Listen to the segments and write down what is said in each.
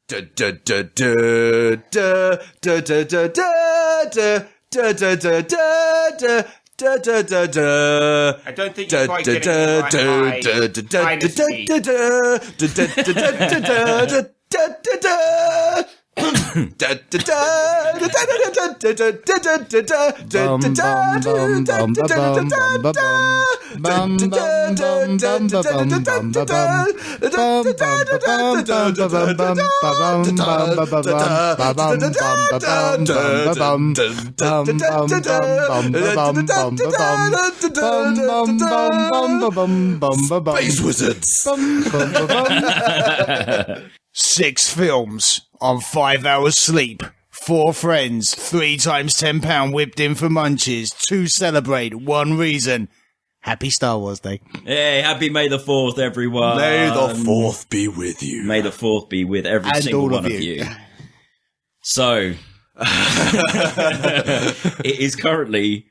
Da da da da da da da da da da da da da. Da da da da. I don't think you're quite getting it Space Wizards. 6 films on 5 hours sleep. 4 friends, 3 times £10 whipped in for munches, 2 celebrate, 1 reason. Happy Star Wars Day. Hey, happy May the 4th, everyone. May the 4th be with you. May the 4th be with every And single all one of of you. you. So, it is currently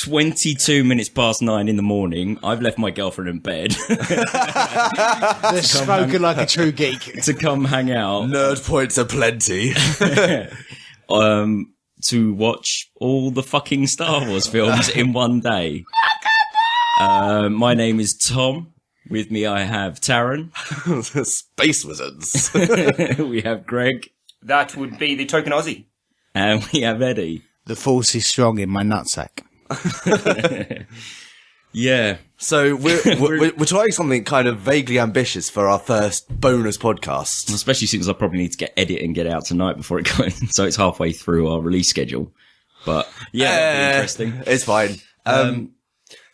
22 minutes past 9 in the morning. I've left my girlfriend in bed They're spoken like a true geek. to come hang out. Nerd points aplenty. To watch all the fucking Star Wars films in one day. My name is Tom. With me I have Taryn. Space Wizards. We have Gregg. That would be the token Aussie. And we have Eddie. The force is strong in my nutsack. Yeah. So we're trying something kind of vaguely ambitious for our first bonus podcast. Especially since I probably need to get edit and get it out tonight before it goes. So it's halfway through our release schedule. But yeah, that'd be interesting. It's fine.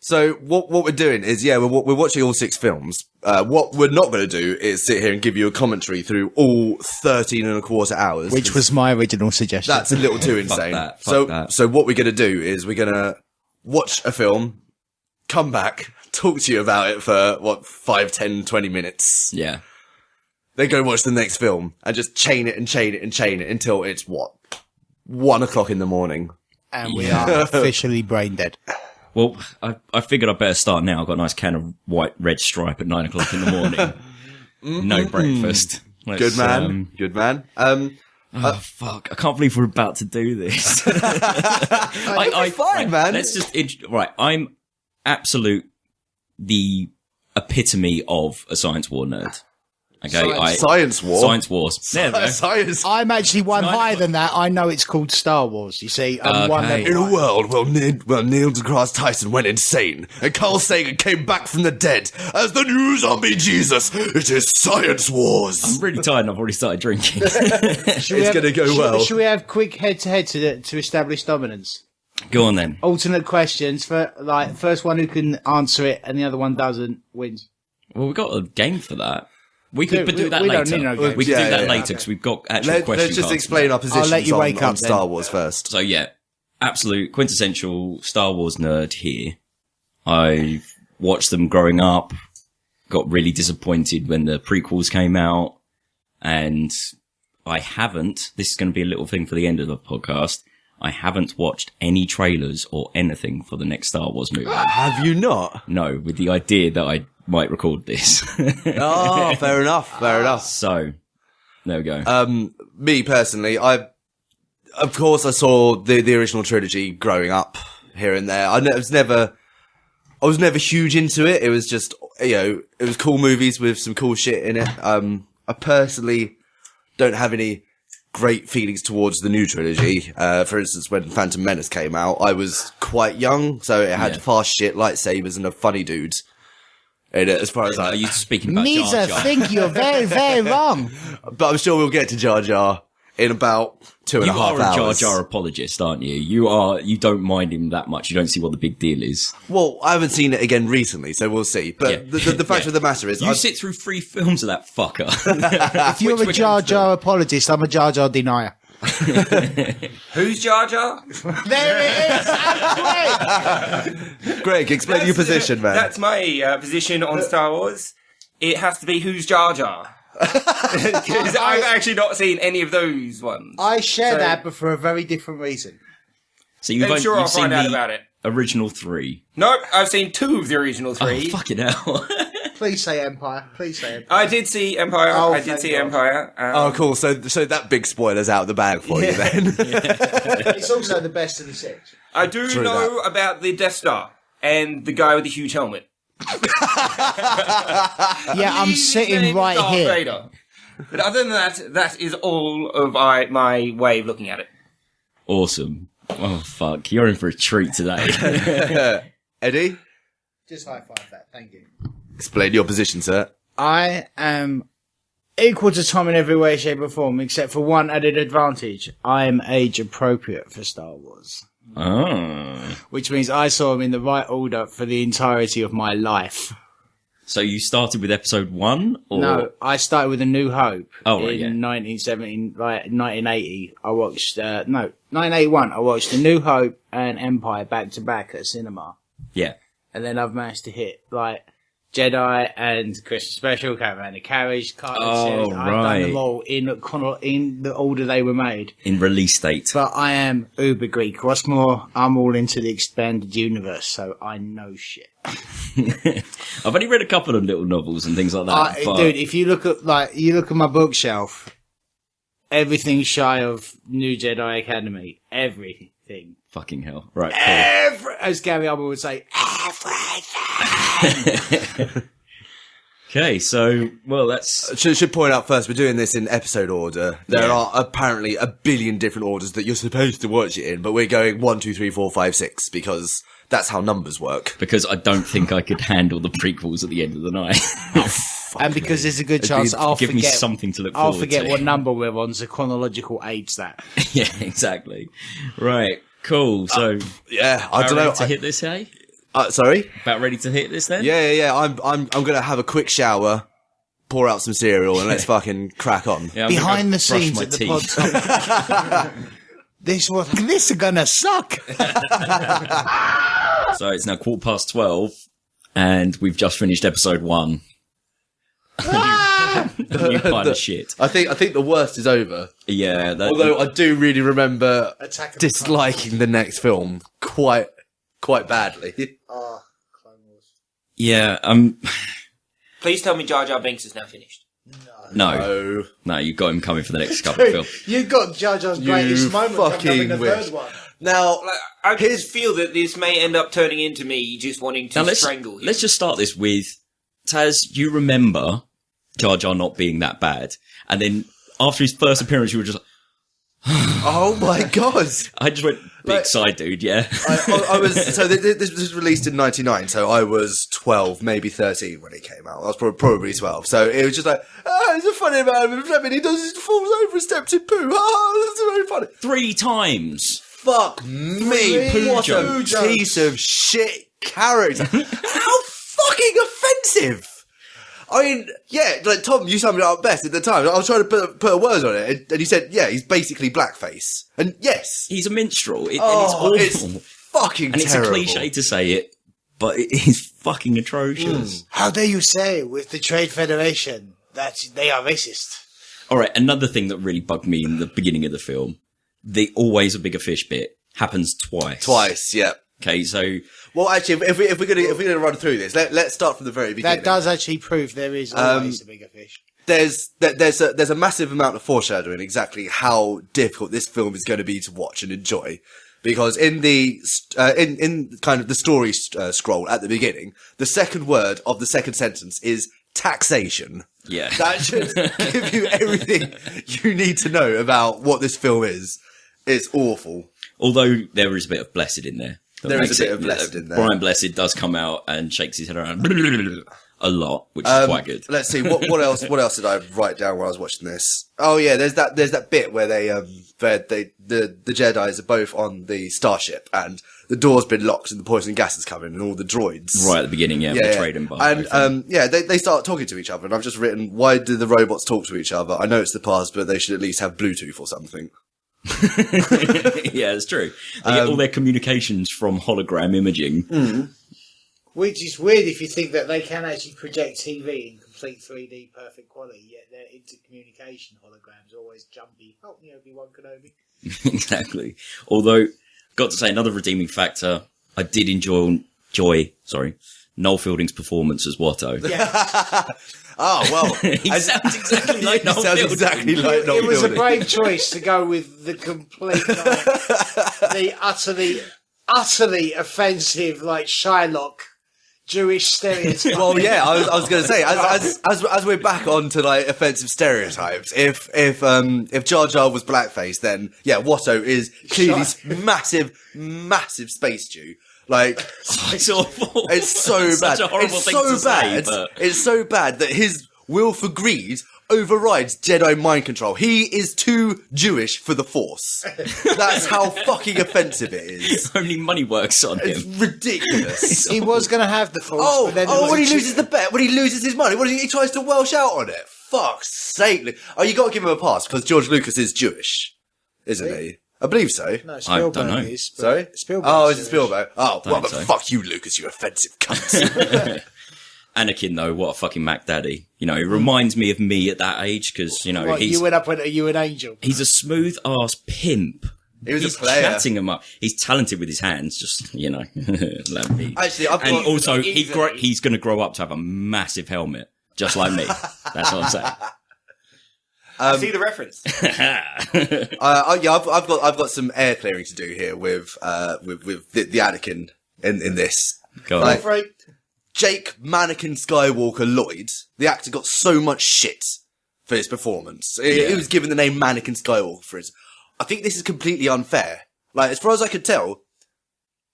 So what we're doing is, we're watching all 6 films. What we're not going to do is sit here and give you a commentary through all 13 and a quarter hours. Which was my original suggestion. That's a little too insane. Fuck that. So what we're going to do is we're going to watch a film, come back, talk to you about it for 5, 10, 20 minutes. Yeah. Then go watch the next film and just chain it until it's 1 o'clock in the morning. And we are officially brain dead. Well, I figured I'd better start now. I've got a nice can of white red stripe at 9 o'clock in the morning. No breakfast. Good man. Oh, fuck. I can't believe we're about to do this. Fine, man. Let's just... Right, I'm the epitome of a Science War nerd. Okay, Science War? Science Wars. There we go. Science. I'm actually one higher than that. I know it's called Star Wars, you see. I'm one Okay. level In a world where Neil deGrasse Tyson went insane and Carl Sagan came back from the dead as the new zombie Jesus, it is Science Wars. I'm really tired and I've already started drinking. It's going to go well. Should we have quick head-to-head to establish dominance? Go on then. Alternate questions for first one who can answer it and the other one doesn't wins. Well, we've got a game for that. We could do that we later. don't need no game. We could do that Yeah. later because we've got actual questions. Let's just explain our positions let you wake on up Star then. Wars first. So yeah, absolute quintessential Star Wars nerd here. I've watched them growing up, got really disappointed when the prequels came out, and I haven't, this is going to be a little thing for the end of the podcast, I haven't watched any trailers or anything for the next Star Wars movie. Have you not? No, with the idea that I might record this. Oh, fair enough. So, there we go. Me personally, of course I saw the original trilogy growing up here and there. I was never huge into it. It was just, it was cool movies with some cool shit in it. I personally don't have any great feelings towards the new trilogy. For instance, when Phantom Menace came out, I was quite young, so it had fast shit, lightsabers, and a funny dude in it, as far as Are you speaking about Neither Jar Jar? think you're very, very wrong. But I'm sure we'll get to Jar Jar in about 2.5 hours. You are a Jar Jar apologist, aren't you? You don't mind him that much. You don't see what the big deal is. Well, I haven't seen it again recently, so we'll see. But the fact of the matter is, You sit through 3 films of that fucker. If you're a Jar Jar apologist, I'm a Jar Jar denier. Who's Jar Jar? There it is! Greg, explain your position, man. That's my position on Star Wars. It has to be who's Jar Jar. Because I've actually not seen any of those ones. I share So- that, but for a very different reason. So you've, I'm sure you've I'll seen find out the about it. original 3. Nope, I've seen 2 of the original 3. Oh, fucking hell. Please say Empire. Please say Empire. I did see Empire. Oh, I did thank see God. Empire. Oh, cool. So that big spoiler's out of the bag for you then. It's also the best of the six. I do True know about the Death Star and the guy with the huge helmet. Yeah, I'm His sitting name is right Darth here. Vader. But other than that, that is all of my way of looking at it. Awesome. Oh, fuck. You're in for a treat today. Eddie, Just high five that. Thank you. explain your position, sir. I am equal to Tom in every way, shape, or form, except for one added advantage. I am age appropriate for Star Wars. Oh. Which means I saw them in the right order for the entirety of my life. So you started with episode 1? Or? No, I started with A New Hope Oh, right, in yeah. 1980. I watched, 1981. I watched A New Hope and Empire back to back at cinema. Yeah. And then I've managed to hit, Jedi and Christmas Special, Caravan of Carriage, Carter Oh, Series. I've done right. them all in the order they were made. In release date. But I am uber Greek. What's more, I'm all into the expanded universe, so I know shit. I've only read a couple of little novels and things like that. but Dude, if you look at my bookshelf, everything shy of New Jedi Academy, everything. Fucking hell. Right, cool. As Gary Albert would say, Okay, so, well, that's... Should point out first, we're doing this in episode order. There are apparently a billion different orders that you're supposed to watch it in, but we're going 1, 2, 3, 4, 5, 6 because that's how numbers work. Because I don't think I could handle the prequels at the end of the night. and because there's a good chance Give me something to look I'll forward forget to. what number we're on, so chronological aids that. Yeah, exactly. Right, cool. So, Yeah, I about don't know. ready to hit this, hey? Sorry? About ready to hit this then? Yeah. I'm gonna have a quick shower, pour out some cereal, and let's fucking crack on. Yeah, I'm Behind gonna the brush scenes my at the teeth. pod. This is gonna suck. So it's now 12:15, and we've just finished episode 1. The new pile of shit. I think the worst is over. Yeah, that, Although I do really remember Attack of the disliking the next film quite badly. yeah, Please tell me Jar Jar Binks is now finished. no, Oh, you got him coming for the next couple of films. You got Jar Jar's You greatest moment coming up in fucking the wish. third one. now Like, I just feel that this may end up turning into me just wanting to Now strangle him. let's just start this with Taz. You remember Jar Jar not being that bad, and then after his first appearance, you were just like, oh my god. I just went big side dude, yeah. I was so this was released in '99, so I was 12, maybe 13 when it came out. I was probably 12, so it was just like, it's a funny man. I mean, he falls over and steps in poo. That's very funny. 3 times. Fuck me, Poo what a jokes. piece of shit character. How fucking offensive. I mean, yeah, like Tom, you summed it up best at the time. I was trying to put a word on it, and he said, yeah, he's basically blackface. And yes. He's a minstrel, and it's Oh, awful. it's fucking And it's terrible. a cliche to say it, but it is fucking atrocious. How dare you say with the Trade Federation that they are racist? All right, another thing that really bugged me in the beginning of the film, the always a bigger fish bit happens twice. Twice, yeah. Okay, so Well, actually, if we're gonna run through this, let's start from the very beginning. That does actually prove there is always a bigger fish. There's a massive amount of foreshadowing exactly how difficult this film is going to be to watch and enjoy, because in the in kind of the story scroll at the beginning, the second word of the second sentence is taxation. yeah. That should give you everything you need to know about what this film is. It's awful. Although there is a bit of Blessed in there. That There is makes a bit of Blessed in there. Brian Blessed does come out and shakes his head around a lot, which is quite good. Let's see what else did I write down when I was watching this? Oh yeah, there's that bit where the Jedis are both on the starship and the door's been locked and the poison gas is coming and all the droids. Right at the beginning, yeah, betrayed him by both of them. they start talking to each other and I've just written, why do the robots talk to each other? I know it's the past, but they should at least have Bluetooth or something. Yeah, it's true. They get all their communications from hologram imaging. Which is weird if you think that they can actually project TV in complete 3D perfect quality, yet their intercommunication holograms are always jumpy. Help me, Obi-Wan Kenobi. Exactly. Although, got to say, another redeeming factor, I did enjoy Noel Fielding's performance as Watto. Oh, well. He sounds exactly like Noel sounds Fielding. exactly like Noel It was a Fielding. brave choice to go with the complete, the utterly offensive, like Shylock Jewish stereotype. Well, yeah, I was going to say, as we're back onto like offensive stereotypes, if Jar Jar was blackface, then yeah, Watto is clearly massive space Jew. Like, It's awful. it's so It's bad. such a horrible It's thing so to say, bad. but- It's so bad that his will for greed overrides Jedi mind control. He is too Jewish for the Force. That's how fucking offensive it is. Only money works on It's him. ridiculous. He was going to have the Force, but then when he loses the bet, when he loses his money, he tries to Welsh out on it. Fuck's sake. Oh, you got to give him a pass because George Lucas is Jewish, isn't he? I believe so. No, I Spielberg don't know. is. but Sorry? Spielberg. Oh, is it Spielberg? Oh, well, but so. fuck you, Lucas, you offensive cunt. Anakin, though, what a fucking Mac Daddy. You know, it reminds me of me at that age because, you know, What, you went up with Are you an angel? he's a smooth ass pimp. He was He's a player. chatting him up. He's talented with his hands, just, you know, let me. Actually, I've And got... also, Easily. he's going to grow up to have a massive helmet, just like me. That's what I'm saying. I see the reference. yeah, I've got some air clearing to do here with the Anakin in this. Go on. Like, Afraid. Jake Mannequin Skywalker Lloyd, the actor, got so much shit for his performance. He was given the name Mannequin Skywalker for his... I think this is completely unfair. Like, as far as I could tell,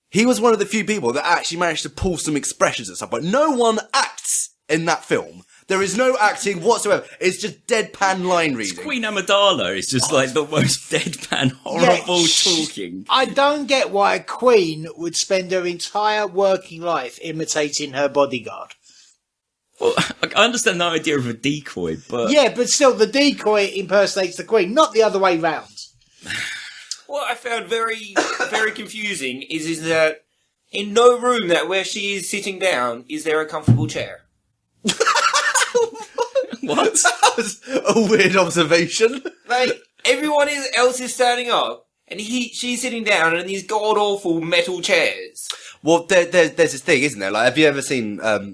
he was one of the few people that actually managed to pull some expressions and stuff, but no one acts in that film. There is no acting whatsoever. It's just deadpan line reading. Queen Amidala is just like the most deadpan, horrible talking. I don't get why a queen would spend her entire working life imitating her bodyguard. Well, I understand the idea of a decoy, but Yeah, but still, the decoy impersonates the queen, not the other way round. What I found very, very confusing is that in no room that where she is sitting down is there a comfortable chair. what? That was a weird observation. Like everyone else is standing up, and she's sitting down in these god awful metal chairs. Well, there's this thing, isn't there? Like, have you ever seen a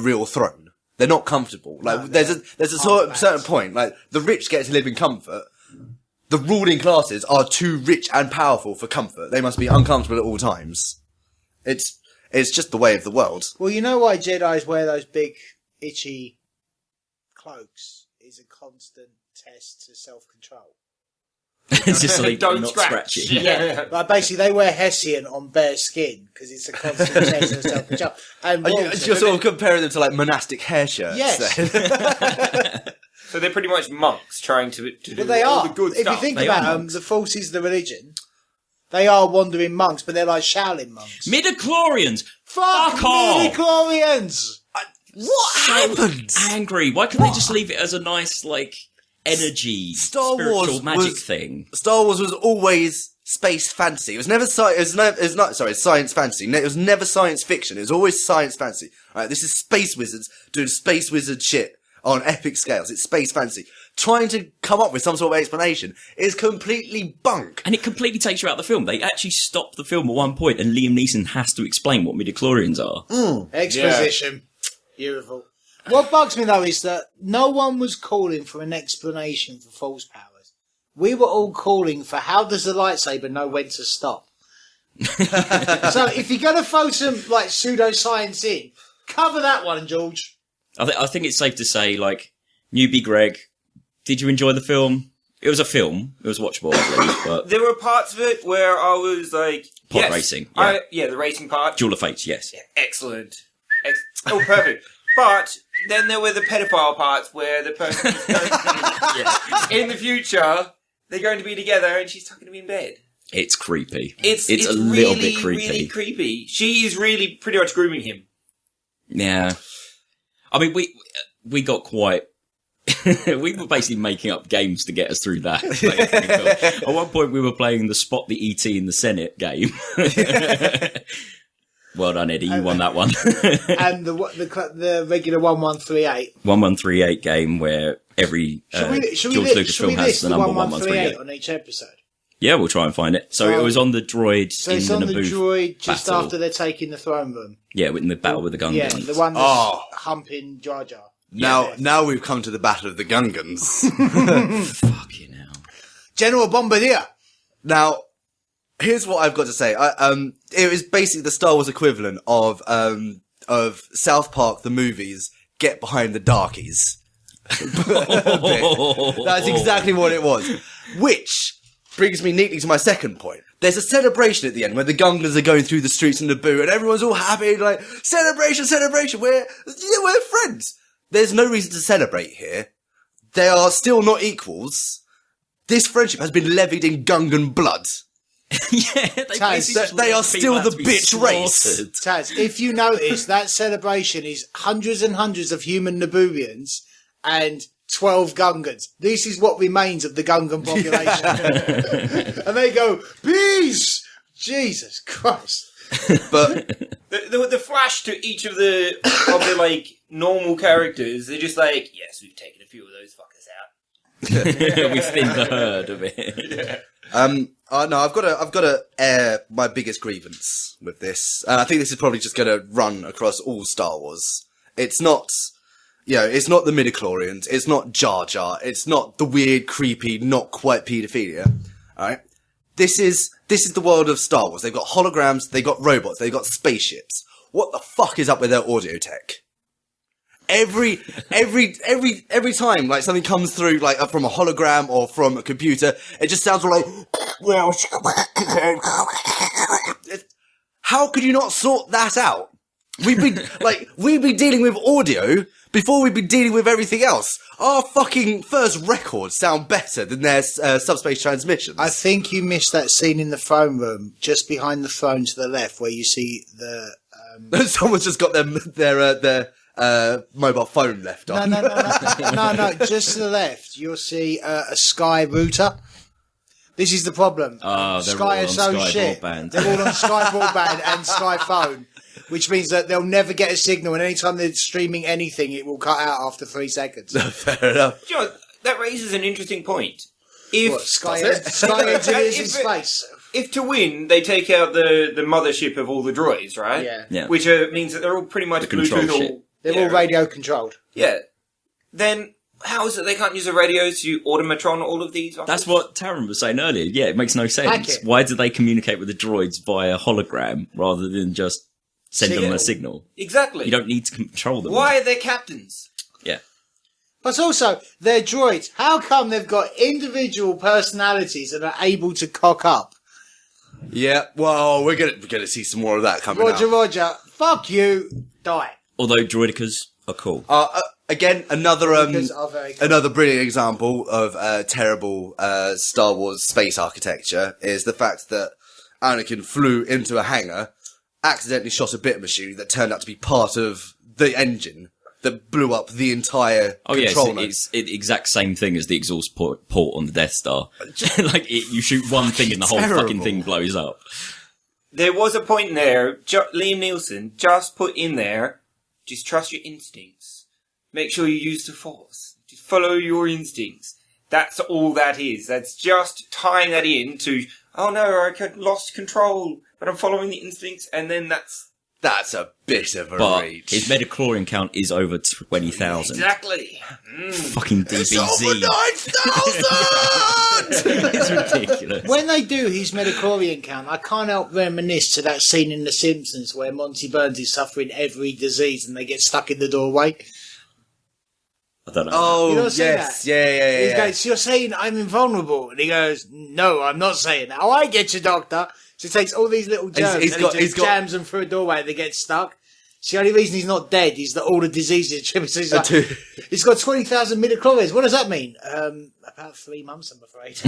real throne? They're not comfortable. Like, there's a certain point. Like, the rich get to live in comfort. The ruling classes are too rich and powerful for comfort. They must be uncomfortable at all times. It's just the way of the world. Well, you know why Jedis wear those big, itchy cloaks? Is a constant test to self-control. It's just like Don't not scratch. scratchy. Yeah. Like, basically, they wear Hessian on bare skin because it's a constant test of self-control. And You're sort of comparing them to like monastic hair shirts. Yes. then. So they're pretty much monks trying to do But they all are. the good If stuff. you think They about are them, monks. the Force is the religion. They are wandering monks, but they're like Shaolin monks. Midichlorians! Fuck Fuck off! midichlorians! What happened? Angry. Why couldn't they just leave it as a nice, like, energy, Star spiritual Wars magic was- thing? Star Wars was always space fantasy. It was never science fantasy. It was never science fiction. It was always science fantasy. All right, this is space wizards doing space wizard shit on epic scales. It's space fantasy. Trying to come up with some sort of explanation is completely bunk. And it completely takes you out of the film. They actually stop the film at one point and Liam Neeson has to explain what midichlorians are. Exposition. Beautiful. What bugs me though is that no one was calling for an explanation for Force powers. We were all calling for how does the lightsaber know when to stop. So if you're going to throw some like pseudoscience in, cover that one, George. I think it's safe to say, like, newbie Gregg, did you enjoy the film? It was a film. It was watchable, I believe, but There were parts of it where I was like, Pod yes, racing, the racing part. Duel of Fates, yes. Excellent. Oh, perfect. But then there were the pedophile parts where the person is going to be, in the future, they're going to be together and she's tucking him in bed. It's creepy. It's a really, little bit creepy. really creepy. She is really pretty much grooming him. Yeah. I mean, we got quite... we were basically making up games to get us through that. At one point, we were playing the Spot the ET in the Senate game. Well done, Eddie. You won that one. And the regular 1138. 1138 game where every Should we George Lucas film has list the number 1138 1138. on each episode? Yeah, we'll try and find it. So it was on the droid So in it's the on the Naboo droid just battle. after they're taking the throne room. Yeah, in the battle with the Gungans. Yeah, the one that's humping Jar Jar. Now we've come to the Battle of the Gungans. Fucking hell. General Bombardier. Now, here's what I've got to say. It was basically the Star Wars equivalent of South Park, the movies, Get Behind the Darkies. That's exactly what it was. Which brings me neatly to my second point. There's a celebration at the end where the Gungans are going through the streets in Naboo and everyone's all happy, like, celebration, we're friends. There's no reason to celebrate here. They are still not equals. This friendship has been levied in Gungan blood. Yeah, They are still the bitch race. Taz, if you notice, that celebration is hundreds and hundreds of human Nabooians and 12 Gungans. This is what remains of the Gungan population. And they go, peace! Jesus Christ. But The flash to each of the like normal characters, they're just like, yes, we've taken a few of those fuckers out. We thinned the herd a bit. no, I've got to air my biggest grievance with this. And I think this is probably just going to run across all Star Wars. It's not, it's not the midichlorians. It's not Jar Jar. It's not the weird, creepy, not quite paedophilia. Alright? This is the world of Star Wars. They've got holograms, they've got robots, they've got spaceships. What the fuck is up with their audio tech? Every time, like, something comes through, like, from a hologram or from a computer, it just sounds like, how could you not sort that out? We'd be dealing with audio before we'd be dealing with everything else. Our fucking first records sound better than their subspace transmissions. I think you missed that scene in the throne room, just behind the throne to the left, where you see the... Someone's just got their mobile phone left on. No, just to the left. You'll see a Sky router. This is the problem. Sky is so Sky shit. Broadband. They're all on Sky Broadband and Sky Phone, which means that they'll never get a signal, and anytime they're streaming anything, it will cut out after 3 seconds. Fair enough. You know, that raises an interesting point. If Sky engineers in space. If to win, they take out the mothership of all the droids, right? Yeah. Which means that they're all pretty much control Bluetooth shit. all... They're all radio controlled. Yeah. Then how is it they can't use a radio to automatron all of these? That's what Taron was saying earlier. Yeah, it makes no sense. Why do they communicate with the droids via hologram rather than just send them a signal? Exactly. You don't need to control them. Why are they captains? Yeah. But also, they're droids. How come they've got individual personalities and are able to cock up? Yeah, well, we're gonna see some more of that coming Roger, fuck you, die. Although droidicas are cool. Again, another Droidicas are very cool. another brilliant example of terrible Star Wars space architecture is the fact that Anakin flew into a hangar, accidentally shot a bit machine that turned out to be part of the engine that blew up the entire control node. It's the exact same thing as the exhaust port on the Death Star. You shoot one thing and the whole fucking thing blows up. There was a point in there, Liam Neeson just put in there, just trust your instincts. Make sure you use the Force. Just follow your instincts. That's all that is. That's just tying that in to, oh no, I lost control, but I'm following the instincts, and then That's a bit of a But reach. his metachlorian count is over 20,000. Exactly. Fucking DBZ. It's over 9,000! It's ridiculous. When they do his midichlorian count, I can't help reminisce to that scene in The Simpsons where Monty Burns is suffering every disease and they get stuck in the doorway. I don't know. Oh, You know what I'm saying yes. that? Yeah. He goes, so you're saying I'm invulnerable? And he goes, no, I'm not saying that. Oh, I get you, doctor. So he takes all these little germs He's and got- he just he's got- jams them through a doorway and they get stuck. It's the only reason he's not dead is that all the diseases. So he's like, he's got 20,000 midichlorians. What does that mean? About 3 months, I'm afraid.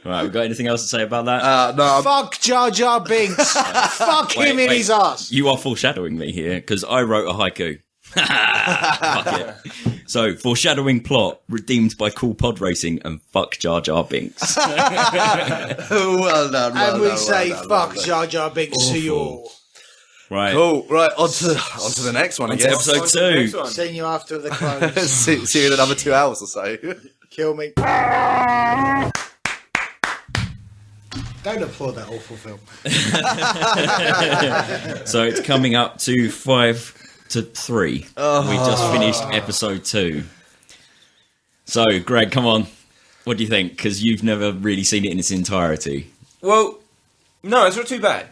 Right, we got anything else to say about that? No, Fuck Jar Jar Binks. Fuck him in his ass. You are foreshadowing me here, because I wrote a haiku. Fuck it. So, foreshadowing plot, redeemed by cool pod racing, and fuck Jar Jar Binks. well done. And we say fuck Jar Jar Binks to you all. Right. Cool. Right, on to the next one, I On to guess. episode 2. Seeing you after the close. See you in another 2 hours or so. Kill me. Don't applaud that awful film. So it's coming up to 5-3. We just finished episode 2. So, Greg, come on. What do you think? Because you've never really seen it in its entirety. Well, no, it's not too bad.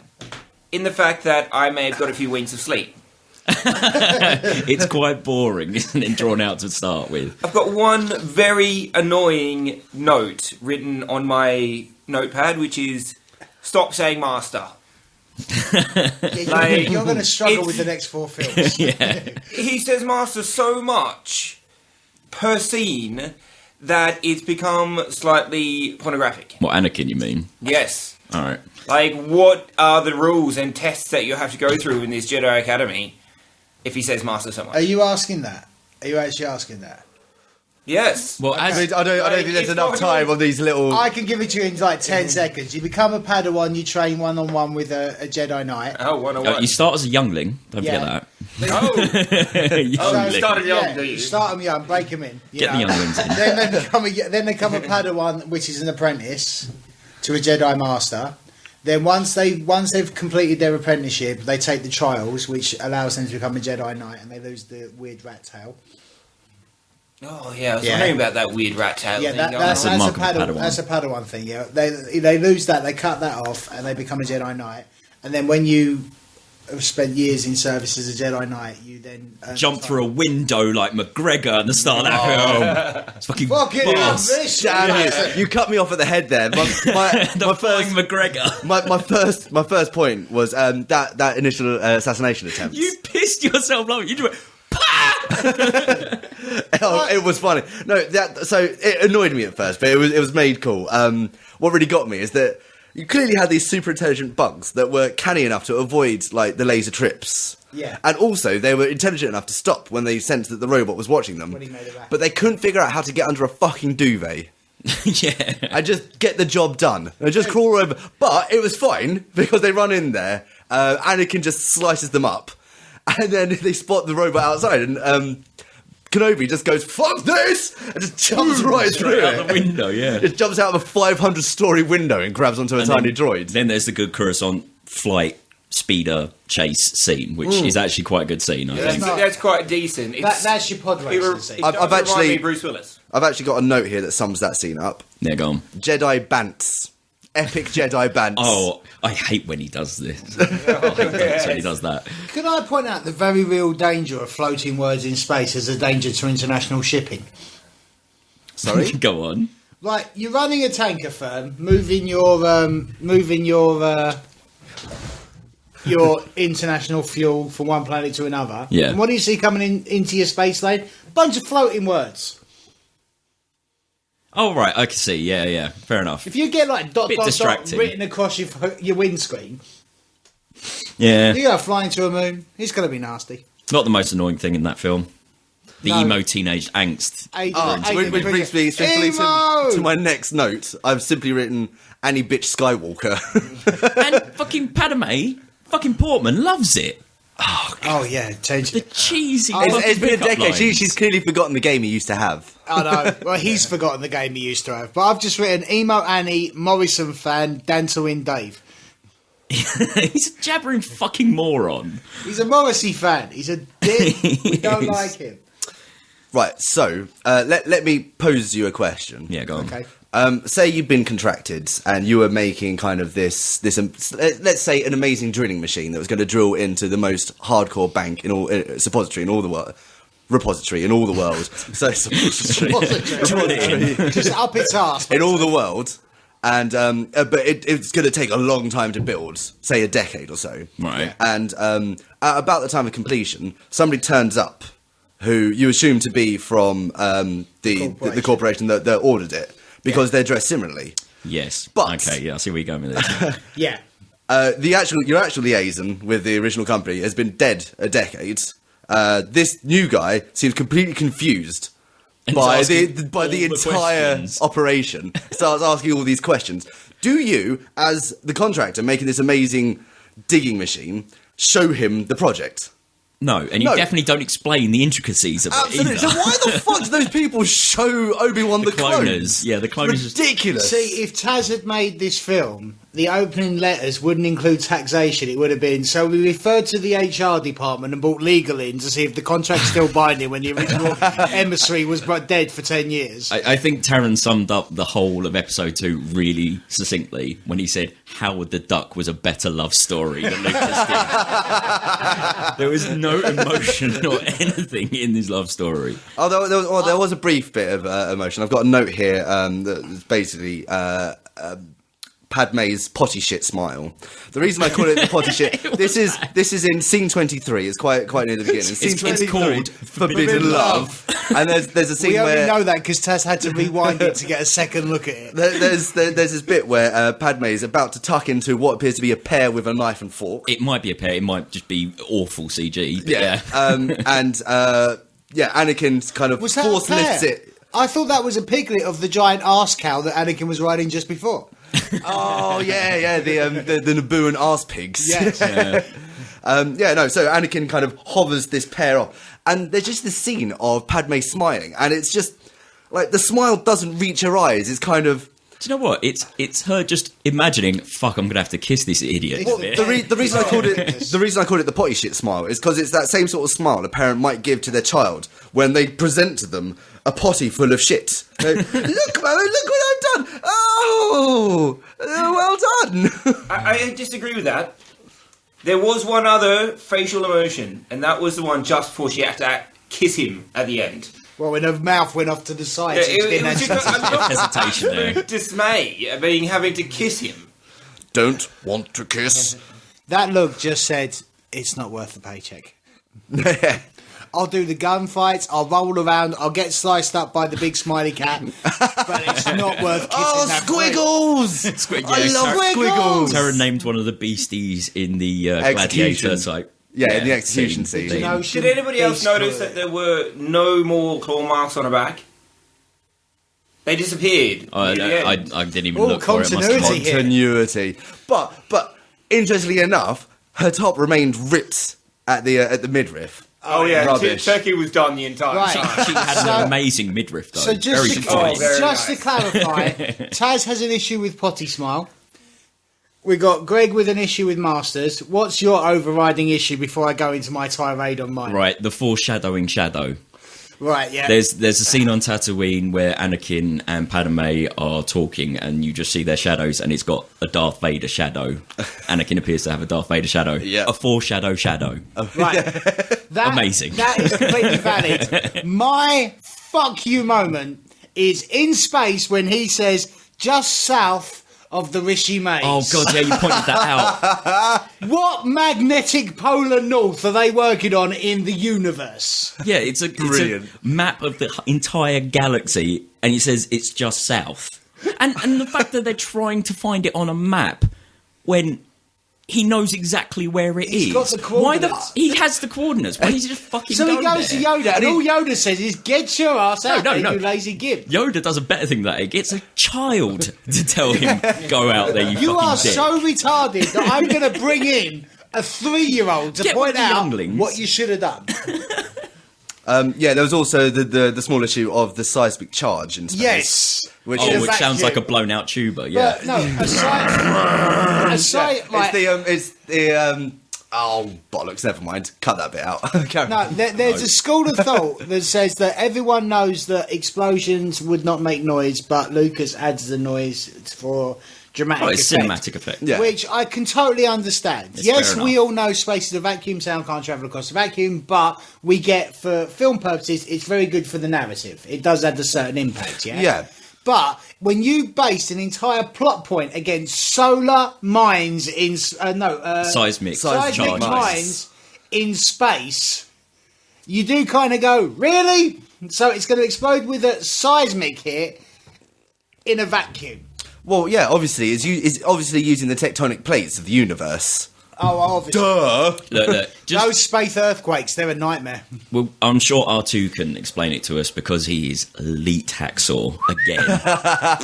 In the fact that I may have got a few winks of sleep. It's quite boring, isn't it, drawn out to start with? I've got one very annoying note written on my notepad, which is, stop saying master. You're going to struggle with the next 4 films. Yeah. He says master so much per scene that it's become slightly pornographic. What, Anakin, you mean? Yes. All right. Like, what are the rules and tests that you have to go through in this Jedi Academy if he says master so much? Are you asking that? Are you actually asking that? Yes. Well, I don't think there's It's enough not time on these little. I can give it to you in like 10 seconds. You become a Padawan, you train one-on-one with a Jedi Knight. Oh, 101. you start as a youngling. Don't Yeah. forget Oh, that. you Youngling. started young, Yeah, do you? you start them young, break them in. Get the younglings in. Then they become a Padawan, which is an apprentice to a Jedi Master. Then once they've completed their apprenticeship, they take the trials, which allows them to become a Jedi Knight, and they lose the weird rat tail. Oh, yeah, I was Yeah. wondering about that weird rat tail Yeah, thing. that's a a mark of a Padawan. Padawan. That's a Padawan thing. Yeah, they lose that, they cut that off, and they become a Jedi Knight. And then when you have spent years in service as a Jedi Knight, you then Jump through a window like McGregor at the start of that film. It's fucking fucking boss. ambition. Damn you cut me off at the head there. My The flying first, McGregor. my first point was that initial assassination attempt. You pissed yourself off. You just went, Oh, it was funny. No, so it annoyed me at first, but it was made cool. What really got me is that you clearly had these super intelligent bugs that were canny enough to avoid like the laser trips. Yeah. And also they were intelligent enough to stop when they sensed that the robot was watching them. When he made it back. But they couldn't figure out how to get under a fucking duvet. yeah. And just get the job done. And just crawl over. But it was fine because they run in there. Anakin just slices them up. And then they spot the robot outside. And Kenobi just goes, fuck this! And just jumps right through Out the it. window, yeah. Just jumps out of a 500-story window and grabs onto a And tiny then- droid. Then there's the good Coruscant flight speeder chase scene, which is actually quite a good scene, I think. That's quite decent. That's your pod racing scene. I've I've actually- me of Bruce Willis. I've actually got a note here that sums that scene up. Yeah, go on. Jedi Bants. Epic Jedi Bants. Oh, I hate when he does this. I hate when he does that. Could I point out the very real danger of floating words in space as a danger to international shipping? Sorry? Go on. Like, you're running a tanker firm, moving your international fuel from one planet to another. Yeah. And what do you see coming into your space lane? Bunch of floating words. Oh, right, I can see. Yeah. Fair enough. If you get like dot Bit dot dot distracting. written across your windscreen, Yeah. you go flying to a moon. It's going to be nasty. Not the most annoying thing in that film. The No. emo teenage angst. Which brings me simply Emo! to my next note. I've simply written Annie Bitch Skywalker. And fucking Padme, fucking Portman, loves it. Oh yeah, change The it. cheesy it's fucking been a pickup decade. lines. She's clearly forgotten the game he used to have. I know. Well, he's forgotten the game he used to have. But I've just written emo Annie, Morrison fan, Dantooine Dave. He's a jabbering fucking moron. He's a Morrissey fan. He's a dick. We don't He is. like him. Right, so let me pose you a question. Yeah, go on. Okay. Say you've been contracted and you were making kind of this let's say an amazing drilling machine that was going to drill into the most hardcore bank in all suppository in all the world. Repository in all the world. So repository Just up its arse. in all the world. And but it's going to take a long time to build, say a decade or so. Right. And at about the time of completion, somebody turns up who you assume to be from the corporation that ordered it because they're dressed similarly. Yes. But- okay, yeah, I see where you're going with this. Yeah. Your actual liaison with the original company has been dead a decade. This new guy seems completely confused And by he's the asking all the entire questions. operation. Starts asking all these questions. Do you, as the contractor making this amazing digging machine, show him the project? No, and you No. definitely don't explain the intricacies of Absolutely. it So either. why the fuck do those people show Obi-Wan the clone? cloners. Yeah, the cloners. Ridiculous. See, if Taz had made this film the opening letters wouldn't include taxation. It would have been, so we referred to the HR department and brought legal in to see if the contract's still binding when the original emissary was dead for 10 years. I think Taron summed up the whole of episode 2 really succinctly when he said Howard the Duck was a better love story than Lucas did. There was no emotion or anything in this love story. Although there was a brief bit of emotion. I've got a note here that's basically Padme's potty shit smile. The reason I call it the potty shit, this is in scene 23. It's quite near the beginning. Scene 23, it's called Forbidden Love. And there's a scene we only where know that because Taz had to rewind it to get a second look at it. there's this bit where Padme is about to tuck into what appears to be a pear with a knife and fork. It might be a pear. It might just be awful CG. But yeah. Anakin kind of Was that force a pear? lifts it. I thought that was a piglet of the giant arse cow that Anakin was riding just before. Oh yeah, the Nabooan arse pigs. Yes. So Anakin kind of hovers this pair off, and there's just this scene of Padme smiling, and it's just like the smile doesn't reach her eyes. It's kind of. Do you know what? It's her just imagining, fuck, I'm gonna have to kiss this idiot. Well, the reason I called it the potty shit smile is because it's that same sort of smile a parent might give to their child when they present to them a potty full of shit. Look, Mummy, look what I've done! Oh, well done! I disagree with that. There was one other facial emotion, and that was the one just before she had to kiss him at the end. Well, when her mouth went off to the side, Yeah, it was just Hesitation there. absolute dismay at having to kiss him. Don't want to kiss. that look just said, it's not worth the paycheck. I'll do the gunfights, I'll roll around, I'll get sliced up by the big smiley cat, but it's not worth kissing that squiggles! I love squiggles! Taron named one of the beasties in the Execution. Gladiator type. Yeah, in the execution scene. thing. No, Did anybody else notice that there were no more claw marks on her back? They disappeared. I didn't even look for it. continuity here. Continuity. But interestingly enough, her top remained ripped at the midriff. Oh yeah, Rubbish. Turkey was done the entire Right. time. She had an amazing midriff though. So Very just, defined. very just nice. to clarify, Taz has an issue with potty smile. We got Greg with an issue with Masters. What's your overriding issue before I go into my tirade on mine? Right, the foreshadowing shadow. Right, yeah. There's a scene on Tatooine where Anakin and Padme are talking, and you just see their shadows, and it's got a Darth Vader shadow. Anakin appears to have a Darth Vader shadow. Yeah. A foreshadow shadow. Right. That, Amazing. That is completely valid. My fuck you moment is in space when he says, just south of the Rishi Maze. Oh god, yeah, you pointed that out. What magnetic polar north are they working on in the universe? Yeah, it's a Brilliant. map of the entire galaxy, and it says it's just south. And the fact that they're trying to find it on a map when he knows exactly where it is. He's got the coordinates. He has the coordinates. Why does he just fucking So go he goes there? to Yoda, and all Yoda says is, get your ass out no, there, no. you lazy gib. Yoda does a better thing than that. He gets a child to tell him, go out there, you You fucking are dick. so retarded that I'm going to bring in a 3-year-old to Get one point of the out younglings. what you should have done. There was also the small issue of the seismic charge in space. Yes. Which Oh, is which sounds vacuum. like a blown out tuba, yeah. But no, aside like, oh bollocks, never mind. Cut that bit out. Carry no, on. there's a school of thought that says that everyone knows that explosions would not make noise, but Lucas adds the noise for dramatic Oh, it's effect. cinematic effect. Yeah. Which I can totally understand. It's Yes, fair we enough. all know space is a vacuum, sound can't travel across a vacuum, but we get, for film purposes, it's very good for the narrative. It does add a certain impact, yeah? Yeah. But when you base an entire plot point against solar mines in... Seismic seismic charge. mines in space, you do kind of go, really? So it's going to explode with a seismic hit in a vacuum. Well, yeah, obviously, it's obviously using the tectonic plates of the universe. Oh, obviously. Duh. Look, just, Those space earthquakes, they're a nightmare. well, I'm sure R2 can explain it to us because he is elite hacksaw again.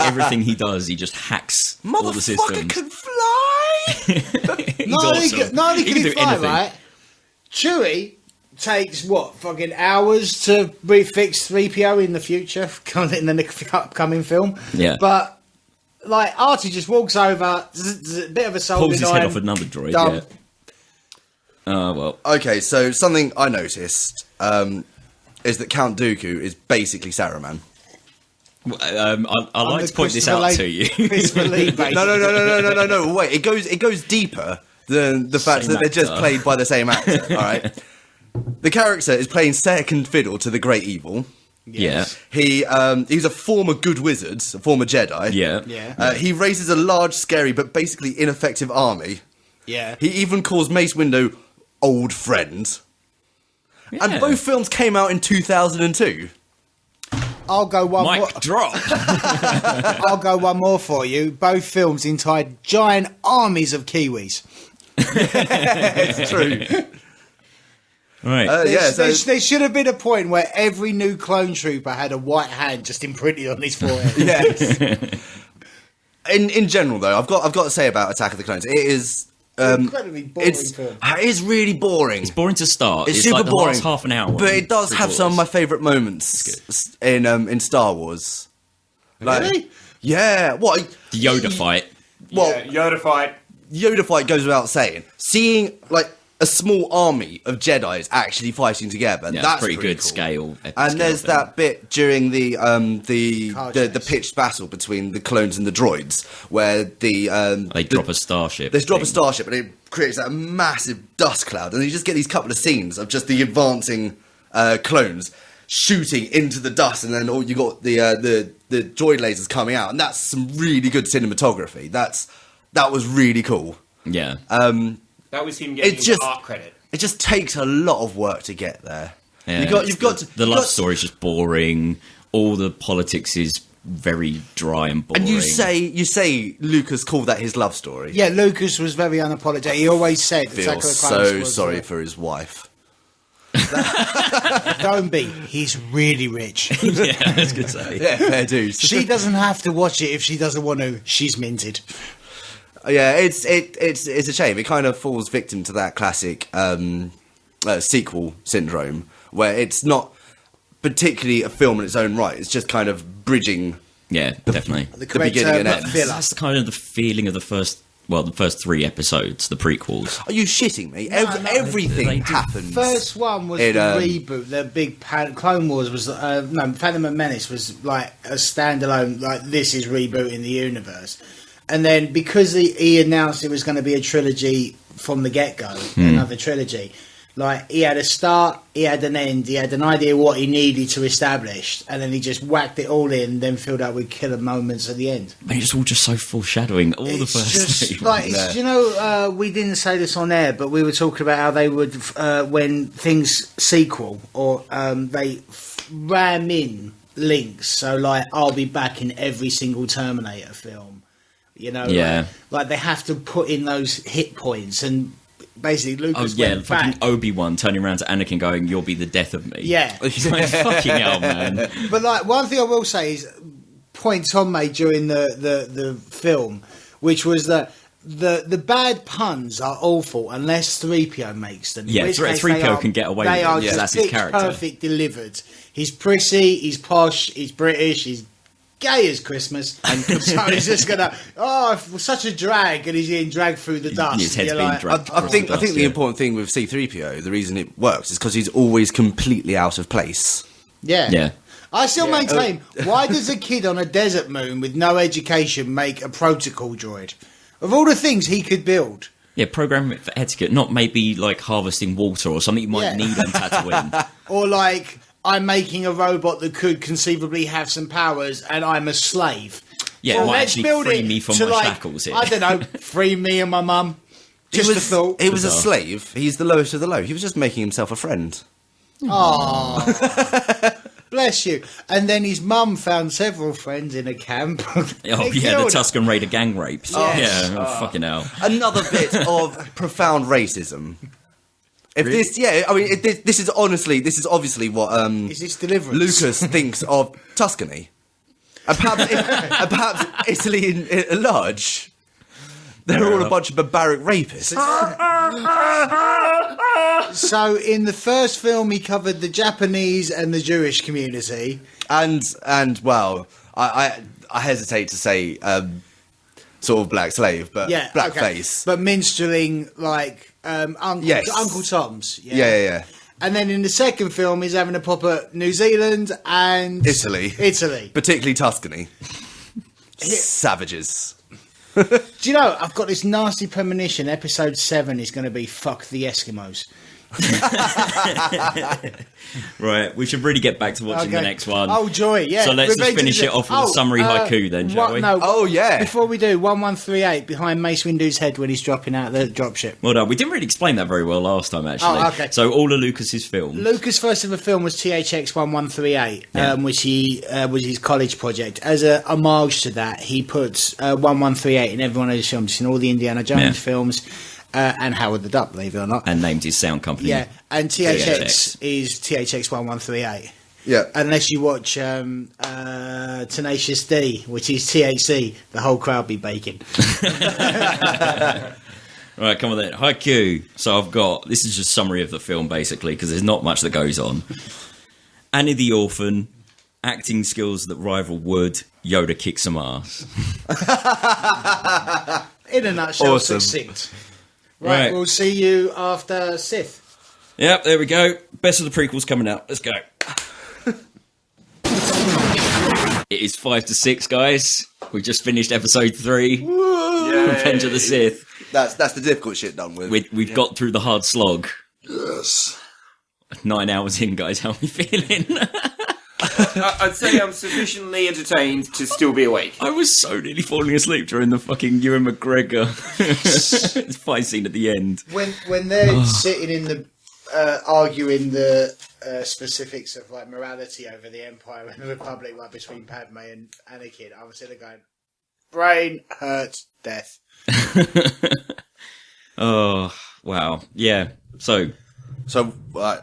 Everything he does, he just hacks all the systems. Motherfucker can fly! He's Not awesome. only He can he do fly, anything. right? Chewie takes, what, fucking hours to refix 3PO in the future, in the upcoming film. Yeah. But like Artie just walks over, a bit of a soldering Pulls his iron. head off another droid. Done. Yeah. Well, Okay, so something I noticed is that Count Dooku is basically Saruman. I like to point this out to you. Christopher Lee, basically. No. Wait, it goes deeper than the fact Same that they're just actor. played by the same actor. All right. The character is playing second fiddle to the Great Evil. Yeah. He's a former good wizard, a former Jedi. Yeah. Yeah. He raises a large, scary, but basically ineffective army. Yeah. He even calls Mace Windu old friend. And Yeah. both films came out in 2002. I'll go one more. Mic drop. I'll go one more for you. Both films entitled giant armies of Kiwis. It's true. Right. There should have been a point where every new clone trooper had a white hand just imprinted on his forehead. Yes. In general, though, I've got to say about Attack of the Clones, it is Incredibly boring it's film. it is really boring. It's boring to start. It's It's super like the boring, last half an hour. but it does have some of my Three-quarters. favourite moments in Star Wars. Like, Really? Yeah. What? The Yoda fight. Well, Yoda fight. Yoda fight goes without saying. Seeing like a small army of Jedi's actually fighting together, Yeah, that's pretty good cool. scale. epic And scale there's film. that bit during the Car chase. pitched battle between the clones and the droids, where They drop a starship. They drop a thing. starship and it creates that massive dust cloud, and you just get these couple of scenes of just the advancing clones shooting into the dust, and then you got the droid lasers coming out, and that's some really good cinematography. That was really cool. Yeah. That was him getting It just- the art credit. It just takes a lot of work to get there. Yeah, You've got the love story is just boring. All the politics is very dry and boring. And you say Lucas called that his love story. Yeah, Lucas was very unapologetic. He always said I Attack feel of the Clones so was, sorry for his wife. Don't be. He's really rich. Yeah, I was gonna say. Yeah, fair dues. She doesn't have to watch it if she doesn't want to. She's minted. Yeah, it's a shame. It kind of falls victim to that classic sequel syndrome, where it's not particularly a film in its own right. It's just kind of bridging Yeah, definitely. The the correct beginning term, and but end. filler. That's kind of the feeling of the first three episodes, the prequels. Are you shitting me? No. Everything They do. happens. First one was It, the reboot. The big Clone Wars was Phantom and Menace was like a standalone. Like this is rebooting the universe, and then because he announced it was going to be a trilogy from the get go, another trilogy. Like he had a start, he had an end, he had an idea what he needed to establish, and then he just whacked it all in, then filled up with killer moments at the end. I mean, it's all just so foreshadowing. All the It's first just three. like Yeah. you know, we didn't say this on air, but we were talking about how they would when things sequel or they ram in links. So like, I'll be back in every single Terminator film. You know, Yeah. like they have to put in those hit points, and basically Oh Lucas yeah, went fucking back. Obi-Wan turning around to Anakin going, "You'll be the death of me." Yeah, It's like, fucking hell, man. but like one thing I will say is point Tom made during the film, which was that the bad puns are awful unless 3PO makes them. In Yeah, which case 3PO they are- can get away they with it, are because just that's his pitch character. perfect delivered. He's prissy, he's posh, he's British, he's gay as Christmas, and so he's just gonna such a drag, and he's getting dragged through the dust. His head's You're being like, dragged. I think Dust, the yeah. important thing with C-3PO, the reason it works, is because he's always completely out of place. yeah. Yeah. I still maintain, why does a kid on a desert moon with no education make a protocol droid? Of all the things he could build. Yeah, program it for etiquette, not maybe like harvesting water or something you might Yeah. need on Tatooine. Or like, I'm making a robot that could conceivably have some powers and I'm a slave. Yeah, So it might let's actually build free it me from to, my like, shackles here. I don't know, free me and my mum. Just a thought. He was a Bizarre. slave. He's the lowest of the low. He was just making himself a friend. Aww. Bless you. And then his mum found several friends in a camp. Oh They yeah, the killed her. Tusken Raider gang rapes. Yes. Yeah, fucking hell. Another bit of profound racism. If this, yeah, I mean, this is obviously what Is this Deliverance? Lucas thinks of Tuscany, and perhaps Italy in large. They're all a bunch of barbaric rapists. So in the first film, he covered the Japanese and the Jewish community. And well, I hesitate to say sort of black slave, but Yeah, blackface. but minstrelling like Yes. Uncle Tom's. Yeah. And then in the second film, he's having a pop at New Zealand and Italy. Particularly Tuscany. Savages. Do you know, I've got this nasty premonition. Episode 7 is going to be fuck the Eskimos. Right, we should really get back to watching the next one. Oh, joy, yeah. So let's just Revenge finish it off with a summary haiku then, shall we? No, Oh, yeah. Before we do, 1138 behind Mace Windu's head when he's dropping out the dropship. Well done. We didn't really explain that very well last time, actually. Oh, okay. So all of Lucas's films. Lucas' first ever film was THX 1138, Yeah. which he was his college project. As a homage to that, he puts 1138 in every one of his films, in all the Indiana Jones films, and Howard the Duck, believe it or not. And named his sound company. Yeah, and THX is THX 1138. Yeah. Unless you watch Tenacious D, which is THC, the whole crowd be baking. Right, come on then. Haiku. So I've got, this is just a summary of the film basically, because there's not much that goes on. Annie the Orphan, acting skills that rival Wood, Yoda kicks some ass. In a nutshell, Awesome. succinct. Right, Right. we'll see you after Sith. Yep, there we go. Best of the prequels coming out. Let's go. It is 5 to 6, guys. We just finished episode 3. Revenge of the Sith. That's the difficult shit done with. We've got through the hard slog. Yes. 9 hours in, guys. How are we feeling? I'd say I'm sufficiently entertained to still be awake. I was so nearly falling asleep during the fucking Ewan McGregor fight scene at the end. When they're sitting in the arguing the specifics of like morality over the Empire and the Republic, like between Padme and Anakin, I was sitting there going, brain hurts death. Oh, wow. Yeah. So,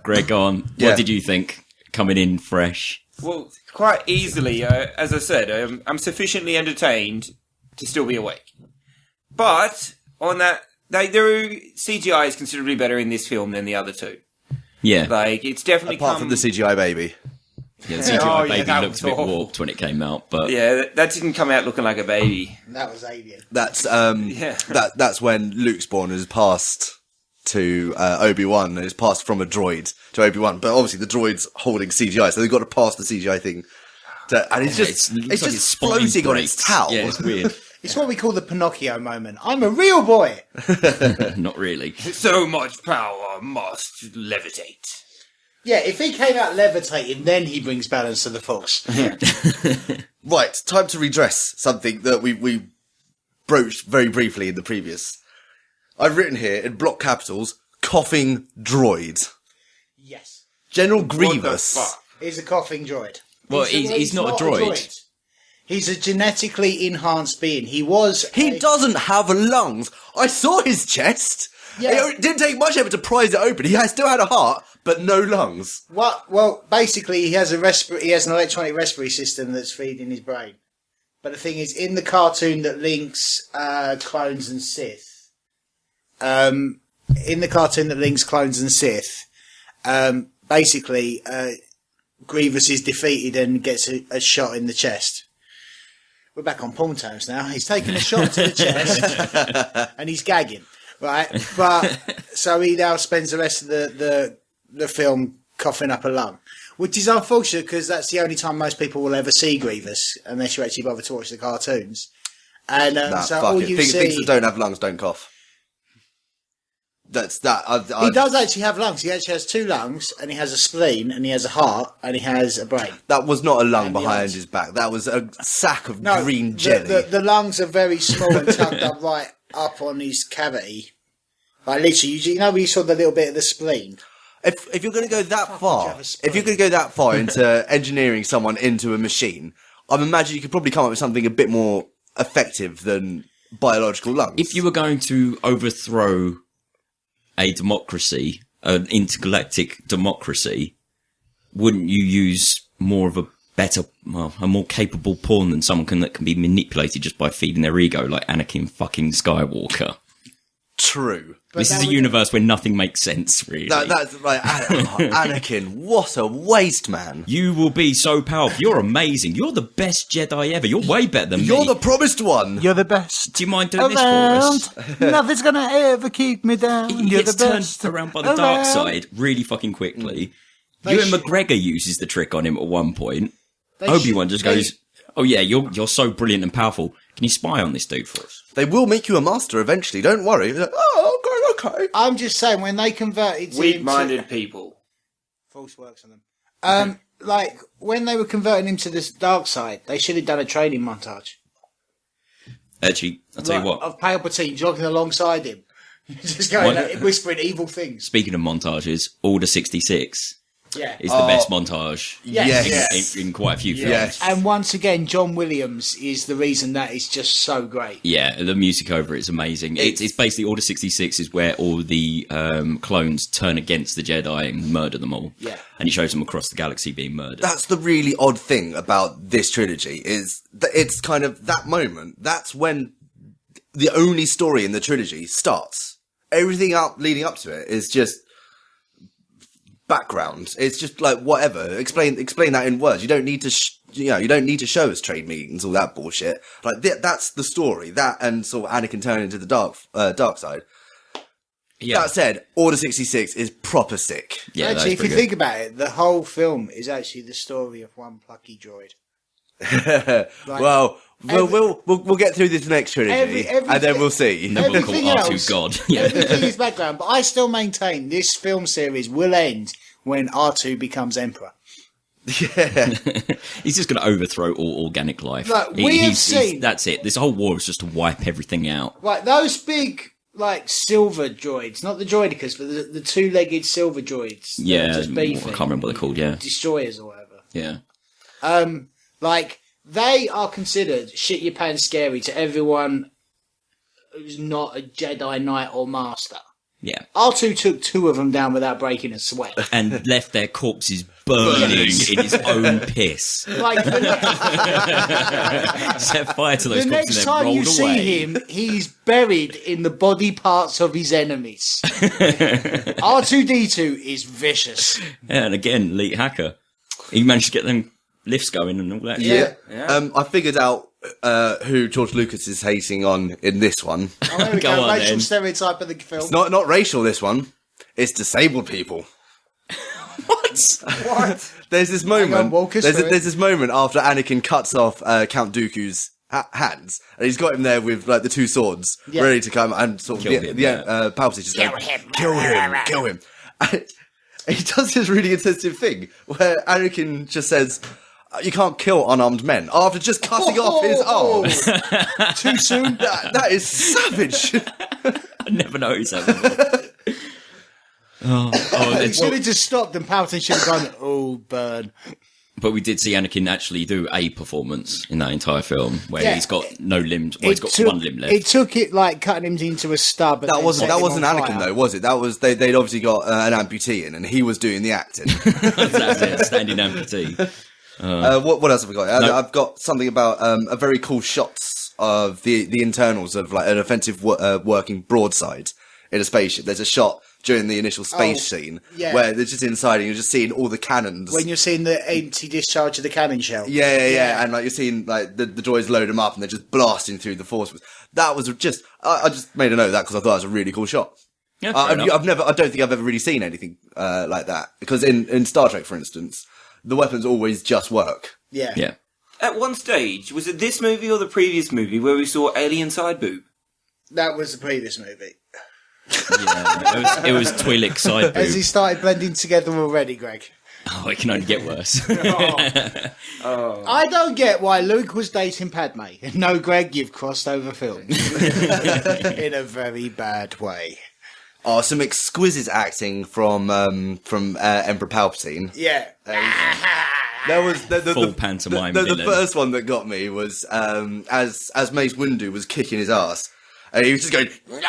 Greg, on. Yeah. What did you think? Coming in fresh. Well, quite easily, as I said, I'm sufficiently entertained to still be awake. But on that, their CGI is considerably better in this film than the other two. Yeah. Like, it's definitely Apart from the CGI baby. Yeah, the CGI Oh, yeah, baby that looked was a bit awful. warped when it came out, but Yeah, that didn't come out looking like a baby. That was Alien. That's Yeah. that's when Luke's born is passed to Obi-Wan, and it's passed from a droid to Obi-Wan. But obviously the droid's holding CGI, so they've got to pass the CGI thing. And it's just looks it's like just its spine floating on breaks. its towel. Yeah, it's weird. It's what we call the Pinocchio moment. I'm a real boy. Not really. So much power must levitate. Yeah, if he came out levitating, then he brings balance to the Force. Right, time to redress something that we broached very briefly in the previous. I've written here in block capitals, coughing droid. Yes. General What the Grievous. fuck? He's a coughing droid. Well, he's not a droid. He's a genetically enhanced being. He was. He doesn't have lungs. I saw his chest. Yeah. It didn't take much effort to prise it open. He still had a heart, but no lungs. What? Well, basically, he has he has an electronic respiratory system that's feeding his brain. But the thing is, in the cartoon that links clones and Sith, basically, Grievous is defeated and gets a shot in the chest. We're back on porn terms now. He's taking a shot to the chest and he's gagging, right? But so he now spends the rest of the film coughing up a lung, which is unfortunate because that's the only time most people will ever see Grievous, unless you actually bother to watch the cartoons. And so Fuck all it. you Things see, that don't have lungs don't cough. That's that. he does actually have lungs. He actually has 2 lungs, and he has a spleen, and he has a heart, and he has a brain. That was not a lung And the behind eyes. his back. That was a sack of No, green jelly. The lungs are very small and tucked up right up on his cavity. Like literally, you know, when you saw the little bit of the spleen. If you're going to go that would you far, have a spleen? if you're going to go that far into engineering someone into a machine, I imagine you could probably come up with something a bit more effective than biological lungs. If you were going to overthrow a democracy, an intergalactic democracy, wouldn't you use more of a more capable pawn than someone that can be manipulated just by feeding their ego, like Anakin fucking Skywalker? true. This is a universe where nothing makes sense, really. That's like, Anakin, what a waste, man. You will be so powerful. You're amazing. You're the best Jedi ever. You're way better than me. You're the promised one. You're the best. Do you mind doing this for us? Nothing's gonna ever keep me down. He You're gets the turned best. around by the dark side really fucking quickly. Ewan McGregor uses the trick on him at one point. Obi-Wan just goes, "Oh yeah, you're so brilliant and powerful. Can you spy on this dude for us?" They will make you a master eventually, don't worry. Like, okay. I'm just saying, when they converted him Weak-minded people. False works on them. Like, when they were converting him to this dark side, they should have done a training montage. Actually, I'll tell you what. Of Palpatine jogging alongside him. Just going, like, whispering evil things. Speaking of montages, Order 66 Yeah. is the best montage Yes. in quite a few films. Yes. And once again, John Williams is the reason that is just so great. Yeah, the music over it is amazing. It's basically Order 66 is where all the clones turn against the Jedi and murder them all. Yeah. And he shows them across the galaxy being murdered. That's the really odd thing about this trilogy, is that it's kind of that moment. That's when the only story in the trilogy starts. Everything leading up to it is just background. It's just like whatever. Explain that in words. You don't need to, you don't need to show us trade meetings, all that bullshit. Like that's the story. That and sort of Anakin turning into the dark side. Yeah. That said, Order 66 is proper sick. Yeah, Actually, if you think about it, the whole film is actually the story of one plucky droid. Well, we'll get through this next trilogy, and then we'll see. Never call everything R2 else- God. Yeah. Everything is background, but I still maintain this film series will end when R2 becomes Emperor. Yeah. He's just going to overthrow all organic life. Like, we have seen- that's it. This whole war is just to wipe everything out. Like, those big, like, silver droids, not the droidicas, but the two-legged silver droids. that Yeah, are just I beefing. can't remember what they're called, yeah. Destroyers or whatever. Yeah. Like, they are considered shit your pants scary to everyone who's not a Jedi Knight or Master. Yeah. R2 took 2 of them down without breaking a sweat. And left their corpses burning in his own piss. Like, Set fire to those the corpses next and then time rolled you away. see him, he's buried in the body parts of his enemies. R2-D2 is vicious. Yeah, and again, elite hacker. He managed to get them lifts going and all that. Yeah. Yeah. I figured out who George Lucas is hating on in this one. Oh, there we Go go. on, Racial then. stereotype of the film. It's not racial, this one. It's disabled people. What? There's this moment. walk us There's through it. this moment after Anakin cuts off Count Dooku's hands, and he's got him there with like the 2 swords Yeah. ready to come and sort of Kill him, Palpatine just kill him. And he does this really insensitive thing where Anakin just says, "You can't kill unarmed men," after just cutting off his arms. Too soon. That is savage. I never noticed that before. He should have just stopped and Palpatine should have gone, oh, burn. But we did see Anakin actually do a performance in that entire film where Yeah. he's got no limbs. Well, he's got one limb left. It took it like cutting him into a stub. And That then wasn't setting him Anakin on though, fire. was it? That was they'd obviously got an amputee in, and he was doing the acting. That's it, standing amputee. What else have we got? I've got something about a very cool shots of the internals of like an offensive working broadside in a spaceship. There's a shot during the initial space scene yeah. where they're just inside and you're just seeing all the cannons. When you're seeing the empty discharge of the cannon shell. Yeah. And like you're seeing like the droids load them up and they're just blasting through the force. That was just, I just made a note of that because I thought it was a really cool shot. Yeah, fair enough. I don't think I've ever really seen anything like that, because in Star Trek, for instance, the weapons always just work. Yeah. Yeah. At one stage, was it this movie or the previous movie where we saw alien side boob? That was the previous movie. Yeah, it was Twi'lek side boob. Has he started blending together already, Greg? Oh, it can only get worse. I don't get why Luke was dating Padme. No, Greg, you've crossed over films. In a very bad way. Oh, some exquisite acting from Emperor Palpatine. Yeah. There was the Full pantomime The villain. first one that got me was as Mace Windu was kicking his ass, and he was just going no.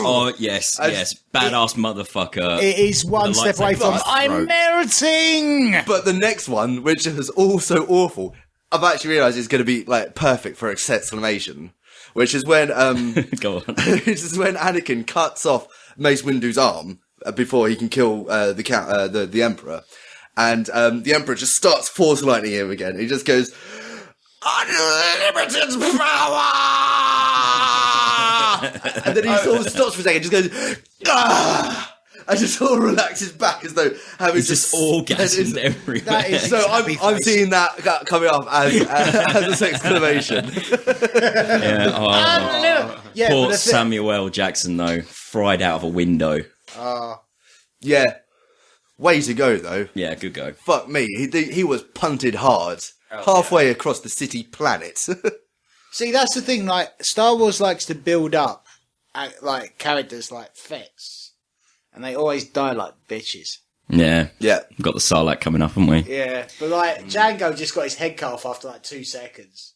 Oh, yes. Badass motherfucker. It is one The step away lightsaber from to the I'm throat. meriting. But the next one, which was also awful, I've actually realised is going to be like perfect for exclamation. which is when Go on. which is when Anakin cuts off Mace Windu's arm before he can kill the Emperor, and the Emperor just starts force lightning him again. He just goes, "Unlimited power!" And then he sort of stops for a second, just goes, "Ah!" And just sort of relaxes back as though having It's just orgasmed everywhere. That is- So I'm seeing that coming up as an exclamation. Yeah, Yeah, poor but the thing- Samuel L. Jackson, though, fried out of a window. Yeah, way to go though. Yeah, good go. Fuck me, he was punted hard, halfway across the city planet. See, that's the thing. Like Star Wars likes to build up like characters like Fets, and they always die like bitches. Yeah, Yeah, we've got the Sarlacc coming up, haven't we? Yeah, but like Django just got his head cut off after like 2 seconds.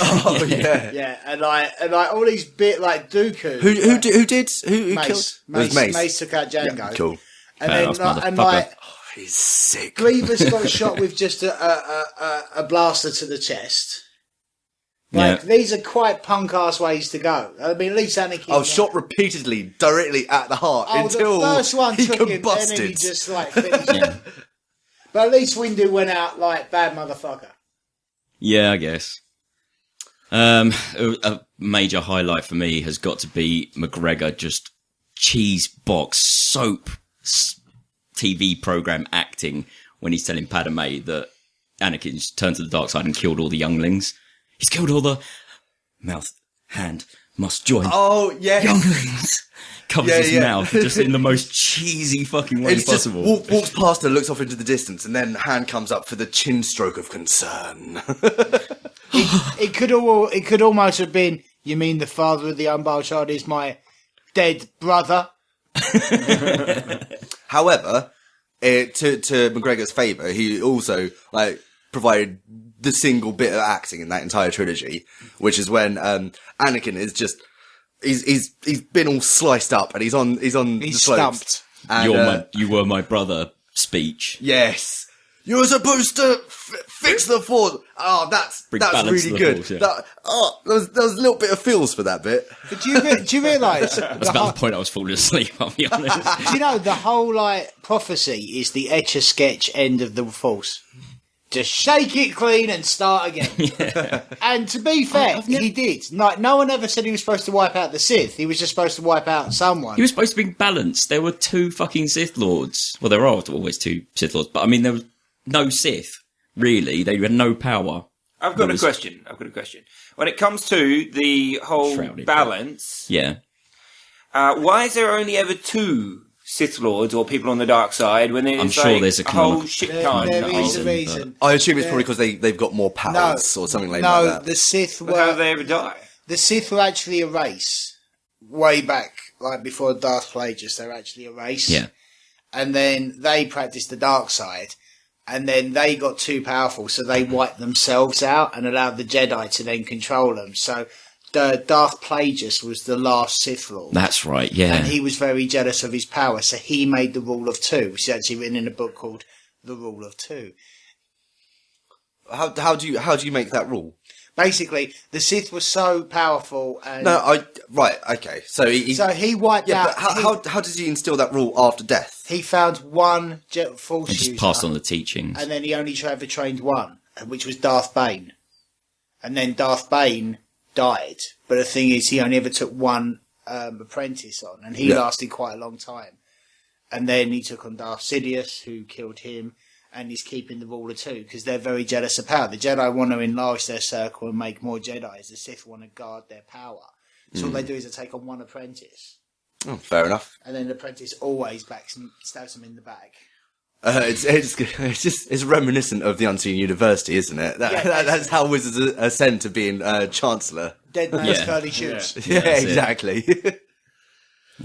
oh yeah. Yeah, and like all these bit like Dooku. Who did who Mace, killed? It was Mace took out Django. Yeah, cool. And Badass then and motherfucker. like He's sick. Grievous got shot with just a blaster to the chest. Like these are quite punk ass ways to go. I mean, at least Anakin. I was shot repeatedly, directly at the heart until the first one he took him, and then he combusted. just like finished him. But at least Windu went out like bad motherfucker. Yeah, I guess. A major highlight for me has got to be McGregor just cheese box soap TV program acting when he's telling Padme that Anakin's turned to the dark side and killed all the younglings. He's killed all the mouth, hand must join. Oh yeah, Younglings covers his mouth just in the most cheesy fucking way it's possible. just walks past her, looks off into the distance, and then hand comes up for the chin stroke of concern. It could almost have been. You mean the father of the unborn child is my dead brother? However, to McGregor's favour, he also provided the single bit of acting in that entire trilogy, which is when Anakin is just he's been all sliced up and he's on the slopes. Stumped. And, You were my brother speech. yes, you're supposed to fix the force. Oh, that's balance really to the good. force, yeah. There was a little bit of feels for that bit. But do you realise? That's about the point I was falling asleep, I'll be honest. Do you know the whole prophecy is the etch a sketch end of the Force? Just shake it clean and start again. Yeah. And to be fair, he did. Like no one ever said he was supposed to wipe out the Sith. He was just supposed to wipe out someone. He was supposed to be balanced. There were 2 fucking Sith Lords. Well, there are always 2 Sith Lords, but I mean, there was no Sith, really. They had no power. I've got a question. When it comes to the whole Shrouded, balance, Yeah. why is there only ever 2 Sith Lords or people on the dark side when there's I'm sure there's a whole canonical- shit There ton? is a reason, reason. I assume it's probably because they've got more powers or something like that. the Sith But how were do they ever die? the Sith were actually a race way back, like before Darth Plagueis. They were actually a race. Yeah. And then they practiced the dark side, and then they got too powerful, so they wiped themselves out and allowed the Jedi to then control them. So the Darth Plagueis was the last Sith Lord. That's right, yeah. And he was very jealous of his power, so he made the Rule of Two, which is actually written in a book called The Rule of Two. How do you make that rule? Basically, the Sith was so powerful, and Okay. So he wiped yeah, out. but how does he instill that rule after death? He found one Force And just user, passed on the teachings. and then he only ever trained one, which was Darth Bane. And then Darth Bane died, but the thing is, he only ever took one apprentice on, and he lasted quite a long time. And then he took on Darth Sidious, who killed him, and he's keeping the Rule of Two because they're very jealous of power. The Jedi want to enlarge their circle and make more Jedis. The Sith want to guard their power. So all they do is they take on one apprentice, Oh, fair enough. and then the apprentice always stabs him in the back. It's reminiscent of the Unseen University, isn't it? That's how wizards ascend to being Chancellor. Dead man's Yeah. curly shoes. Yeah, that's it. exactly.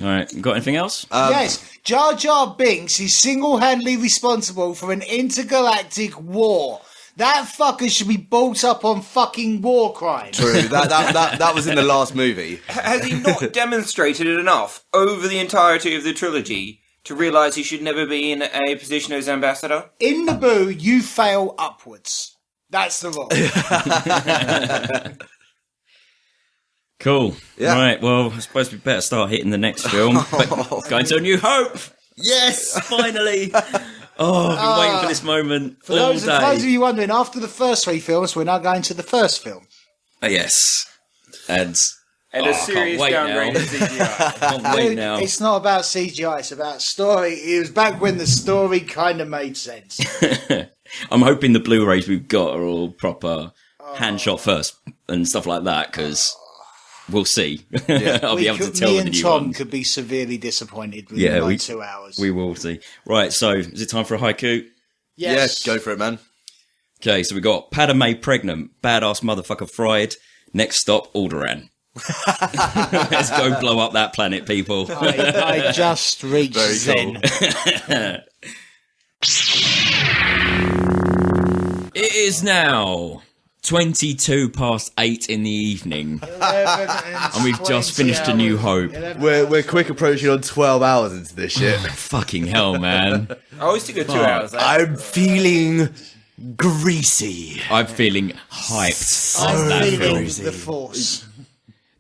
All right, got anything else? Yes, Jar Jar Binks is single-handedly responsible for an intergalactic war. That fucker should be brought up on fucking war crimes. True. That was in the last movie. Has he not demonstrated it enough over the entirety of the trilogy to realise he should never be in a position as ambassador? In Naboo, you fail upwards. That's the rule. Cool. Yeah. Right, well, I suppose we better start hitting the next film. But going to A New Hope! Yes, finally! Oh, I've been waiting for this moment For all those day. of you wondering, after the first 3 films, we're now going to the first film. Yes. And a I serious can't wait downgrade now. of CGI. Can't wait now. It's not about CGI, it's about story. It was back when the story kind of made sense. I'm hoping the Blu-rays we've got are all proper hand shot first and stuff like that, because we'll see. I'll be able to tell me with the and new Tom ones. could be severely disappointed within like 2 hours. We will see. Right, so is it time for a haiku? Yes. Yeah, go for it, man. Okay, so we got Padme pregnant, badass motherfucker fried. Next stop, Alderaan. Let's go blow up that planet, people. I just reached Very Zen. cool. It is now 22 past 8 in the evening, and we've just finished A New Hope. We're quick approaching on 12 hours into this shit. Fucking hell, man. I always still got 2 hours. I'm feeling greasy. I'm feeling hyped. I'm that feeling film. the force.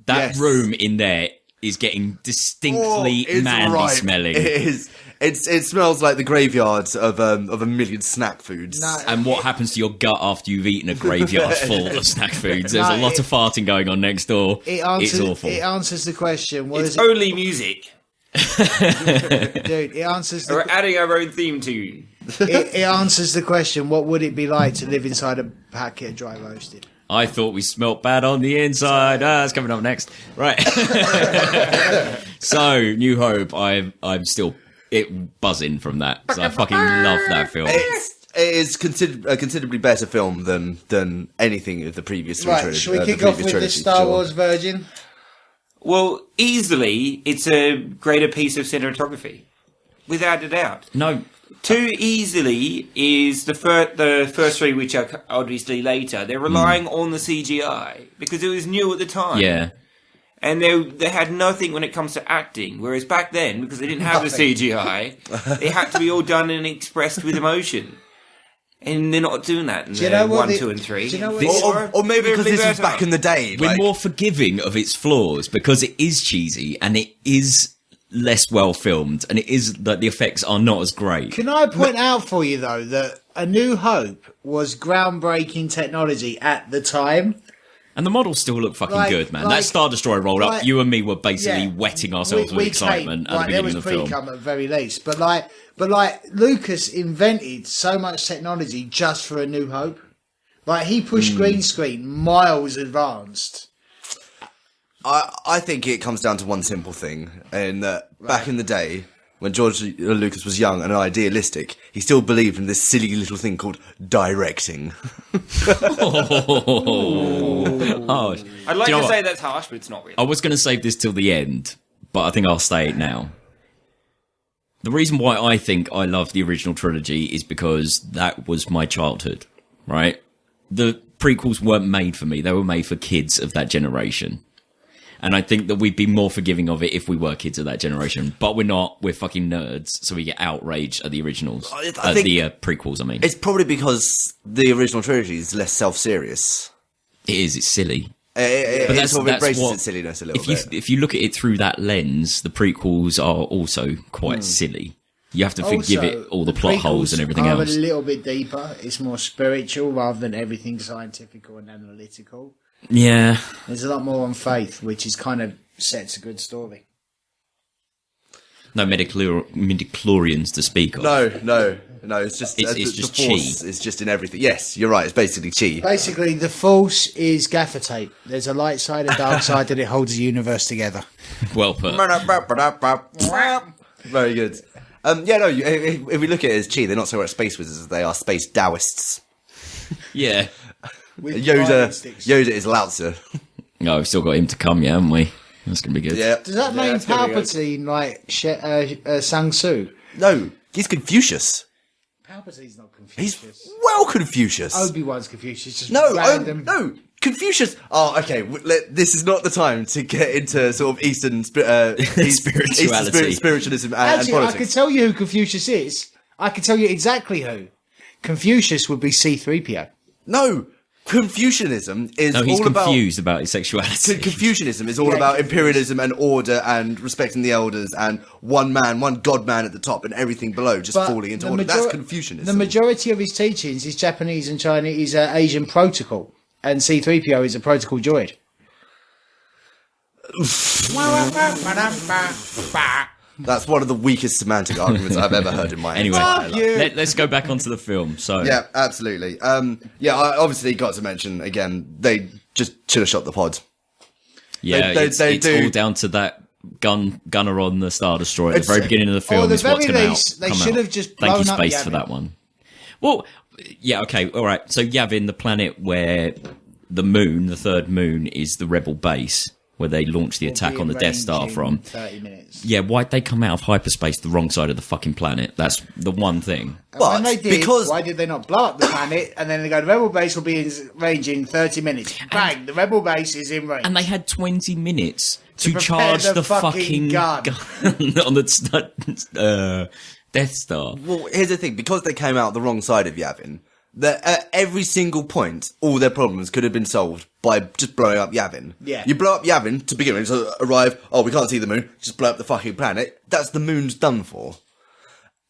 That Yes. room in there is getting distinctly it's manly right. smelling. It is. It smells like the graveyard of a million snack foods. No, And what happens to your gut after you've eaten a graveyard full of snack foods? There's No, a lot of farting going on next door. answers, It's awful. It answers the question. What It's is it? only music. Dude, it answers We're the, adding our own theme tune. it answers the question, what would it be like to live inside a packet of dry roasted? I thought we smelt bad on the inside. It's coming up next. Right. So, New Hope, I'm still buzzing from that, because I fucking love that film. It is a considerably better film than anything of the previous three Right, trilogy. shall we kick off with the Star Wars Virgin? Well, easily, it's a greater piece of cinematography. Without a doubt. No, Too easily is the first 3, which are obviously later. They're relying on the CGI because it was new at the time. yeah. And they had nothing when it comes to acting. Whereas back then, because they didn't have the CGI, it had to be all done and expressed with emotion. And they're not doing that in Do you know what 1, the- 2, and 3. do you know what- Or maybe because this was better. back in the day. We're like- more forgiving of its flaws because it is cheesy and it is less well filmed and it is that the effects are not as great. Can I point out for you, though, that A New Hope was groundbreaking technology at the time? And the models still look fucking Like- good, man. like- That Star Destroyer rolled up. like- You and me were basically Yeah. wetting ourselves with excitement at the there beginning was of the film. pre-cum at very least. But Lucas invented so much technology just for A New Hope. Like, he pushed green screen miles advanced. I think it comes down to one simple thing, in that back in the day, when George Lucas was young and idealistic, he still believed in this silly little thing called directing. Oh, I'd like Do you know to what? say that's harsh, but it's not really. I was going to save this till the end, but I think I'll say it now. The reason why I think I love the original trilogy is because that was my childhood, right? The prequels weren't made for me. They were made for kids of that generation. And I think that we'd be more forgiving of it if we were kids of that generation. But we're not. We're fucking nerds, so we get outraged at the originals. I think- The prequels, I mean. It's probably because the original trilogy is less self-serious. It is. It's silly. It sort of embraces its silliness a little bit. If you look at it through that lens, the prequels are also quite silly. You have to forgive Also, it all the plot holes and everything are else. a little bit deeper. It's more spiritual rather than everything scientific and analytical. Yeah. There's a lot more on faith, which is kind of sets a good story. No midichlorians to speak of. No. It's just It's the just force chi. is just in everything. Yes, you're right. It's basically chi. Basically, the Force is gaffer tape. There's a light side and dark side that it holds the universe together. Well put. Very good. If we look at it as chi, they're not so much space wizards as they are space Taoists. Yeah. With Yoda guiding sticks. is Lao Tzu. No, we've still got him to come, yeah, haven't we? That's going to be good. Yeah. Does that mean that's gonna be good. Palpatine like Sang Tzu? No, he's Confucius. Palpatine's not He's Confucius. well Confucius. Obi-Wan's Confucius. Just No, random. no, Confucius. Oh, okay. This is not the time to get into sort of Eastern Spirituality. spiritualism, and Actually, I politics. could tell you who Confucius is. I could tell you exactly who. Confucius would be C-3PO. No, Confucianism is No, he's all about... confused about his sexuality. Confucianism is all about imperialism and order and respecting the elders and one man, one god man at the top and everything below just But falling into the order. That's major- Confucianism. The majority of his teachings is Japanese and Chinese, Asian protocol, and C-3PO is a protocol droid. That's one of the weakest semantic arguments I've ever heard in my Anyway, entire life. let's go back onto the film. So Yeah, absolutely. I obviously got to mention again, they just should have shot the pod. yeah, they it's do- all down to that gunner on the Star Destroyer at the It's- very beginning of the film. Or at the is what's very come least, out. they come should out. have just Thank you, blown up Space, for Yavin. that one. Well, yeah, okay, all right. So Yavin, the planet where the moon, the third moon, is the rebel base where they launch the attack on the Death Star from. 30 minutes. Yeah, why'd they come out of hyperspace the wrong side of the fucking planet? That's the one thing. And But when they did, because- why did they not blow up the planet and then they go, the rebel base will be in range in 30 minutes. Bang, the rebel base is in range. And they had 20 minutes to prepare charge the the fucking fucking gun. gun on the Death Star. Well, here's the thing. Because they came out the wrong side of Yavin, that at every single point, all their problems could have been solved by just blowing up Yavin. Yeah. You blow up Yavin to begin with, so arrive, oh, we can't see the moon, just blow up the fucking planet. That's the moon's done for.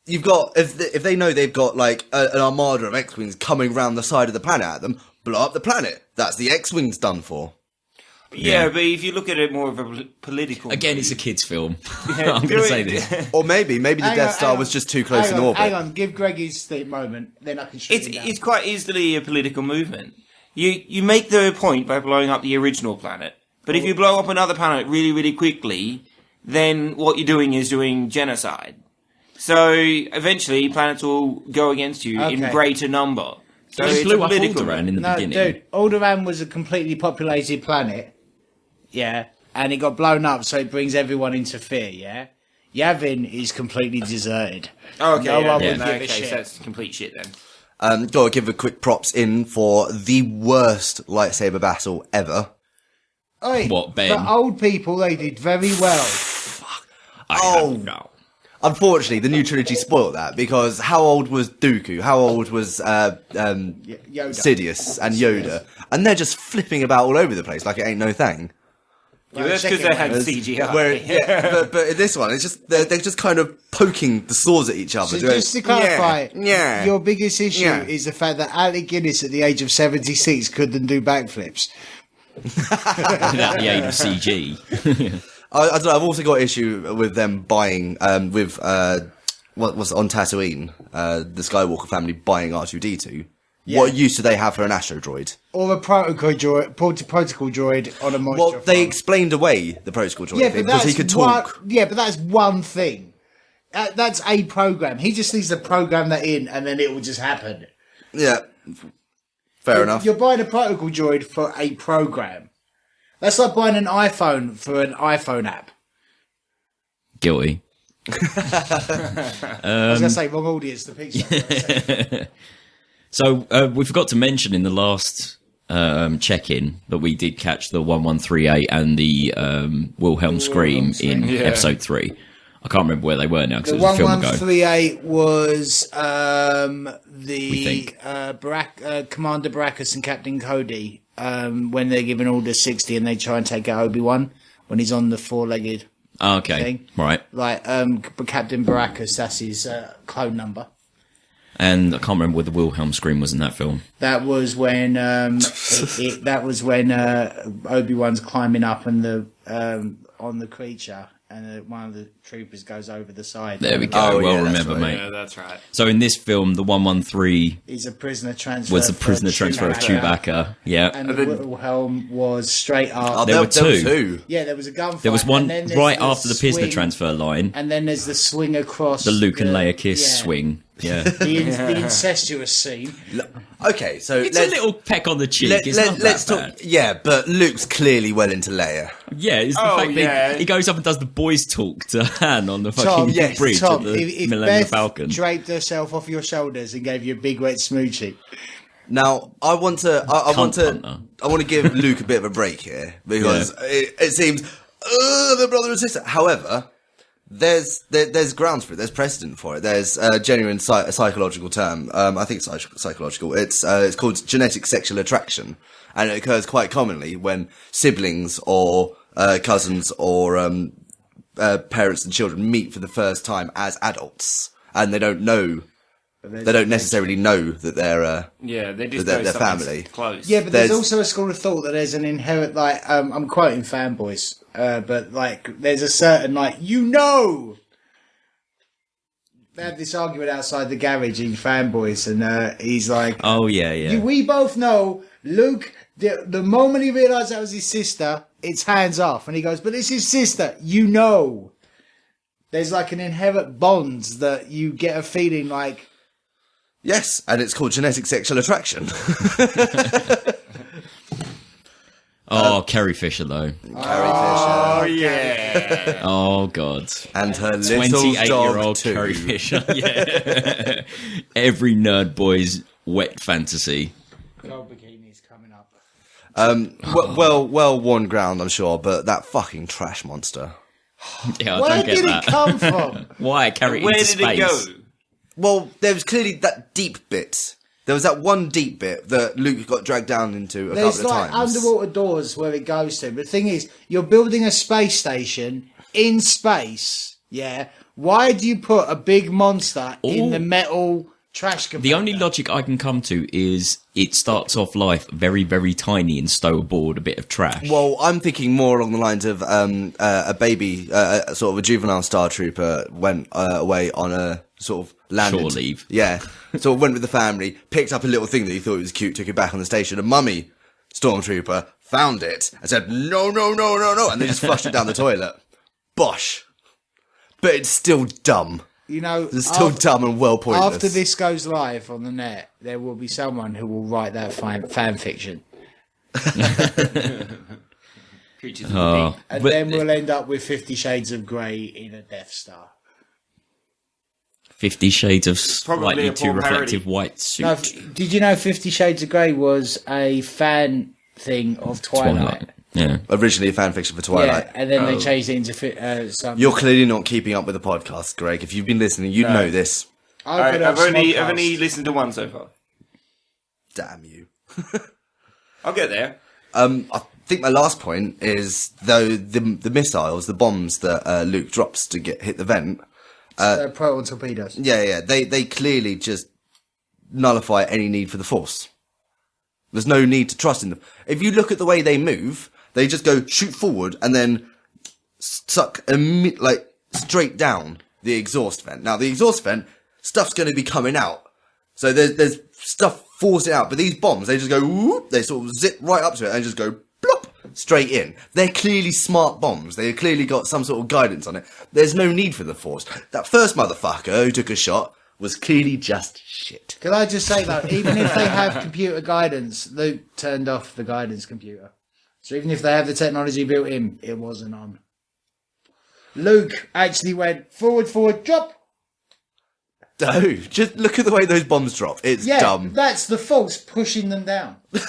You've got, if they know they've got, like, an armada of X-Wings coming round the side of the planet at them, blow up the planet. That's the X-Wings done for. Yeah, but if you look at it more of a political... Again, it's a kid's film. Yeah, I'm going to say this. Or maybe the Death Star was just too close in orbit. Hang on, give Gregg his moment, then I can shoot him down. It's quite easily a political movement. You make the point by blowing up the original planet, but if you blow up another planet really, really quickly, then what you're doing is doing genocide. So eventually, planets will go against you in Okay. greater number. So They it's blew a up political Alderaan in the No, beginning. dude, Alderaan was a completely populated planet, yeah, and it got blown up, so it brings everyone into fear, yeah? Yavin is completely deserted. Oh, okay, No yeah, one yeah. would give a Okay, shit. so that's complete shit then. Gotta give a quick props in for the worst lightsaber battle ever. Oi, What, Ben? For old people, they did very well. I Oh. don't know. Unfortunately, the new trilogy spoiled that because how old was Dooku? How old was Yoda. Sidious and Yoda? And they're just flipping about all over the place like it ain't no thing. Yeah, that's because they had Whereas- CGI. but in this one, it's just they're just kind of poking the swords at each other. So doing, just to clarify, yeah. your biggest issue Yeah. is the fact that Alec Guinness at the age of 76 couldn't do backflips. Without the aid of CG. I don't know. I've also got issue with them buying what was on Tatooine, the Skywalker family buying R2D2. Yeah. What use do they have for an astro droid? Or a protocol droid on a moisture Well, they farm. explained away the protocol droid Yeah, thing but because that's he could talk. but that's one thing. That's a program. He just needs to program that in, and then it will just happen. Yeah, fair enough. You're buying a protocol droid for a program. That's like buying an iPhone for an iPhone app. Guilty. I was going to say wrong audience. The Pixar. So we forgot to mention in the last check-in that we did catch the 1138 and the Wilhelm scream in Yeah. episode 3. I can't remember where they were now because The it was a film ago. 1138 was We think. Commander Baracus and Captain Cody when they're giving Order 60 and they try and take out Obi-Wan when he's on the four-legged Oh, okay, thing. right. Like Captain Baracus, that's his clone number. And I can't remember where the Wilhelm scream was in that film. That was when Obi-Wan's climbing up and on the creature, and one of the troopers goes over the side. There we go. Oh, well yeah, that's remember, right. mate. Yeah, that's right. So in this film, the 113 He's a prisoner transfer. was the for prisoner transfer of Chewbacca. Yeah. And the Wilhelm was straight Oh, after. There were two. Yeah, there was a gunfight. There was one and then there's right the after the prisoner swing, transfer line. and then there's the swing across The Luke and Leia kiss yeah, swing. Yeah. The incestuous scene. Okay, so It's let's, a little peck on the cheek. let, it's not us that talk. bad. Yeah, but Luke's clearly well into Leia. Yeah, it's the Oh, fact yeah. that he goes up and does the boys talk to Han on the fucking Tom, yes, bridge Tom, at the if Millennium Beth Falcon. draped herself off your shoulders and gave you a big wet smoochie, Now, I want to give Luke a bit of a break here because it seems they're brother and sister. However, there's grounds for it. There's precedent for it. There's a genuine psychological term. I think it's psychological. It's called genetic sexual attraction, and it occurs quite commonly when siblings or cousins or parents and children meet for the first time as adults, and they don't know. They don't necessarily know that they're they just that know they're something's family. Close. Yeah, but there's also a school of thought that there's an inherent, like, I'm quoting fanboys, but, like, there's a certain, like, they had this argument outside the garage in fanboys, and he's like, Oh, yeah. we both know, Luke, the moment he realised that was his sister, it's hands off. And he goes, but it's his sister, There's, like, an inherent bond that you get a feeling like... Yes, and it's called genetic sexual attraction. Carrie Fisher, though. Carrie Fisher. yeah. Oh, God. And her little 28-year-old dog too. Carrie Fisher. Yeah. Every nerd boy's wet fantasy. Gold bikini's coming up. Well worn ground, I'm sure, but that fucking trash monster. Yeah, I Where don't get did that. it come from? Why carry it Where into did space? it go? Well, there was clearly that deep bit. There was that one deep bit that Luke got dragged down into a There's couple of like times. underwater doors where it goes to. But the thing is, you're building a space station in space. Yeah. Why do you put a big monster in the metal trash compactor? The only logic I can come to is it starts off life very, very tiny and stow aboard a bit of trash. Well, I'm thinking more along the lines of a baby, sort of a juvenile Star Trooper went away on a sort of landed. Shore leave. Yeah. So went with the family, picked up a little thing that he thought was cute, took it back on the station, and Mummy, Stormtrooper, found it and said, no, and they just flushed it down the toilet. Bosh. But it's still dumb. You know, It's still dumb and well pointless. after this goes live on the net, there will be someone who will write that fan fiction. Creatures of the deep. And But- then we'll end up with 50 Shades of Grey in a Death Star. 50 Shades of Probably slightly a too porn reflective parody. white suit. No, did you know 50 Shades of Grey was a fan thing of Twilight? Yeah. Originally a fanfiction for Twilight. Yeah, and then they changed it into some. You're clearly not keeping up with the podcast, Greg. If you've been listening, you'd know this. I've I've only listened to one so far. Damn you. I'll get there. I think my last point is, though, the missiles, the bombs that Luke drops to hit the vent, proton torpedoes. yeah, they clearly just nullify any need for the Force. There's no need to trust in them. If you look at the way they move, they just go shoot forward and then suck straight down the exhaust vent. Now, the exhaust vent, stuff's going to be coming out. So there's stuff forcing out. But these bombs, they just go, whoop, they sort of zip right up to it and just go plop straight in. They're clearly smart bombs. They've clearly got some sort of guidance on it. There's no need for the Force. That first motherfucker who took a shot was clearly just shit. Can I just say, though, even if they have computer guidance, Luke turned off the guidance computer. So even if they have the technology built in, it wasn't on. Luke actually went forward, drop. No, just look at the way those bombs drop. It's Yeah, dumb. that's the Force pushing them down. He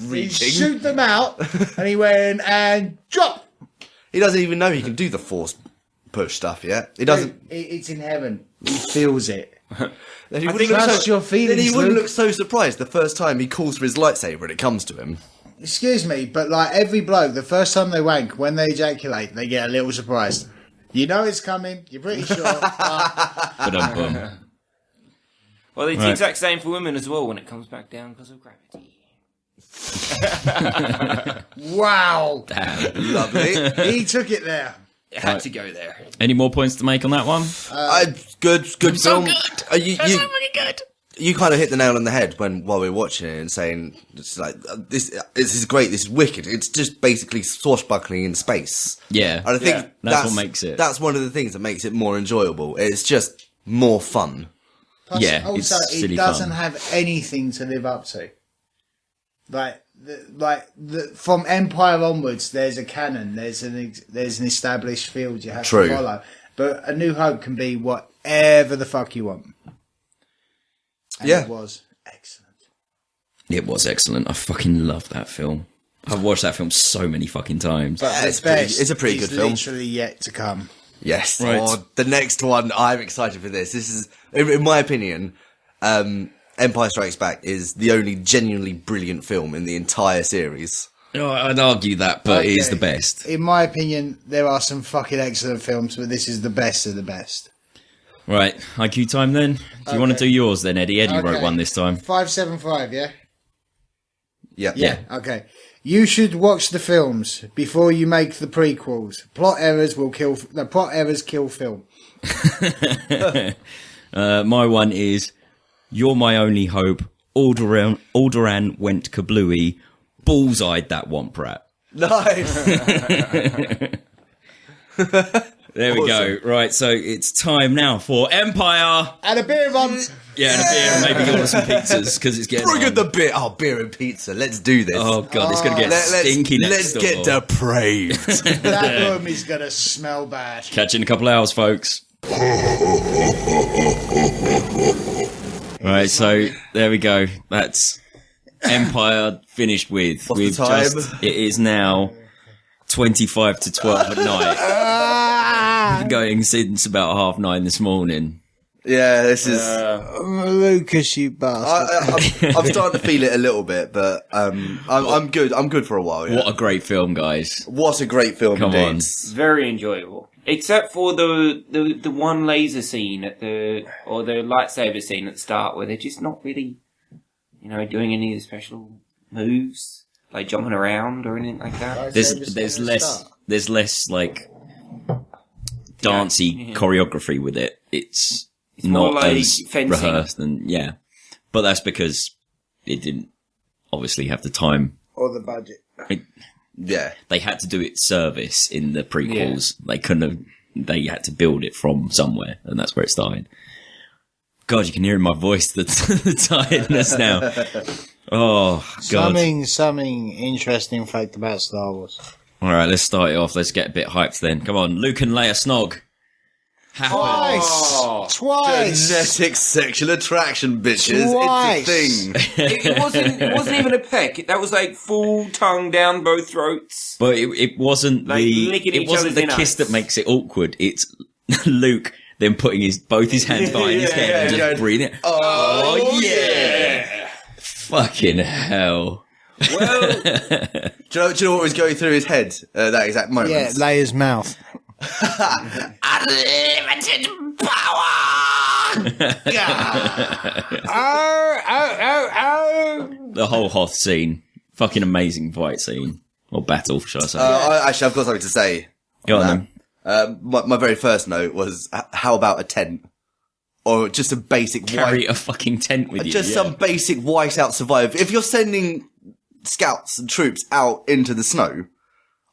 Reaching. shoot them out, and he went and drop. He doesn't even know he can do the Force push stuff yet. He doesn't. It's in heaven. He feels it. Then he I wouldn't think look trust your feelings, Then he wouldn't Luke. look so surprised the first time he calls for his lightsaber and it comes to him. Excuse me, but like every bloke, the first time they wank, when they ejaculate, they get a little surprised. You know it's coming. You're pretty sure. But Well, it's the Right. exact same for women as well when it comes back down because of gravity. wow, Lovely. he took it there. It had to go there. Any more points to make on that one? Good so film. good. You good. you kind of hit the nail on the head while we were watching it and saying, it's like, this is great, this is wicked. It's just basically swashbuckling in space. Yeah. And I think Yeah. That's what makes it. That's one of the things that makes it more enjoyable. It's just more fun. Plus, Yeah, also, it's it silly doesn't fun. have anything to live up to. From Empire onwards, there's a canon. There's an established field you have True. to follow. But A New Hope can be whatever the fuck you want. And Yeah. it was excellent. It was excellent. I fucking love that film. I've watched that film so many fucking times. But Yeah, the it's pretty- best it's a pretty is good film. literally yet to come. Yes. Right. Oh, the next one, I'm excited for this. This is, in my opinion, Empire Strikes Back is the only genuinely brilliant film in the entire series. Oh, I'd argue that, but it is the best. In my opinion, there are some fucking excellent films, but this is the best of the best. Right, IQ time then. Do you want to do yours then, Eddie? Eddie wrote Okay. one this time. 575, yeah? Yeah. Okay. You should watch the films before you make the prequels. Plot errors kill film. My one is, You're My Only Hope. Alderaan went kablooey. Bullseyed that womp rat. Nice. There we go. Right, so it's time now for Empire. And a beer run. Yeah, and a beer and maybe order some pizzas because it's getting Bring on. in the beer. Oh, beer and pizza. Let's do this. Oh god, it's gonna get stinky next Let's get door. depraved. That room is going to smell bad. Catch you in a couple hours, folks. Right, so there we go. That's Empire finished with. What's the time? It is now 25 to 12 at night. Been going since about 9:30 this morning. Yeah, this is. Lucas, you bastard. I'm starting to feel it a little bit, but I'm good. I'm good for a while. Yeah. What a great film, guys. What a great film! Come indeed. on. Very enjoyable. Except for the one laser scene or the lightsaber scene at the start where they're just not really, doing any of the special moves, like jumping around or anything like that. There's less like dancey choreography with it. It's more not like as fencing. rehearsed and but that's because it didn't obviously have the time. Or the budget. Yeah. They had to do it service in the prequels. They couldn't have. They had to build it from somewhere, and that's where it started. God, you can hear in my voice the tiredness now. Oh God! Something interesting fact about Star Wars. All right, let's start it off. Let's get a bit hyped then. Come on, Luke and Leia snog. Twice. Genetic sexual attraction, bitches. Twice. It's a thing. It wasn't even a peck. That was like full tongue down both throats. But it wasn't Like licking it each wasn't the other's kiss innards. that makes it awkward. It's Luke then putting both his hands behind his head and just going, breathing. Oh yeah! Fucking hell! Well, Do you know what was going through his head at that exact moment? Yeah, Leia's mouth. Unlimited power! The whole Hoth scene, fucking amazing fight scene or battle, shall I say? Actually, I've got something to say. Go on that. then. My very first note was, how about a tent? Or just a basic Carry a fucking tent with you. just some basic whiteout survival. If you're sending scouts and troops out into the snow,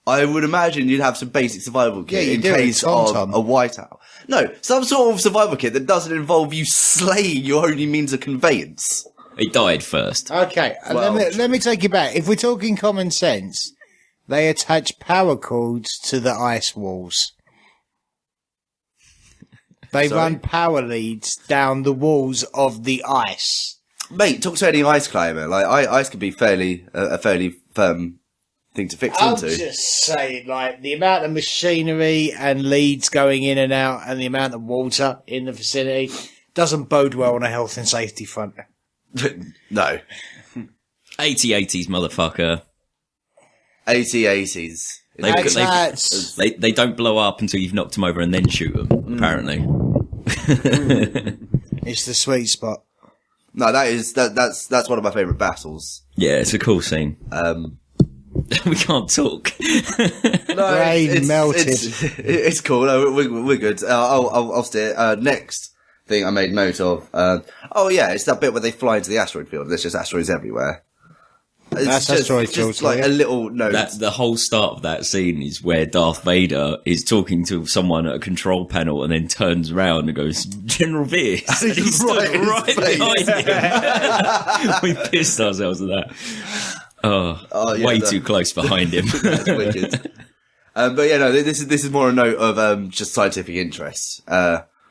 I would imagine you'd have some basic survival kit you in do, case Tom. of a whiteout. No, some sort of survival kit that doesn't involve you slaying your only means of conveyance. He died first. Okay, Well- let me take you back. If we're talking common sense, they attach power cords to the ice walls. They run power leads down the walls of the ice. Mate, talk to any ice climber. Like, ice could be a fairly firm thing to fix I'm into. just saying, like, the amount of machinery and leads going in and out and the amount of water in the vicinity doesn't bode well on a health and safety front. No. 80s, motherfucker. 80s. They don't blow up until you've knocked them over and then shoot them, apparently. It's the sweet spot. No, that's one of my favourite battles. Yeah, it's a cool scene. We can't talk. No, Brain melted. It's cool. No, we're good. I'll steer. Next thing I made note of. It's that bit where they fly into the asteroid field. There's just asteroids everywhere. That's asteroid field, Just like yeah. a little note. The whole start of that scene is where Darth Vader is talking to someone at a control panel and then turns around and goes, General Veers. And he stood right behind him. We pissed ourselves at that. Way too close behind him. That's wicked. But yeah, no, this is more a note of just scientific interest.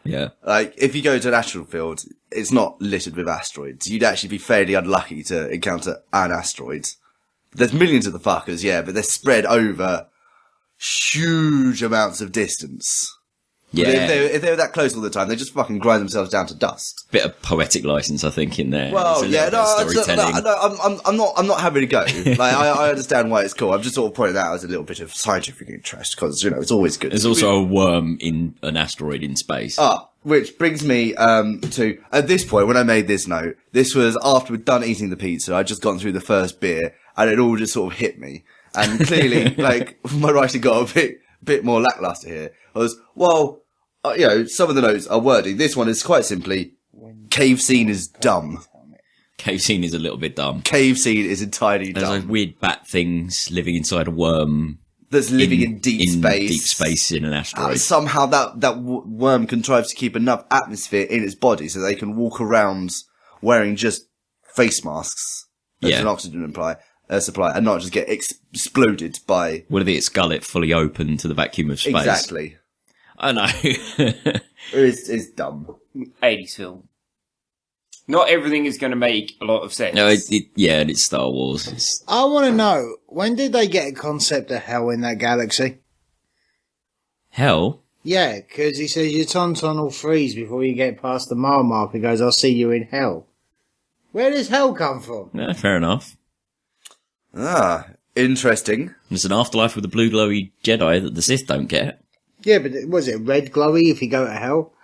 Yeah. Like, if you go to an asteroid field, it's not littered with asteroids. You'd actually be fairly unlucky to encounter an asteroid. There's millions of the fuckers, yeah, but they're spread over huge amounts of distance. Yeah. If they were that close all the time, they just fucking grind themselves down to dust. Bit of poetic license, I think, in there. Well, It's a yeah, little bit of storytelling. I'm not having a go. Like, I understand why it's cool. I'm just sort of pointing that out as a little bit of scientific interest because, it's always good. There's also a worm in an asteroid in space. Which brings me to, at this point, when I made this note, this was after we'd done eating the pizza. I'd just gone through the first beer, and it all just sort of hit me. And clearly, like, my writing got a bit more lackluster here. I was, some of the notes are wordy. This one is quite simply, cave scene is dumb. Cave scene is a little bit dumb. Cave scene is entirely There's dumb. like weird bat things living inside a worm. That's living in deep space. Deep space in an asteroid. Somehow that worm contrives to keep enough atmosphere in its body so they can walk around wearing just face masks as an oxygen supply and not just get exploded by... What if its gullet fully open to the vacuum of space? Exactly. I know. It's dumb. 80s film. Not everything is going to make a lot of sense. No, it's Star Wars. I want to know, when did they get a concept of hell in that galaxy? Hell? Yeah, because he says your tauntaun will freeze before you get past the mile mark. He goes, I'll see you in hell. Where does hell come from? Yeah, fair enough. Interesting. There's an afterlife with a blue glowy Jedi that the Sith don't get. Yeah, but was it red glowy if you go to hell?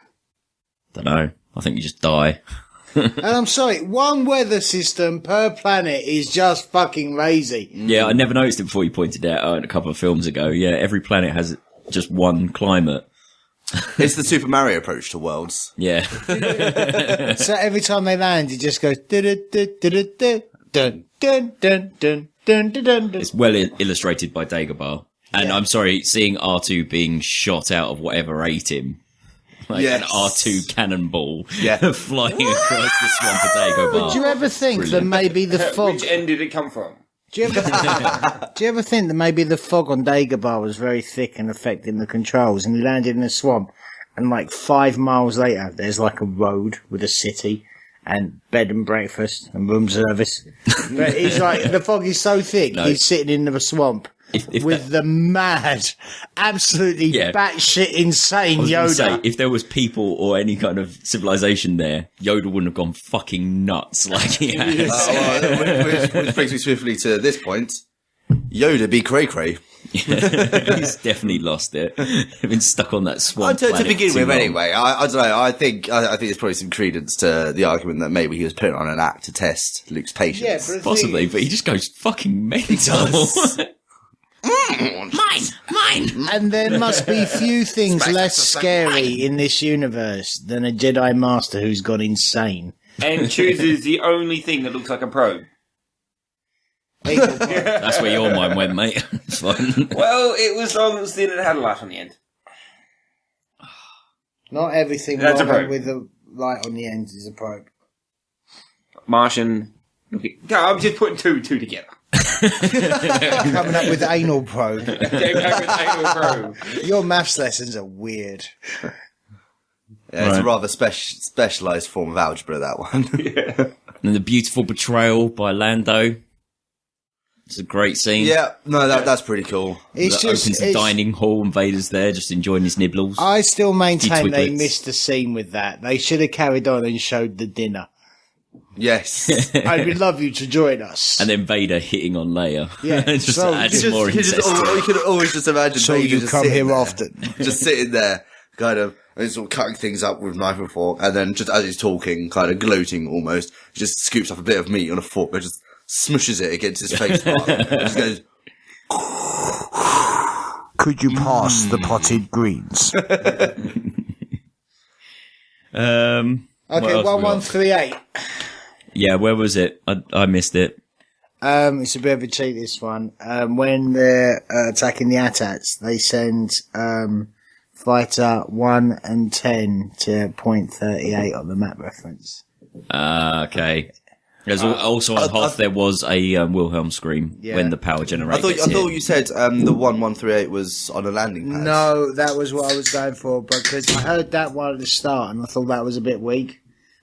Don't know. I think you just die. And I'm sorry, one weather system per planet is just fucking lazy. Yeah, I never noticed it before you pointed it out a couple of films ago. Yeah, every planet has just one climate. It's the Super Mario approach to worlds. Yeah. So every time they land, it just goes dun dun dun dun dun dun dun. It's well illustrated by Dagobah. And I'm sorry, seeing R2 being shot out of whatever ate him. Like an R2 cannonball flying across the swamp of Dagobah. Do you ever think that maybe the fog... Which end did it come from? Do you ever think that maybe the fog on Dagobah was very thick and affecting the controls, and he landed in a swamp, and like 5 miles later, there's like a road with a city and bed and breakfast and room service. But he's like, the fog is so thick, he's sitting in the swamp with the mad, absolutely batshit insane Yoda. Say, if there was people or any kind of civilization there, Yoda wouldn't have gone fucking nuts like he has. Which brings me swiftly to this point. Yoda be cray-cray. He's definitely lost it. Been stuck on that swamp. To begin with, anyway, I don't know. I think there's probably some credence to the argument that maybe he was putting on an act to test Luke's patience. Yeah, possibly, but he just goes fucking mental. Mine. And there must be few things less scary in this universe than a Jedi Master who's gone insane. And chooses the only thing that looks like a probe. That's where your mind went, mate. It's fine. Well, it was long as thin and had a light on the end. Not everything That's a probe. with a light on the end is a probe. Martian. No, I'm just putting two together. Coming up with anal probe. Anal probe. Your maths lessons are weird. Yeah, it's a rather specialised form of algebra, that one. And the beautiful betrayal by Lando. It's a great scene. Yeah, no, that's pretty cool. Opens the dining hall and Vader's there just enjoying his nibbles. I still maintain they twiglets. missed a scene with that. They should have carried on and showed the dinner. Yes. I would love you to join us. And then Vader hitting on Leia. Yeah, just so adds more incest. You could always just imagine So Vader you just come sitting here there, often. just sitting there, kind of, and sort of cutting things up with knife and fork, and then just as he's talking, kind of gloating almost, he just scoops up a bit of meat on a fork and just smushes it against his face part. And just goes, Could you pass the potted greens? Okay, Okay, 1138. Yeah, where was it? I missed it. It's a bit of a cheat, this one. When they're attacking the AT-ATs, they send fighter 1 and 10 to point 38 on the map reference. Okay. There's also on Hoth there was a Wilhelm scream when the power generator I thought you said the 1138 was on a landing pad. No, that was what I was going for, because I heard that one at the start and I thought that was a bit weak.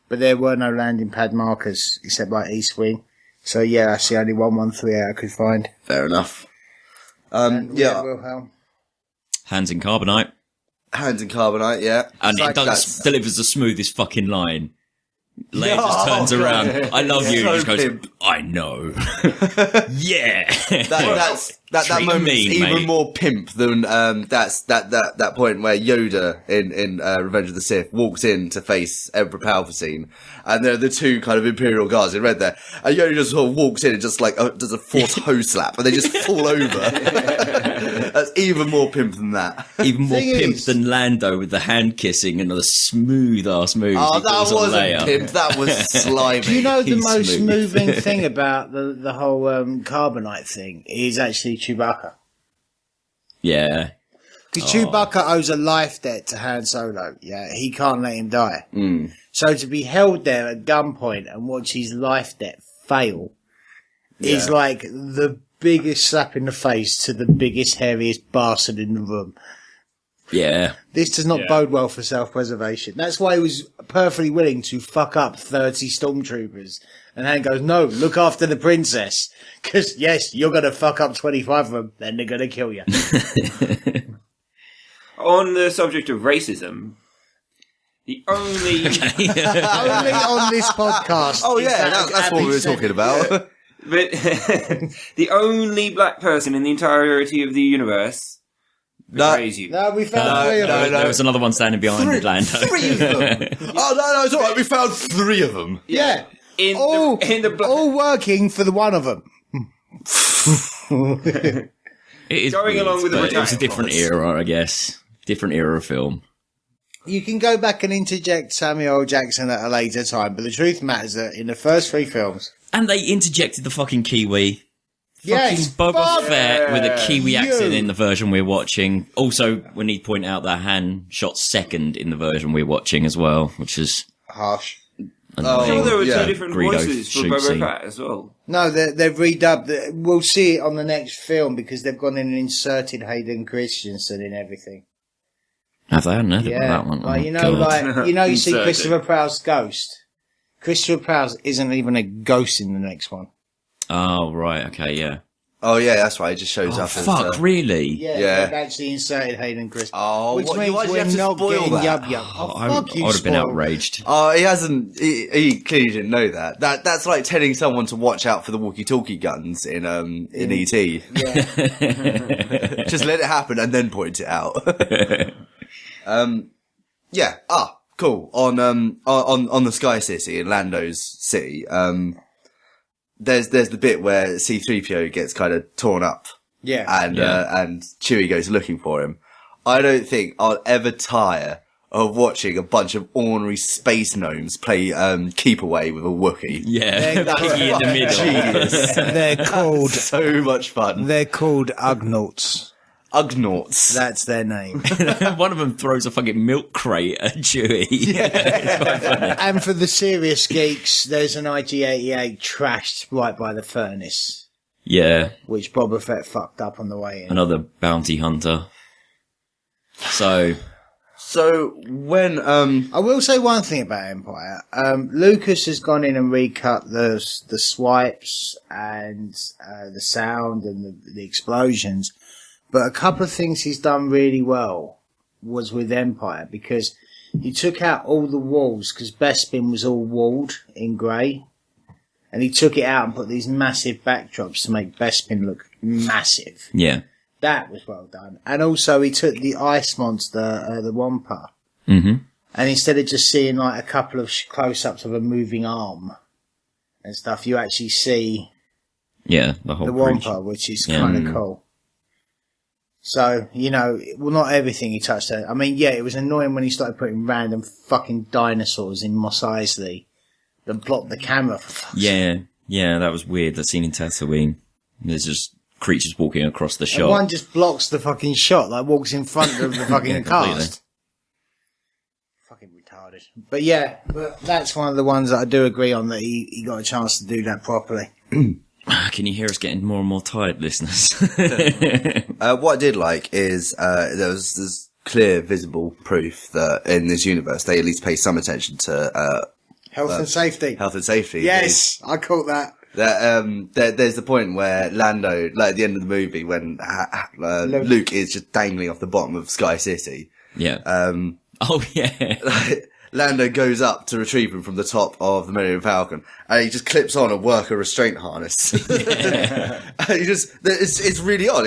But there were no landing pad markers except like East Wing. So yeah, that's the only 1138 I could find. Fair enough. Wilhelm. Hands in carbonite. Hands in carbonite, yeah. And like it delivers the smoothest fucking line. Leia just turns around. I love you. So And he just goes, pimp. I know. Yeah. That Treat moment me, is even mate. more pimp than that point where Yoda in Revenge of the Sith walks in to face Emperor Palpatine, and there are the two kind of Imperial guards in red there, and Yoda just sort of walks in and just like does a forced hose slap, and they just fall over. That's even more pimp than that. Even more Thing pimp is- than Lando with the hand kissing and the smooth ass moves. Oh, he that pulls on wasn't Leia. pimp. That was slimy. Do you know the He's most smooth. moving thing about the whole carbonite thing is actually Chewbacca? Yeah. Because Chewbacca owes a life debt to Han Solo. Yeah, he can't let him die. So to be held there at gunpoint and watch his life debt fail is like the biggest slap in the face to the biggest, hairiest bastard in the room. Yeah. This does not bode well for self-preservation. That's why he was perfectly willing to fuck up 30 stormtroopers. And Han goes, no, look after the princess. Because, yes, you're going to fuck up 25 of them, then they're going to kill you. On the subject of racism, the only Only on this podcast. Oh is yeah, that that's what we were Abby talking about. but the only black person in the entirety of the universe betrays you. No, we found three of them. There was another one standing behind Lando. Three of them. Oh no, it's all right. We found three of them. Yeah. In All, the black. all working for the one of them. It is Going along with the but it was a Britannic different ones. era, I guess. Different era of film. You can go back and interject Samuel L. Jackson at a later time, but the truth matters that in the first three films, And they interjected the fucking Kiwi. yes, Fucking Boba fuck Fett with a Kiwi you. accent in the version we're watching. Also, we need to point out that Han shot second in the version we're watching as well, which is harsh. annoying. Oh, there were Yeah. two different Greedo voices for shoot Boba scene. Fett as well. No, they've redubbed it. We'll see it on the next film because they've gone in and inserted Hayden Christensen in everything. Have they? I hadn't heard Yeah, about that one. like, Oh, you know, God. you see Inserted. Christopher Prowse ghost. Christopher Prowse isn't even a ghost in the next one. Oh, right. Okay, yeah. Oh yeah, that's right. It just shows Oh, up. fuck, as, really? Yeah, Yeah. they've actually inserted Hayden Christensen. Oh, Which what, means why do you we're have to not spoil getting that? yub yub. Oh, I fuck you, would have been spoil. outraged. Oh, he hasn't. He clearly didn't know that. That's like telling someone to watch out for the walkie-talkie guns in ET. Yeah. Just let it happen and then point it out. Yeah. Ah, cool. On the Sky City in Lando's city. There's the bit where C-3PO gets kind of torn up. Yeah. And Chewie goes looking for him. I don't think I'll ever tire of watching a bunch of ornery space gnomes play keep away with a Wookiee. Yeah, They're Piggy in the middle. Genius. They're called So much fun. Ugnaughts. Ugnaughts. That's their name. One of them throws a fucking milk crate at Chewie. And for the serious geeks, there's an IG-88 trashed right by the furnace, Yeah, which Boba Fett fucked up on the way in. another bounty hunter. So, when I will say one thing about Empire. Lucas has gone in and recut the swipes and the sound and the explosions. But a couple of things he's done really well was with Empire, because he took out all the walls, because Bespin was all walled in grey. And he took it out and put these massive backdrops to make Bespin look massive. yeah. That was well done. And also he took the ice monster, the Wampa, Mm-hmm. and instead of just seeing like a couple of close-ups of a moving arm and stuff, you actually see Yeah, the whole the creature. Wampa, which is Yeah. kind of cool. So, you know, well, not everything he touched on. I mean, yeah, it was annoying when he started putting random fucking dinosaurs in Mos Eisley that blocked the camera for fuck's sake. Yeah, that was weird. That scene in Tatooine. There's just creatures walking across the And shot. one just blocks the fucking shot, like walks in front of the fucking Yeah, completely. cast. Fucking retarded. But yeah, but that's one of the ones that I do agree on, that he got a chance to do that properly. Can you hear us getting more and more tired, listeners? what I did like is there's clear, visible proof that in this universe they at least pay some attention to Health and safety. health and safety. Yes, I caught that. There's the point where Lando, like at the end of the movie, when Luke is just dangling off the bottom of Sky City, Yeah. Um, Oh, yeah. Lando goes up to retrieve him from the top of the Millennium Falcon, and he just clips on a worker restraint harness. And it's really odd.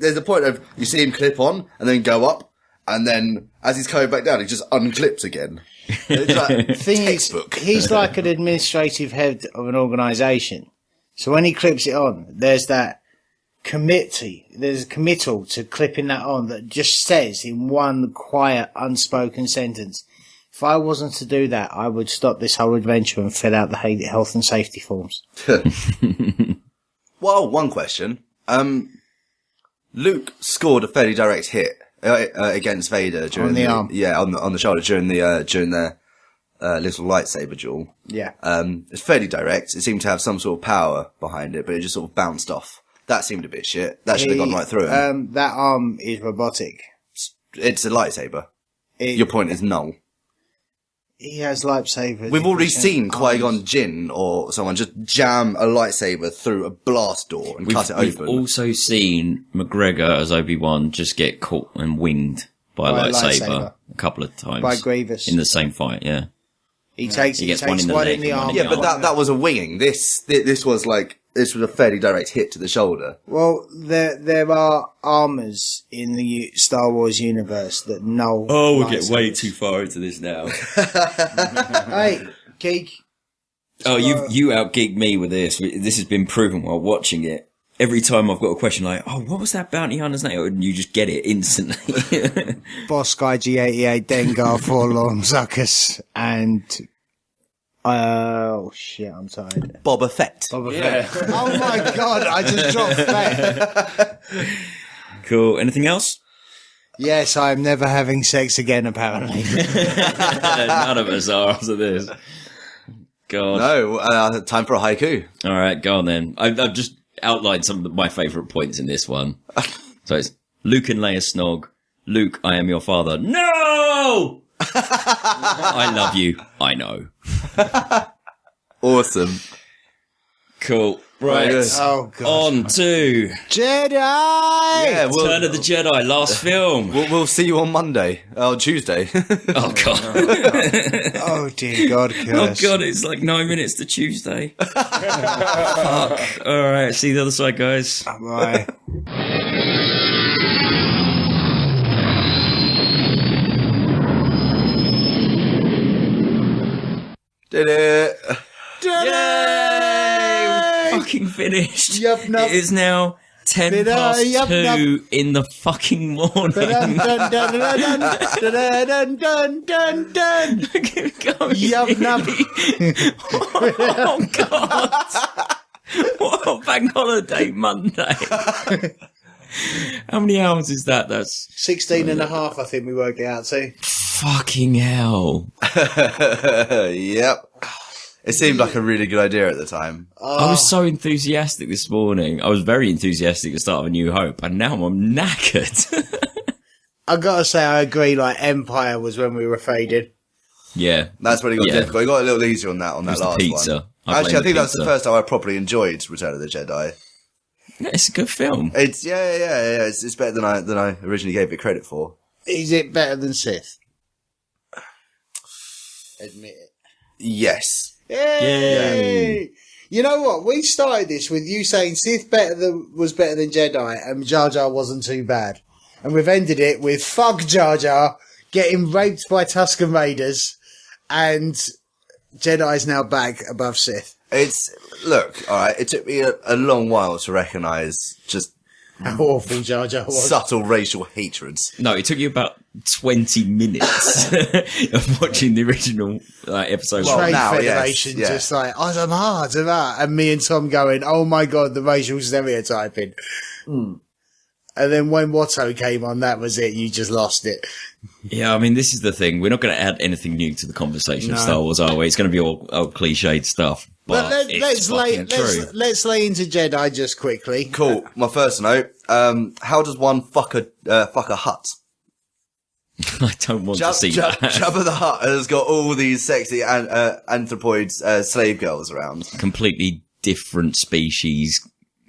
There's a point of you see him clip on and then go up, and then as he's coming back down, he just unclips again. It's like Thing textbook. is, he's like an administrative head of an organisation. So when he clips it on, there's that there's a committal to clipping that on that just says in one quiet, unspoken sentence, if I wasn't to do that, I would stop this whole adventure and fill out the health and safety forms. Well, one question. Luke scored a fairly direct hit against Vader during On the arm. Yeah, on the shoulder during their little lightsaber duel. Yeah. It's fairly direct. It seemed to have some sort of power behind it, but it just sort of bounced off. That seemed a bit shit. That should have gone right through him. That arm is robotic. It's a lightsaber. Your point is null. He has lightsabers. We've already seen Qui-Gon Jinn or someone just jam a lightsaber through a blast door and cut it We've open. also seen McGregor as Obi-Wan just get caught and winged by a lightsaber a couple of times. By Grievous. In the same fight, yeah. He gets one in the leg and one arm. in Yeah, but that was a winging. This was a fairly direct hit to the shoulder. Well, there are armors in the Star Wars universe that null. Oh, we'll get way too far into this now. Hey, geek. Oh, you out-geeked me with this. This has been proven while watching it. Every time I've got a question like, oh, what was that bounty hunter's name? And you just get it instantly. Boss Guy G88, Dengar, Forlorn, Zuckus, and... oh, shit, I'm tired. Boba Fett. Oh, my God, I just dropped Fett. Cool. Anything else? Yes, I'm never having sex again, apparently. None of us are after this. God. No, time for a haiku. All right, go on then. I've just outlined some of my favourite points in this one. So it's Luke and Leia snog. Luke, I am your father. No! I love you. I know. Awesome. Cool. Right. Oh, God. On to Jedi! Yeah, Return of the Jedi, last film. We'll see you on Monday. Oh, Tuesday. Oh, God. Oh, dear God, Oh, curse. God, it's like 9 minutes to Tuesday. Fuck. All right, see you the other side, guys. Bye. Did it. Yay! We fucking finished. Yup, nup. It is now 10 past yup, 2 nup. in the fucking morning. Dun, dun, dun, dun, dun, dun, dun, dun, dun. Go, Yup, nup. Oh, God. What a bank holiday Monday. How many hours is that? That's 16 and a half, I think we worked it out to. fucking hell. Yep. It seemed like a really good idea at the time. I was so enthusiastic this morning. I was very enthusiastic at the start of A New Hope, and now I'm knackered. I gotta say, I agree, like, Empire was when we were faded. Yeah. That's when it got Yeah. difficult. It got a little easier on that It was last the pizza. one. I Actually, I think blame that's the pizza. first time I properly enjoyed Return of the Jedi. Yeah, it's a good film. It's yeah. It's better than I originally gave it credit for. Is it better than Sith? Admit it. Yes. Yay! You know what? We started this with you saying Sith was better than Jedi, and Jar Jar wasn't too bad. And we've ended it with fuck Jar Jar getting raped by Tusken Raiders, and Jedi's now back above Sith. Look, alright, it took me a long while to recognise just How awful Jar Jar was. subtle racial hatreds. No, it took you about 20 minutes of watching the original episode. Well, Trade now, Federation, yes, yeah. just like, oh, I'm hard, and me and Tom going, oh my God, the racial stereotyping. And then when Watto came on, that was it. You just lost it. Yeah, I mean, this is the thing. We're not going to add anything new to the conversation of Star Wars, are we? It's going to be all cliched stuff. But let's lay into Jedi just quickly. Cool. My first note, how does one fuck a hut? I don't want to see that. Jabba the Hutt has got all these sexy anthropoid slave girls around. Completely different species,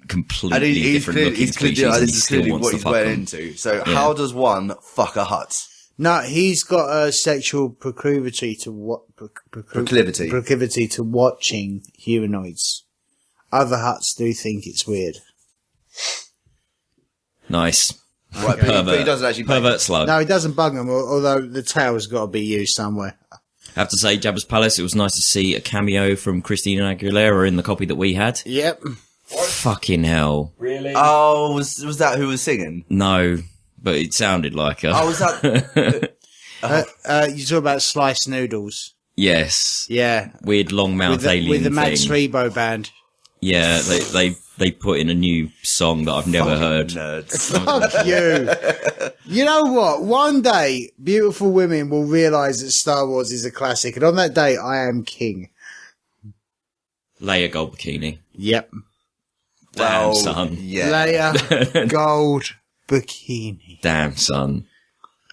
completely And he's different looking clearly, species, and this he is still clearly wants what to he's fuck went them. into. So how does one fuck a hut? No, he's got a sexual proclivity to proclivity to watching humanoids. Other Hutts do think it's weird. Nice. Right, but he doesn't actually Pervert slug. No, he doesn't bug them, although the tail's got to be used somewhere. I have to say, Jabba's Palace, it was nice to see a cameo from Christina Aguilera in the copy that we had. Yep. Fucking hell. Really? Oh, was that who was singing? No, but it sounded like her. Oh, was that? You talk about sliced noodles. Yes. Yeah. Weird long mouth alien with the Max thing. Rebo band. Yeah, they put in a new song that I've never heard. Nerds. Fuck you. You know what? One day, beautiful women will realise that Star Wars is a classic, and on that day, I am king. Leia Gold Bikini. Yep. Damn, Well, son. Yeah. Leia Gold Bikini. Damn, son.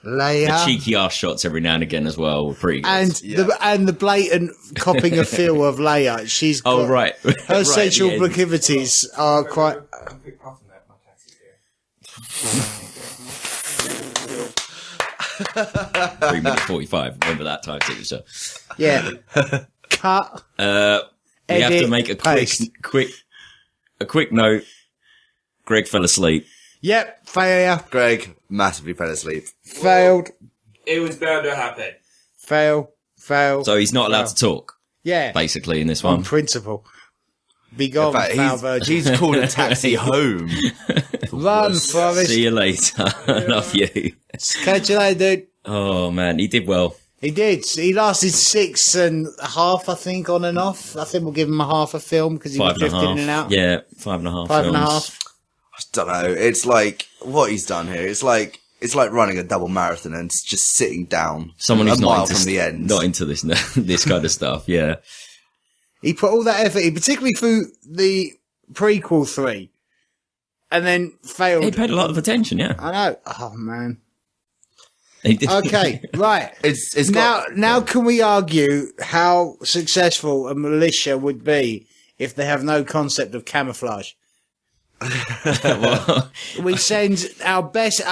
The Leia. cheeky ass shots every now and again as well were pretty good. And the blatant copying a feel of Leia. She's got, oh, right. her Right, sexual yeah. proclivities are quite. I'm quick pass on that. My taxi's here. 3 minutes 45. Remember that time signature. Yeah. Cut. We have to Edit, make a paste. quick note. Greg fell asleep. Yep. Failure. Gregg massively fell asleep. Failed. It was bound to happen. Fail. So he's not allowed to talk, Yeah. basically, in this On one. principle. Be gone, In fact, foul virgin. he's called a taxi home. Run, Forrest. See you later. Love you. Catch you later, dude. Oh, man. He did well. He did. He lasted 6.5, I think, on and off. I think we'll give him a half a film because he was 5.5. drifting in and out. Yeah, 5.5 5.5. films. I don't know. It's like what he's done here. It's like running a double marathon and just sitting down. Someone a who's mile not into, from the end. not into this this kind of stuff, yeah. He put all that effort in, particularly through the prequel 3, and then failed. He paid a lot of attention, yeah. I know. Oh, man. He did. Okay, right. It's Now can we argue how successful a militia would be if they have no concept of camouflage? Well, We send a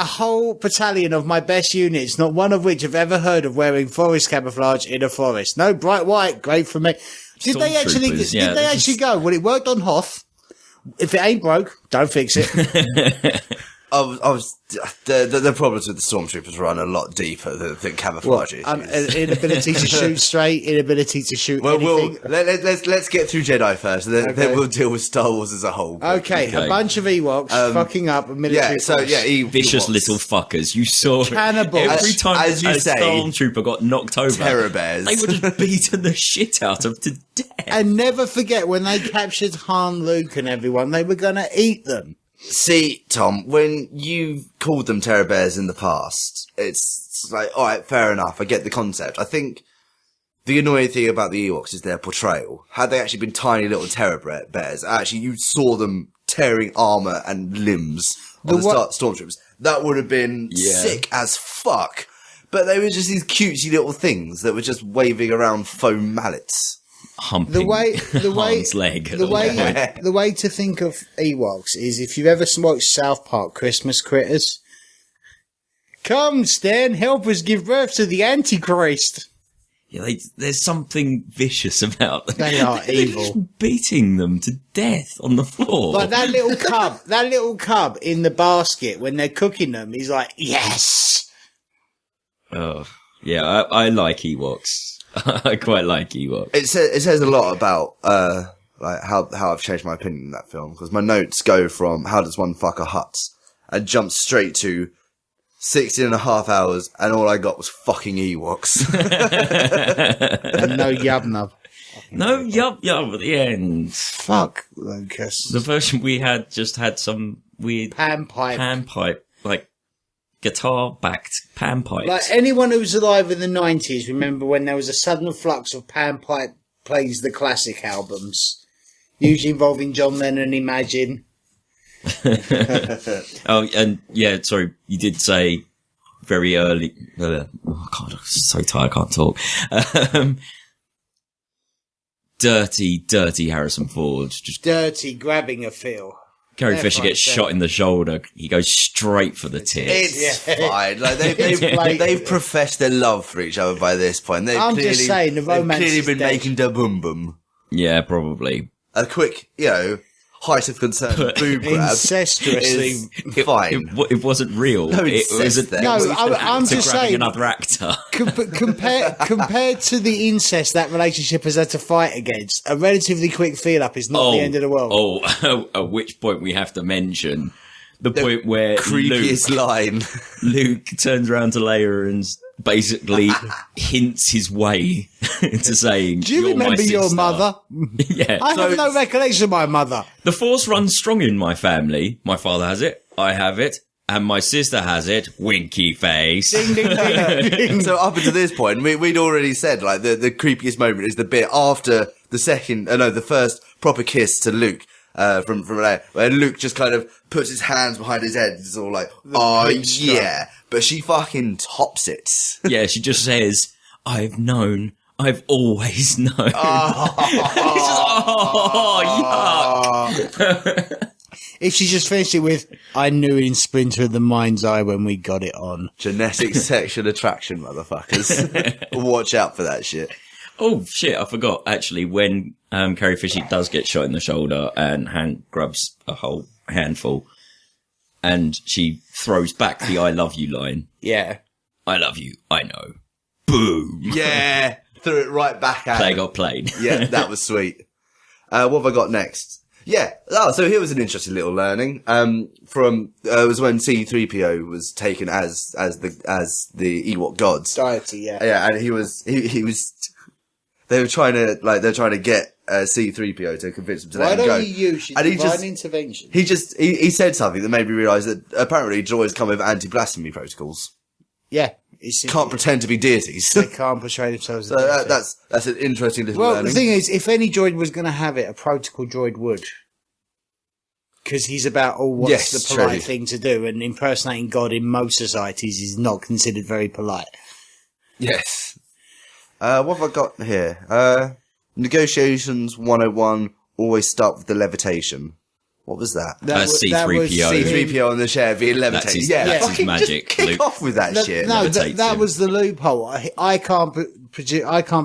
whole battalion of my best units, not one of which have ever heard of wearing forest camouflage in a forest. No, bright white, great for me. Did they actually Stormtroopers, go? Well, it worked on Hoth. If it ain't broke, don't fix it. the problems with the stormtroopers run a lot deeper than camouflage issues. Inability to shoot straight, inability to shoot anything. Let's get through Jedi first, and then we'll deal with Star Wars as a whole. Okay, a bunch of Ewoks fucking up a military force. vicious little fuckers. You saw Cannibals. every time As you a say, stormtrooper got knocked over. terror bears. They were just beating the shit out of to death. And never forget, when they captured Han, Luke and everyone, they were going to eat them. See, Tom, when you called them terror bears in the past, it's like, all right, fair enough. I get the concept. I think the annoying thing about the Ewoks is their portrayal. Had they actually been tiny little terror bears, actually you saw them tearing armor and limbs of the stormtroopers. That would have been sick as fuck. But they were just these cutesy little things that were just waving around foam mallets. Humping Han's leg. The way to think of Ewoks is if you've ever watched South Park Christmas Critters. Come, Stan, help us give birth to the Antichrist. Yeah, there's something vicious about them. They are They're evil. just beating them to death on the floor. Like that little cub in the basket when they're cooking them, he's like, yes. Oh, yeah, I like Ewoks. I quite like Ewoks. It says a lot about like how I've changed my opinion in that film, because my notes go from how does one fuck a hut and jump straight to 16.5 hours and all I got was fucking Ewoks. And no yub-nub. No, yup, at the end. Fuck, Lucas. The version we had just had some weird Panpipe. like guitar-backed panpipes. Like anyone who was alive in the 90s, remember when there was a sudden flux of panpipe plays the classic albums, usually involving John Lennon and Imagine. Oh, and yeah, sorry, you did say very early. Oh God, I'm so tired, I can't talk. Dirty Harrison Ford. Just Dirty grabbing a feel. Carrie Yeah, Fisher fine, gets yeah. shot in the shoulder. He goes straight for the tits. It's Yeah. fine. Like It's blatant. they've professed their love for each other by this point. They've I'm clearly, just saying, the romance they've clearly is been dead. making the boom boom. Yeah, probably. A quick, height of concern boob grab Incestuously. is fine. It wasn't real. No it incest was there. No, It was I'm to just grabbing saying. another actor. Compared to the incest that relationship has had to fight against, a relatively quick feel up is not the end of the world. Oh, at which point we have to mention the point where Creepiest line. Luke turns around to Leia and basically hints his way into saying, Do you "You're my remember your sister." mother? Yeah. I have no recollection of my mother. The Force runs strong in my family. My father has it. I have it. And my sister has it. Winky face. Ding, ding, ding, ding. So up until this point, we'd already said like the creepiest moment is the bit after the first proper kiss to Luke from Leia, where Luke just kind of puts his hands behind his head. It's all like, oh creep strut. yeah, but she fucking tops it. Yeah, she just says, "I've known. I've always known." Oh, yuck. If she just finished it with, I knew in Splinter of the Mind's Eye when we got it on. Genetic sexual attraction, motherfuckers. Watch out for that shit. Oh shit! I forgot. Actually, when Carrie Fisher does get shot in the shoulder and Han grabs a whole handful, and she throws back the "I love you" line. Yeah. I love you. I know. Boom. Yeah, threw it right back at Play him. got played. Yeah, that was sweet. What have I got next? Yeah. Oh, so here was an interesting little learning. From it was when C-3PO was taken as the Ewok gods. Deity, yeah. Yeah, and he was. They were trying to get C-3PO to convince him to Why let him go. don't you use your And he divine just- intervention? He said something that made me realise that apparently droids come with anti-blasphemy protocols. Yeah. Can't pretend to be deities. They can't portray themselves as So deity. that's an interesting little Well, learning. the thing is, if any droid was going to have it, a protocol droid would. Because he's about, what's Yes, the polite true. thing to do, and impersonating God in most societies is not considered very polite. Yes. What have I got here? Negotiations 101 always start with the levitation. What was that? That's that was C-3PO. C-3PO on the chair being levitated. That's his- yeah, that's his fucking magic, just kick Luke. off with that shit. No, levitates that him. was the loophole. I can't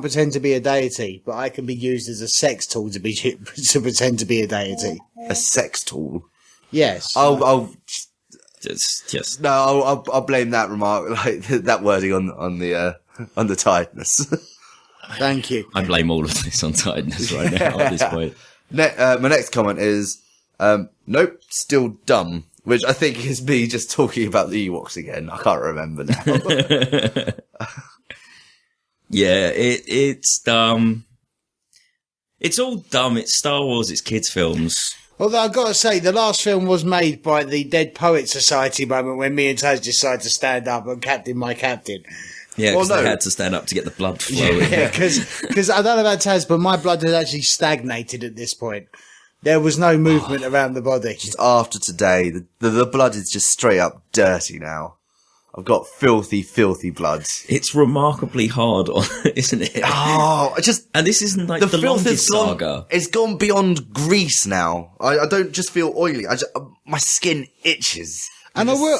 pretend to be a deity, but I can be used as a sex tool to pretend to be a deity. A sex tool. Yes. I'll Just I'll blame that remark, like that wording on the tiredness. Thank you. I blame all of this on tiredness right now at this point. My next comment is, nope, still dumb. Which I think is me just talking about the Ewoks again. I can't remember now. Yeah, it's dumb. It's all dumb. It's Star Wars. It's kids' films. Although I've got to say, the last film was made by the Dead Poets Society moment when me and Taz decided to stand up and captain my captain. Yeah, Well, because no. they had to stand up to get the blood flowing. Yeah, because I don't know about Taz, but my blood had actually stagnated at this point. There was no movement around the body. After today, the blood is just straight up dirty now. I've got filthy, filthy blood. It's remarkably hard on, isn't it? Oh, And this isn't like the the filth longest has gone. saga. It's gone beyond grease now. I don't just feel oily. My skin itches. And I will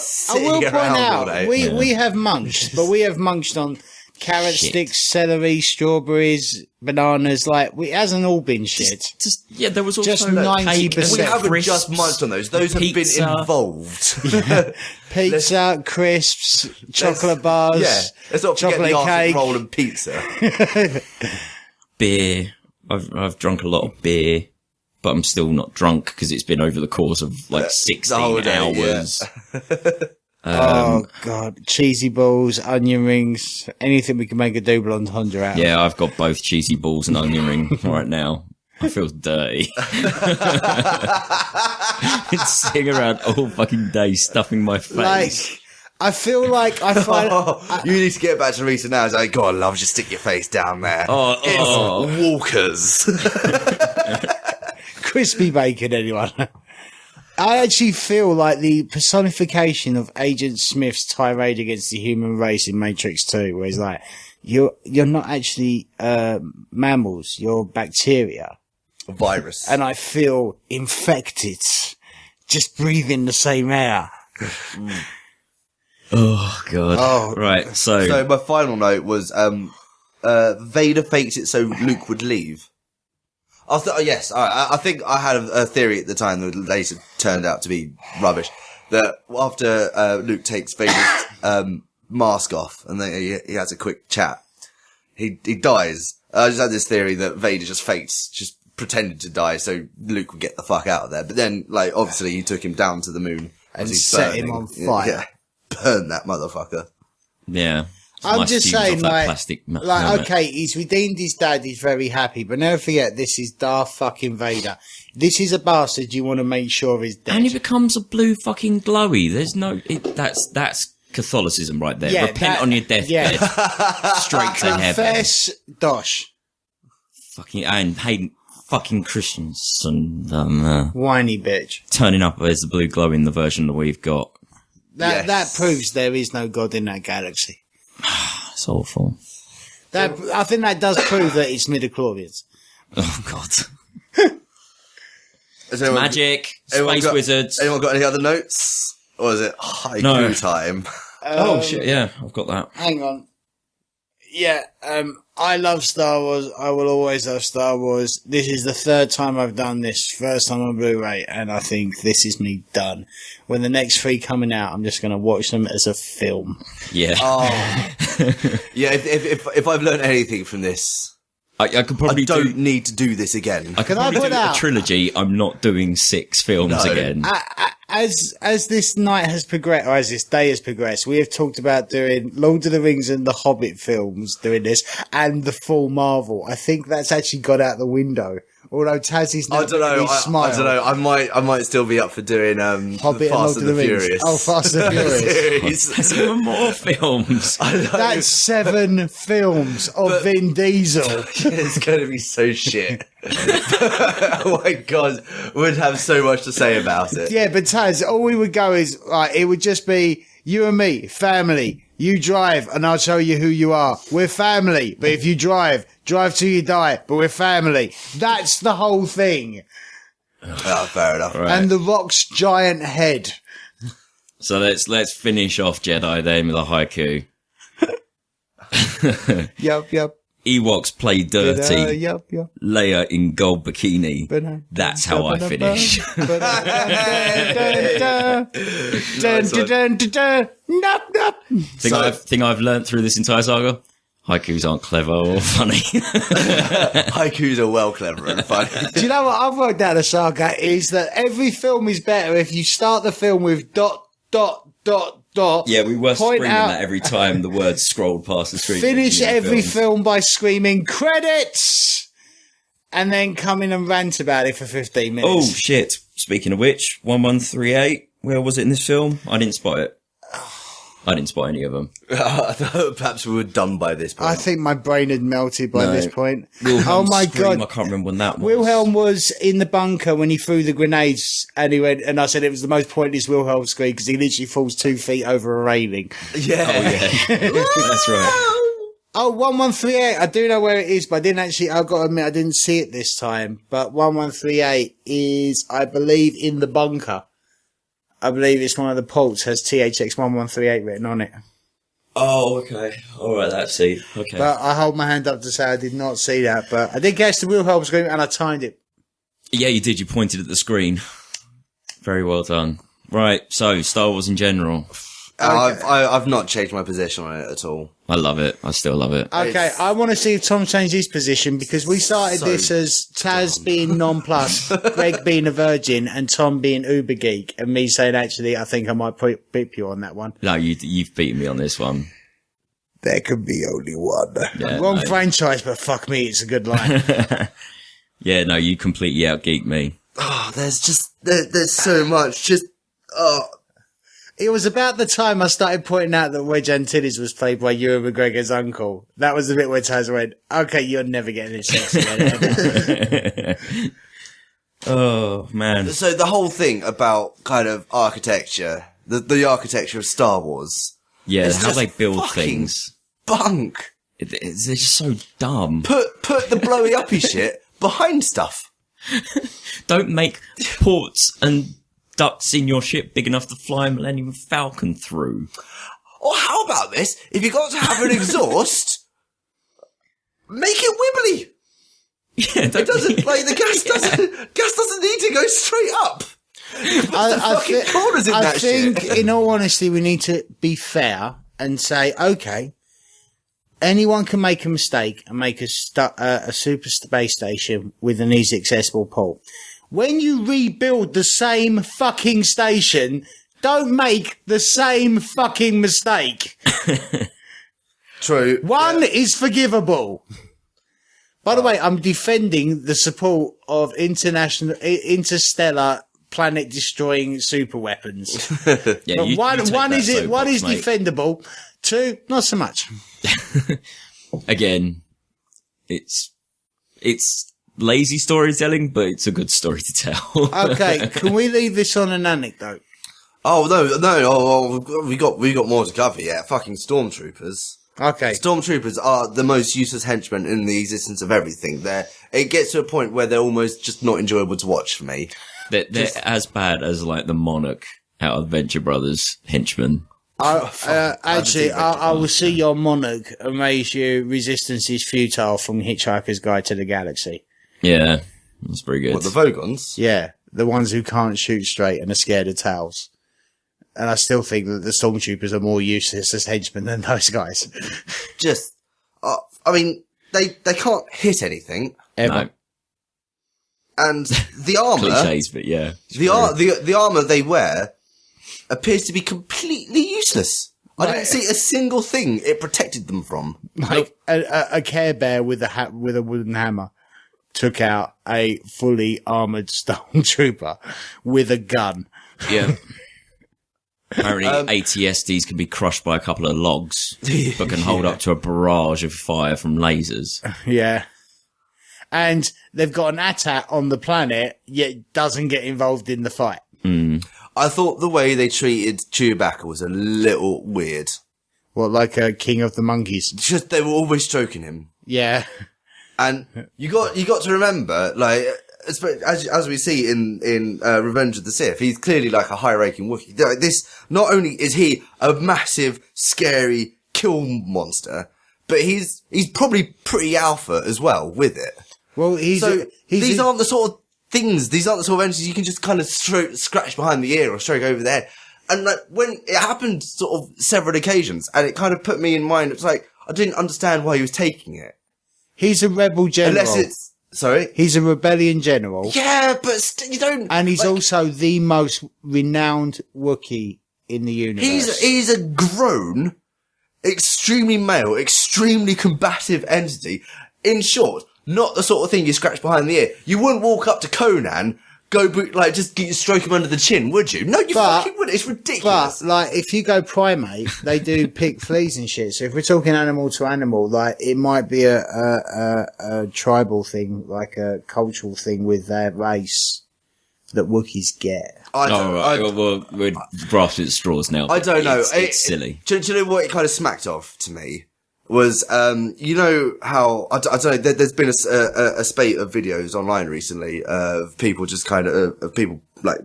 point out, we have munched, but we have munched on carrot Shit. sticks, celery, strawberries, bananas. Like, it hasn't all been shit. There was also Just cake 90%. we and haven't crisps, just munched on those. Those have pizza. been involved. Pizza, crisps, chocolate bars, Yeah, let's not forget chocolate the Arctic cake. roll and pizza. beer. I've drunk a lot of beer, but I'm still not drunk because it's been over the course of like 16 whole day, hours. Oh god, cheesy balls, onion rings, anything we can make a double entendre out of. Yeah, I've got both cheesy balls and onion ring right now. I feel dirty. Been sitting around all fucking day stuffing my face. Like, I feel like I find You need to get back to Rita now. It's like, God, love, just stick your face down there. Oh, It's Walkers. crispy bacon, anyone. I actually feel like the personification of Agent Smith's tirade against the human race in Matrix 2, where he's like, you're not actually mammals, you're bacteria. Virus. And I feel infected just breathing the same air. Oh god. Oh. Right. So my final note was Vader faked it so Luke would leave. Yes, I think I had a theory at the time that later turned out to be rubbish. That after Luke takes Vader's mask off and then he has a quick chat, he dies. I just had this theory that Vader just pretended to die so Luke would get the fuck out of there. But then, like, obviously he took him down to the moon And as he's set burning. him on fire. Yeah, burn that motherfucker. yeah. I'm Nice just fumes saying, off that like, plastic helmet. okay, he's redeemed his dad, he's very happy, but never forget, this is Darth fucking Vader. This is a bastard you want to make sure is dead. And he becomes a blue fucking glowy. There's no. That's Catholicism right there. Yeah, Repent on your deathbed. Straight to heaven. Confess, dosh. Fucking and hate fucking Christians and Whiny bitch. turning up as the blue glow in the version that we've got. That Yes. proves there is no God in that galaxy. It's awful. I think that does prove that it's midichlorians. Oh god. Has anyone- Magic, anyone space got- wizards. Anyone got any other notes? Or is it haiku No. time? Oh shit! Yeah, I've got that. Hang on. Yeah, I love Star Wars. I will always love Star Wars. This is the third time I've done this. First time on Blu-ray, and I think this is me done. When the next three coming out, I'm just going to watch them as a film. Yeah, Yeah, if I've learned anything from this, I could probably I don't do. need to do this again. I could Can I probably put do a out- trilogy. I'm not doing 6 films No. again. As this night has progressed, or as this day has progressed, we have talked about doing Lord of the Rings and the Hobbit films, doing this, and the full Marvel. I think that's actually got out the window. Although Taz is I not don't know. really I smile. don't know. I might still be up for doing Hobbit and Fast Lord and of the the Rings. Furious. Oh, Fast and the Furious. series. There's even more films. I know. That's 7 films of Vin Diesel. It's going to be so shit. Oh my god, we'd have so much to say about it. Yeah, but Taz, all we would go is, right, it would just be you and me, family. You drive and I'll show you who you are. We're family, but if you drive till you die, but we're family. That's the whole thing. Oh, fair enough. Right. And The Rock's giant head. So let's finish off Jedi then with a haiku. Yup. Ewoks play dirty. Yup. Leia in gold bikini. That's how I finish. Thing I've learnt through this entire saga: haikus aren't clever or funny. Haikus are well clever and funny. Do you know what I've worked out of Saga is that every film is better if you start the film with ... Yeah, we were Point screaming out- that every time the words scrolled past the screen. Finish in the every films. film by screaming credits and then come in and rant about it for 15 minutes. Oh shit! Speaking of which, 1138. Where was it in this film? I didn't spot it. I didn't spot any of them. I thought perhaps we were done by this point. I think my brain had melted by No. this point. Wilhelm Oh my scream, god. I can't remember when that was. Wilhelm was in the bunker when he threw the grenades and he went, and I said it was the most pointless Wilhelm scream because he literally falls 2 feet over a railing. yeah. That's right. Oh, 1138. I do know where it is, but I didn't actually, I've got to admit, I didn't see it this time. But 1138 is, I believe, in the bunker. I believe it's one of the ports has THX 1138 written on it. Oh, okay. All right, that's it. Okay. But I hold my hand up to say I did not see that. But I did catch the Wilhelm scream and I timed it. Yeah, you did. You pointed at the screen. Very well done. Right. So, Star Wars in general. I've not changed my position on it at all. I love it. I still love it. Okay, It's- I want to see if Tom changed his position because we started So this as Taz being nonplussed, Gregg being a virgin, and Tom being uber geek, and me saying, actually, I think I might beep you on that one. No, you've beaten me on this one. There could be only one. Yeah, Wrong no. franchise, but fuck me, it's a good line. Yeah, no, you completely outgeeked me. Oh, there's so much. Just, oh. It was about the time I started pointing out that Wedge Antilles was played by Ewan McGregor's uncle. That was the bit where Taz went, okay, you're never getting this sex again. Oh, man. So the whole thing about kind of architecture, the architecture of Star Wars, Yeah, It's how just they build fucking things. bunk. It's just so dumb. Put the blowy uppy shit behind stuff. Don't make ports and ducts in your ship big enough to fly a Millennium Falcon through. Or how about this? If you got to have an exhaust, make it wibbly. Yeah, It doesn't like the gas doesn't need to go straight up. I think, in all honesty, we need to be fair and say, okay, anyone can make a mistake and make a super space station with an easy accessible port. When you rebuild the same fucking station, don't make the same fucking mistake. True. One is forgivable. By the way, I'm defending the support of interstellar planet-destroying super weapons. Yeah, But one is mate. defendable. Two, not so much. Again, it's lazy storytelling, but it's a good story to tell. Okay, can we leave this on an anecdote? Oh no! Oh, we got more to cover. Yeah, fucking stormtroopers. Okay. Stormtroopers are the most useless henchmen in the existence of everything. It gets to a point where they're almost just not enjoyable to watch for me. They're as bad as like the Monarch out of Venture Brothers henchmen. I will see your Monarch amaze you. Resistance is futile from Hitchhiker's Guide to the Galaxy. Yeah, that's pretty good. What, the Vogons? Yeah, the ones who can't shoot straight and are scared of towels. And I still think that the Stormtroopers are more useless as henchmen than those guys. Just, I mean, they can't hit anything. Ever. No. And the armor, Cliches, but yeah. the armor they wear appears to be completely useless. I Right. don't see a single thing it protected them from. Like a Care Bear with a wooden hammer took out a fully armored Stormtrooper with a gun. Yeah. Apparently, ATSDs can be crushed by a couple of logs, but can hold up to a barrage of fire from lasers. Yeah. And they've got an AT-AT on the planet, yet doesn't get involved in the fight. I thought the way they treated Chewbacca was a little weird. Well, like a King of the Monkeys. Just they were always stroking him. Yeah. And you got to remember, like, as we see in Revenge of the Sith, he's clearly like a high-ranking Wookiee. Like, this, not only is he a massive, scary kill monster, but he's probably pretty alpha as well with it. Well, These aren't the sort of things, these aren't the sort of entities you can just kind of scratch behind the ear or stroke over the head. And like, when it happened sort of several occasions, and it kind of put me in mind, it's like, I didn't understand why he was taking it. He's a rebel general. Unless it's, sorry? He's a rebellion general. Yeah, but you don't... And he's like, also the most renowned Wookiee in the universe. He's a grown, extremely male, extremely combative entity. In short, not the sort of thing you scratch behind the ear. You wouldn't walk up to Conan, just stroke him under the chin, would you? No, you fucking wouldn't. It's ridiculous. But, like, if you go primate, they do pick fleas and shit. So if we're talking animal to animal, like, it might be a tribal thing, like a cultural thing with their race that Wookiees get. We're grasping at straws now. I don't know. It's silly. Do you know what it kind of smacked of to me? Was, you know how, I don't know, there's been a spate of videos online recently of people just kind of people, like,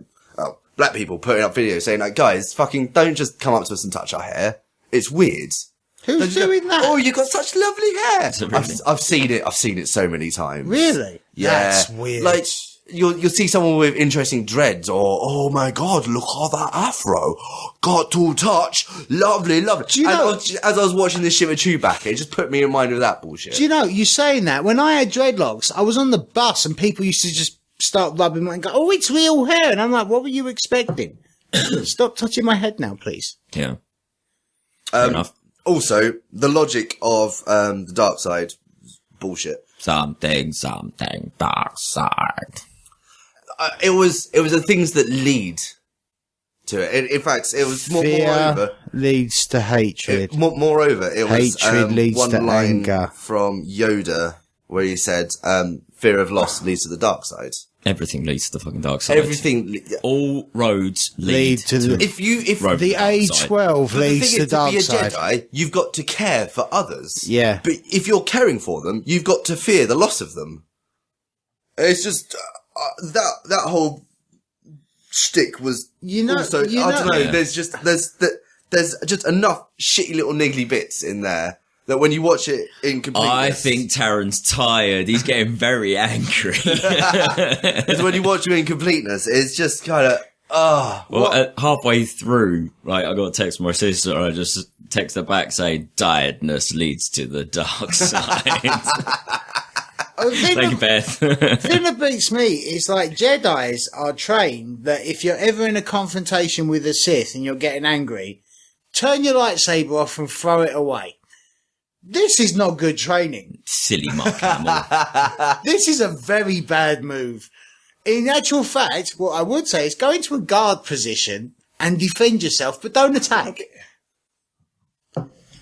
black people putting up videos saying, like, guys, fucking don't just come up to us and touch our hair. It's weird. Who's doing that? Oh, you've got such lovely hair. Really? I've seen it so many times. Really? Yeah. That's weird. Like, you'll see someone with interesting dreads or, oh my god, look at that afro. Got to touch. Lovely. Do you know, as I was watching this shit with Chewbacca, it just put me in mind of that bullshit. do you know, you saying that, when I had dreadlocks, I was on the bus and people used to just start rubbing my and go, oh, it's real hair. And I'm like, what were you expecting? Stop touching my head now, please. Yeah. Fair enough. Also, the logic of the Darkside bullshit. Something, Darkside. It was the things that lead to it. In fact, it was Fear moreover. leads to hatred. Moreover, it was Hatred leads one to line anger. from Yoda where he said, "Fear of loss leads to the dark side." Everything leads to the fucking dark side. Everything. All roads lead to the- If road The dark side. A12 the leads thing to is, dark to be a side. Jedi, you've got to care for others. Yeah. But if you're caring for them, you've got to fear the loss of them. It's just that whole shtick was You know- also, you I don't know- know, Yeah. there's just enough shitty little niggly bits in there that when you watch it in completeness. I think Taron's tired. He's getting very angry. Because when you watch it in completeness, it's just kind of, Well, halfway through, like, I got a text from my sister, and I just text her back saying, "Tiredness leads to the dark side." Thank you, Beth. The thing that beats me is like Jedis are trained that if you're ever in a confrontation with a Sith and you're getting angry, turn your lightsaber off and throw it away. This is not good training. Silly Mark Hamill. This is a very bad move. In actual fact, what I would say is go into a guard position and defend yourself, but don't attack.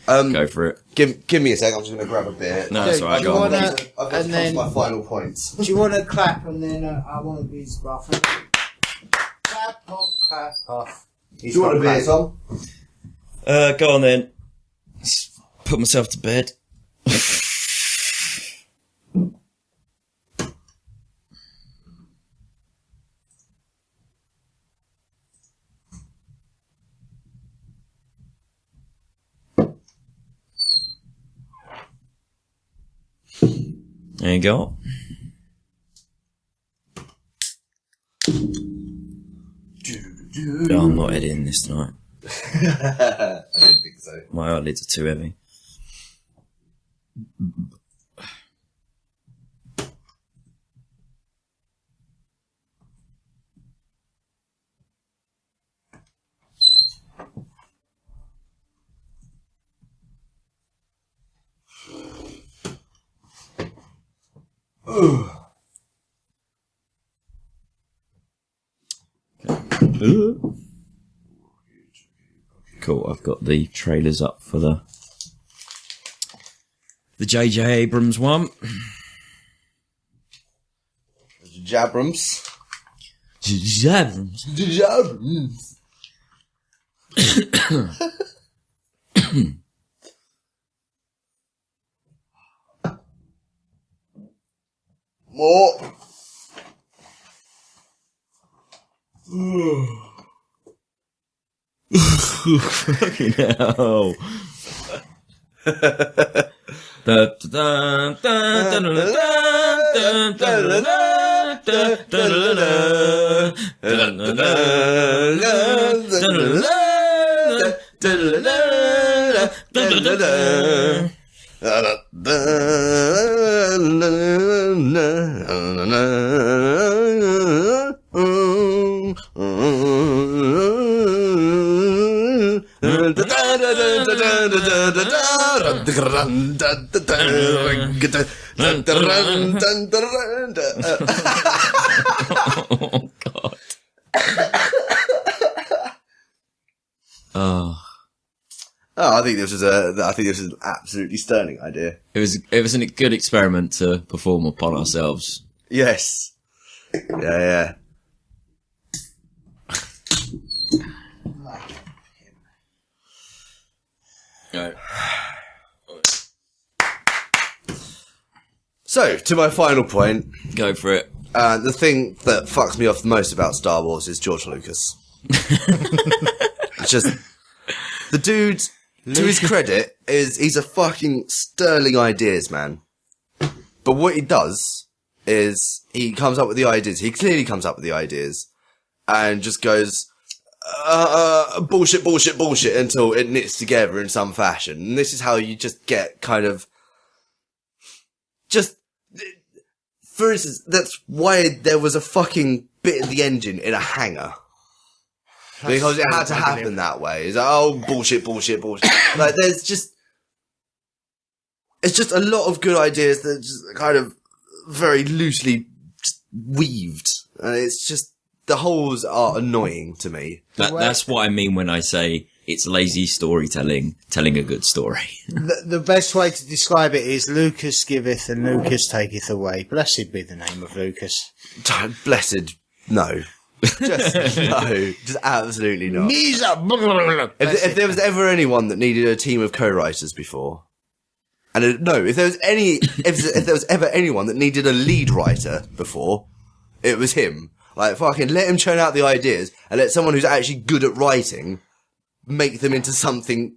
Go for it. give me a sec, I'm just going to grab a beer. No, that's Dude, all right. do you Go on. wanna- I've got to and come then- to my final points. Do you want to clap and then I want to be his bathroom? Clap off, clap off. Do you want a beer, Tom? Go on then. Just put myself to bed. There you go. Oh, I'm not editing this tonight. I didn't think so. My eyelids are too heavy. Cool, I've got the trailers up for the J.J. Abrams one. Jabrams. Abrams. Jabrams. More. Fucking hell. Oh, God. Oh. Oh, I think this was an absolutely sterling idea. It was a good experiment to perform upon ourselves. Yes. Yeah. Right. So, to my final point, Go for it. the thing that fucks me off the most about Star Wars is George Lucas. It's just, the dude, to his credit, he's a fucking sterling ideas man. But what he does is he comes up with the ideas. He clearly comes up with the ideas and just goes, bullshit until it knits together in some fashion. And this is how you just get kind of, just, for instance, that's why there was a fucking bit of the engine in a hangar. Because it had to happen that way. It's like, oh, bullshit. Like, it's just a lot of good ideas that are just kind of very loosely weaved. And it's just, the holes are annoying to me. That's what I mean when I say it's lazy storytelling, telling a good story. The best way to describe it is Lucas giveth and Lucas taketh away. Blessed be the name of Lucas. Blessed, no. Just, no. Just absolutely not. If there was ever anyone that needed a team of co-writers before, and if there was ever anyone that needed a lead writer before, it was him. Like, fucking let him churn out the ideas and let someone who's actually good at writing make them into something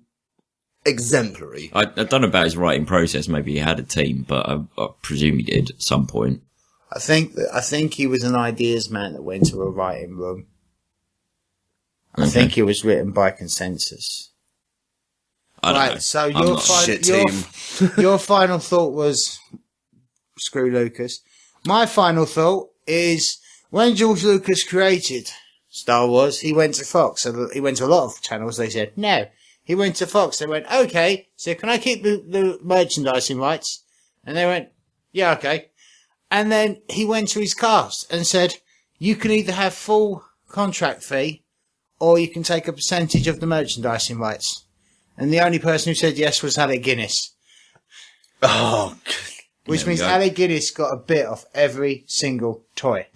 exemplary. I don't know about his writing process. Maybe he had a team, but I presume he did at some point. I think he was an ideas man that went to a writing room. I think it was written by consensus. I don't know. Right, so I'm not- Shit team. your final thought was screw Lucas. My final thought is when George Lucas created Star Wars, he went to Fox. So he went to a lot of channels. They said no. He went to Fox. They went, okay, so can I keep the merchandising rights? And they went, yeah, okay. And then he went to his cast and said, you can either have full contract fee or you can take a percentage of the merchandising rights. And the only person who said yes was Alec Guinness. Oh, Which There we means go. Alec Guinness got a bit of every single toy.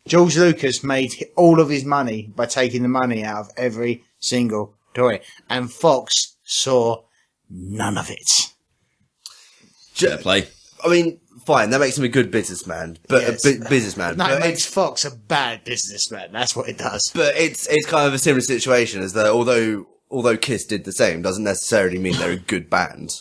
George Lucas made all of his money by taking the money out of every single toy. And Fox saw none of it. Fair play. I mean, fine, that makes him a good businessman, but Yes. businessman. No, but it makes Fox a bad businessman. That's what it does. But it's kind of a similar situation as that. Although Kiss did the same, doesn't necessarily mean they're a good band.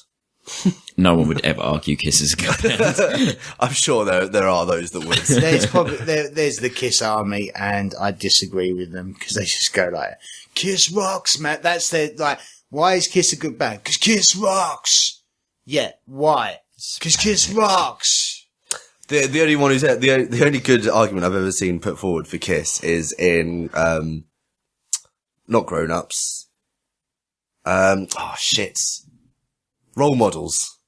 No one would ever argue Kiss is a good band. I'm sure there are those that would. There's probably there's the Kiss army, and I disagree with them because they just go like, "Kiss rocks, man." That's their like. Why is Kiss a good band? Because Kiss rocks. Yeah, why? Because Kiss rocks. The only one who's the only good argument I've ever seen put forward for Kiss is in not Grown Ups. Role Models.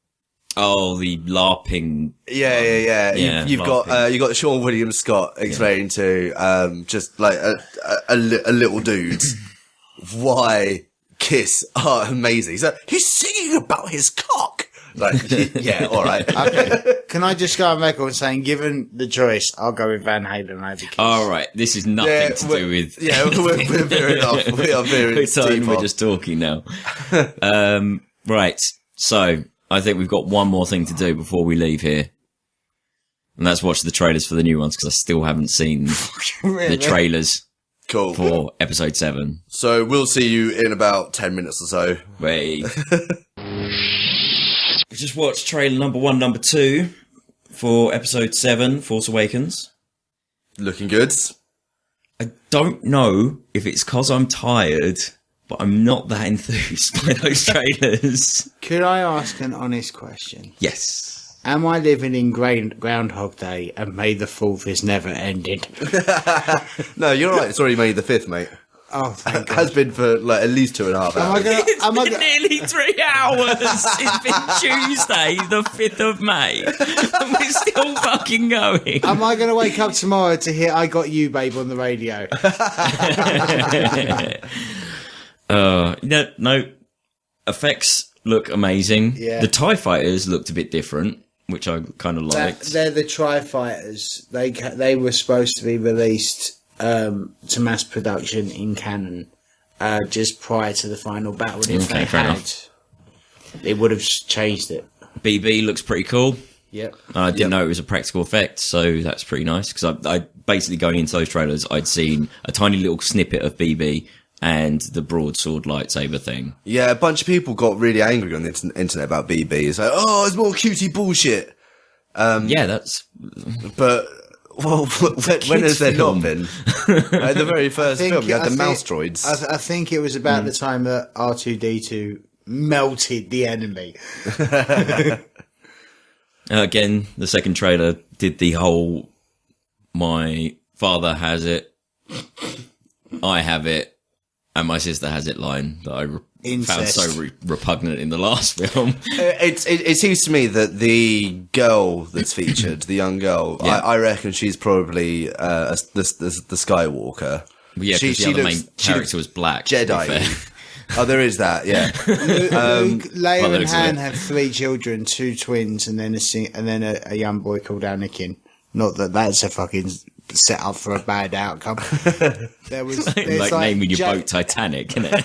Oh, the LARPing. Yeah. Yeah, You've got LARPing. you got Sean William Scott explaining to just like a little dude why Kiss are amazing. So he's singing about his cock. Like, yeah, all right. Okay. Can I just go on record saying, given the choice, I'll go with Van Halen over Kiss. All right, this is nothing to do with. Yeah, we're veering off. We are veering We're just talking now. Right, so I think we've got one more thing to do before we leave here, and that's watch the trailers for the new ones because I still haven't seen Really? the trailers Cool. for episode 7. So we'll see you in about 10 minutes or so. Wait. We just watched trailer number 1, number 2 for episode 7, Force Awakens. Looking good. I don't know if it's because I'm tired, but I'm not that enthused by those trailers. Could I ask an honest question? Yes. Am I living in Groundhog Day and May the 4th is never ended? No, you're right. It's already May the 5th, mate. Oh, thank God. Has been for like at least 2.5 hours. Am I It's been nearly 3 hours. It's been Tuesday, the 5th of May. And we're still fucking going. Am I going to wake up tomorrow to hear I Got You, Babe, on the radio? No. Effects look amazing. Yeah. The TIE fighters looked a bit different, which I kind of liked. They're the Tri-Fighters. They were supposed to be released to mass production in canon just prior to the final battle. If Okay, they fair had, enough. they would have changed it. BB looks pretty cool. Yep. I didn't know it was a practical effect, so that's pretty nice. Because I basically going into those trailers, I'd seen a tiny little snippet of BB and the broadsword lightsaber thing. Yeah, a bunch of people got really angry on the internet about BB. It's like, oh, it's more cutie bullshit. Yeah, that's... But well, when has there film. not been? Like the very first film, you had the mouse droids. I think it was about the time that R2-D2 melted the enemy. Again, the second trailer did the whole, my father has it, I have it, and my sister has it line that I found Incest. so repugnant in the last film. It seems to me that the girl that's featured, the young girl, Yeah. I reckon she's probably the Skywalker. Yeah, because the other main character was black. to be Jedi. fair. Oh, there is that, yeah. Luke, Leia, and looks of Han it. had 3 children, 2 twins, and then a young boy called Anakin. Not that that's a fucking set up for a bad outcome. There's like naming your Ja- boat Titanic, isn't it?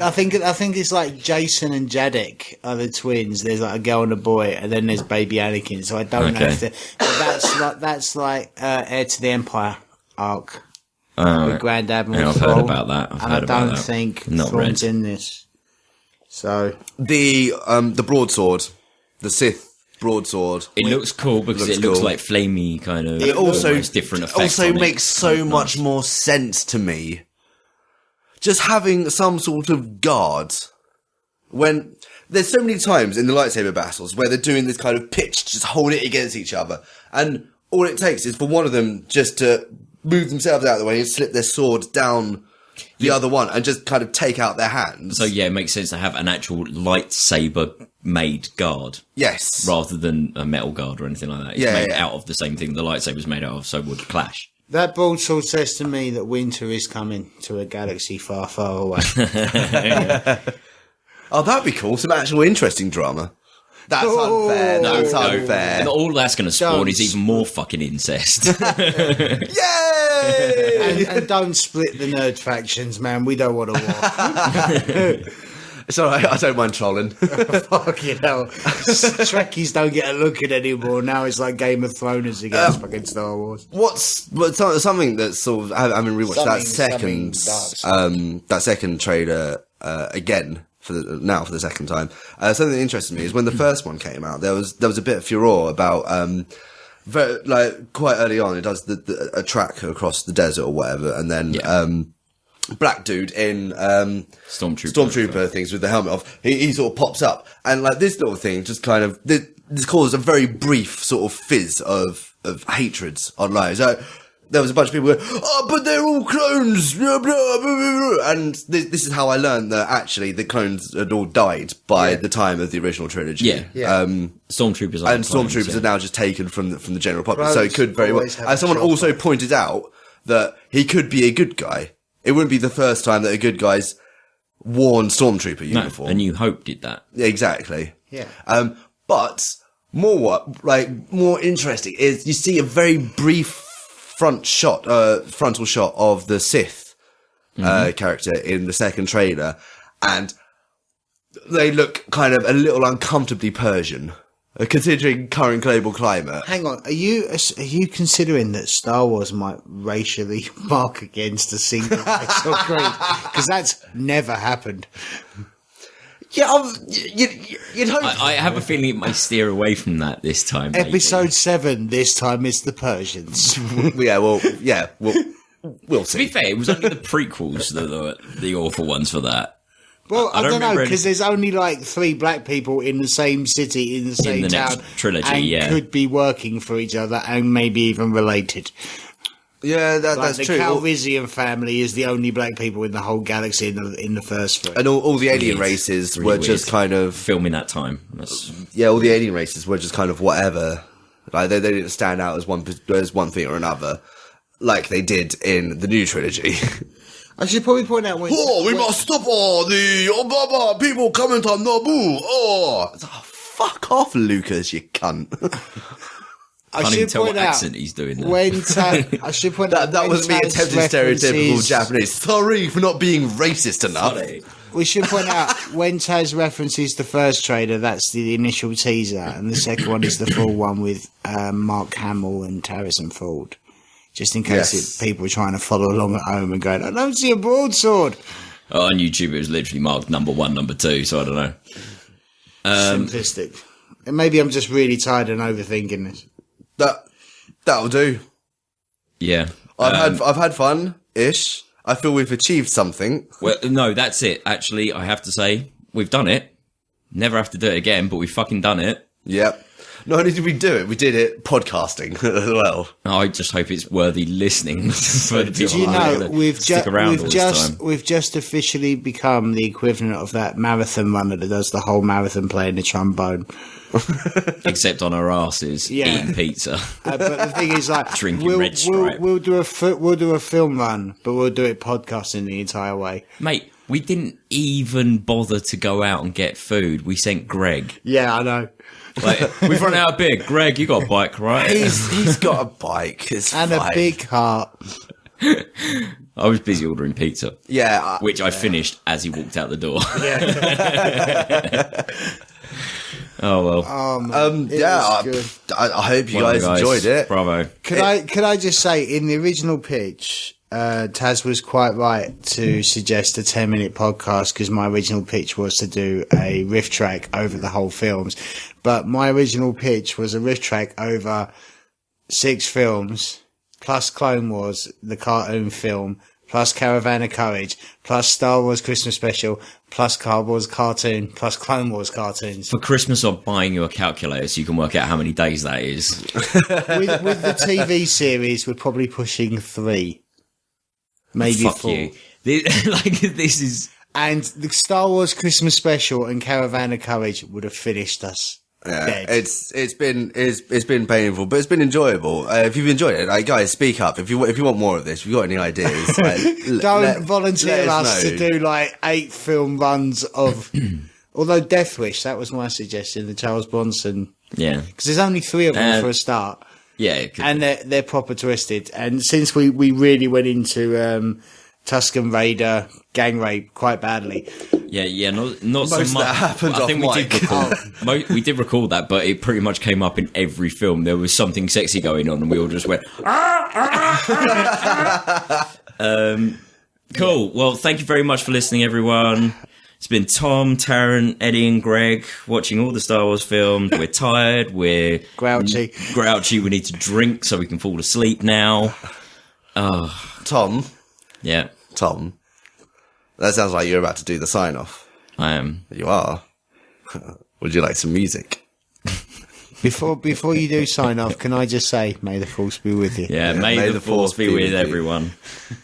I think it's like Jason and Jadek are the twins. There's like a girl and a boy, and then there's baby Anakin. So I don't know if that's like Heir to the Empire arc with Grand Admiral I've Thrawn. heard about that. I don't think Not Thrawn's read. in this. So The broadsword, the Sith broadsword. It looks cool because Looks it looks cool. like flamey kind of. It also almost different effects. also on it. makes so much more sense to me. Just having some sort of guard when there's so many times in the lightsaber battles where they're doing this kind of pitch, just hold it against each other, and all it takes is for one of them just to move themselves out of the way and slip their sword down the other one and just kind of take out their hands. So yeah, it makes sense to have an actual lightsaber made guard Yes. rather than a metal guard or anything like that. It's Yeah, made yeah. out of the same thing the lightsaber's made out of, so it would clash. that broadsword says to me that winter is coming to a galaxy far, far away. Oh, that'd be cool. Some actual interesting drama. That's unfair. That's unfair. And all that's going to spawn Don't. is even more fucking incest. Yay! and don't split the nerd factions, man. We don't want a war. It's alright, I don't mind trolling. Fucking hell. Trekkies don't get a look at anymore. Now it's like Game of Thrones against fucking Star Wars. Something that's sort of, I mean, rewatched that second trailer again for the second time. Something that interested me is when the first one came out, there was a bit of furore about quite early on. It does a track across the desert or whatever, and then black dude in stormtrooper things with the helmet off. He sort of pops up, and like this little thing just kind of this caused a very brief sort of fizz of hatreds online. So there was a bunch of people going, "Oh, but they're all clones," blah, blah, blah, blah, blah. And this is how I learned that actually the clones had all died by the time of the original trilogy. Stormtroopers And stormtroopers are now just taken from the general populace. So it could very well. Always have And someone a also pointed out that he could be a good guy. It wouldn't be the first time that a good guy's worn stormtrooper uniform. A New Hope did that. Yeah, exactly. Yeah. But more interesting is you see a very brief frontal shot of the Sith character in the second trailer, and they look kind of a little uncomfortably Persian, considering current global climate. Hang on, are you considering that Star Wars might racially mark against a single race or creed? Because that's never happened. Yeah, you'd hope. I have a feeling it may steer away from that this time. maybe. Episode 7, this time it's the Persians. we'll To see. be fair, it was only the prequels that were the awful ones for that. Well, I don't know, remember because there's only like 3 black people in the same city, in the same the town. next trilogy, and yeah. could be working for each other and maybe even related. Yeah, Like that's the true. Calrissian family is the only black people in the whole galaxy in the first 3. And all the alien Weird. races Really were just weird. kind of Filming that time. all the alien races were just kind of whatever. Like they didn't stand out as one thing or another, like they did in the new trilogy. I should probably point out when... must stop all the people coming to Naboo. Fuck off, Lucas, you cunt. I Can't even should tell point what out accent he's doing there. I should point out that when was me Taz attempting stereotypical references- Japanese. Sorry for not being racist enough. Sorry. We should point out when Taz references the first trailer, that's the initial teaser, and the second one is the full one with Mark Hamill and Harrison Ford. Just in case Yes. people are trying to follow along at home and going, I don't see a broadsword. Oh, on YouTube, it was literally marked number 1, number 2, so I don't know. Simplistic. And maybe I'm just really tired and overthinking this. That'll do. Yeah. I've had fun ish. I feel we've achieved something. Well, no, that's it. Actually, I have to say, we've done it. Never have to do it again, but we've fucking done it. Yep. Not only did we do it, we did it podcasting as well. I just hope it's worthy listening for the people Do you that know, are we've stick around all this time. we've just officially become the equivalent of that marathon runner that does the whole marathon playing the trombone. Except on our asses, Yeah. eating pizza. But the thing is, like, Drinking Red Stripe. we'll do a film run, but we'll do it podcasting the entire way. Mate, we didn't even bother to go out and get food. We sent Gregg. Yeah, I know. Like, we've run out of beer. Greg, you got a bike, right? He's got a bike. It's And fine. a big heart. I was busy ordering pizza, Yeah. which I finished as he walked out the door. Oh well. Yeah. good. I hope you Well, guys enjoyed it. Bravo. Could I just say, in the original pitch, Taz was quite right to suggest a 10-minute podcast, because my original pitch was to do a riff track over the whole films. But my original pitch was a riff track over 6 films, plus Clone Wars, the cartoon film, plus Caravan of Courage, plus Star Wars Christmas Special, plus Star Wars cartoon, plus Clone Wars cartoons. For Christmas, I'm buying you a calculator so you can work out how many days that is. With the TV series, we're probably pushing 3. Maybe Fuck 4. you. This is... And the Star Wars Christmas Special and Caravan of Courage would have finished us. Yeah, Dead. it's been painful, but it's been enjoyable. If you've enjoyed it, guys, speak up. If you want more of this, if you've got any ideas, Don't volunteer let us to do 8 film runs of. Although Death Wish, that was my suggestion, the Charles Bronson, Yeah. because there's only 3 of them for a start, Yeah. It could and they're proper twisted. And since we really went into Tusken Raider gang rape quite badly, not Most so of much. that happens I think off we did mic. record. We did record that, but it pretty much came up in every film. There was something sexy going on, and we all just went. Cool. Well, thank you very much for listening, everyone. It's been Tom, Taryn, Eddie, and Greg watching all the Star Wars films. We're tired. We're grouchy. We need to drink so we can fall asleep now. Tom, that sounds like you're about to do the sign off. I am. You are. Would you like some music? Before you do sign off, can I just say, may the force be with you. Yeah, may the force be with you. everyone.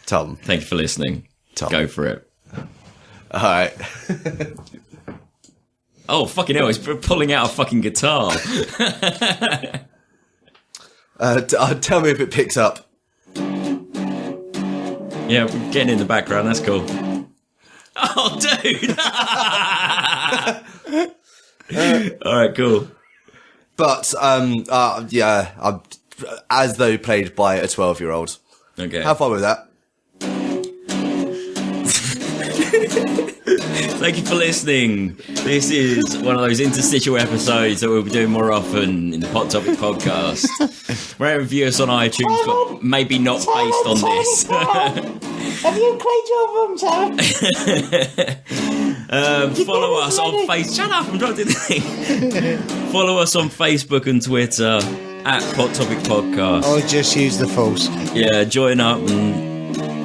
Tom. Thank you for listening. Tom. Go for it. All right. Oh, fucking hell, he's pulling out a fucking guitar. Tell me if it picks up. Yeah, we're getting in the background, that's cool. Oh, dude! Alright, cool. But, as though played by a 12-year-old. Okay. Have fun with that. Thank you for listening. This is one of those interstitial episodes that we'll be doing more often in the Pot Topic podcast. Rate and review us on iTunes, but maybe not based on this. Have you cleaned your room, Taryn? Follow us on Facebook. Shut up! I'm trying to do the thing. Follow us on Facebook and Twitter at Pot Topic Podcast. Or just use the force. Yeah, join up and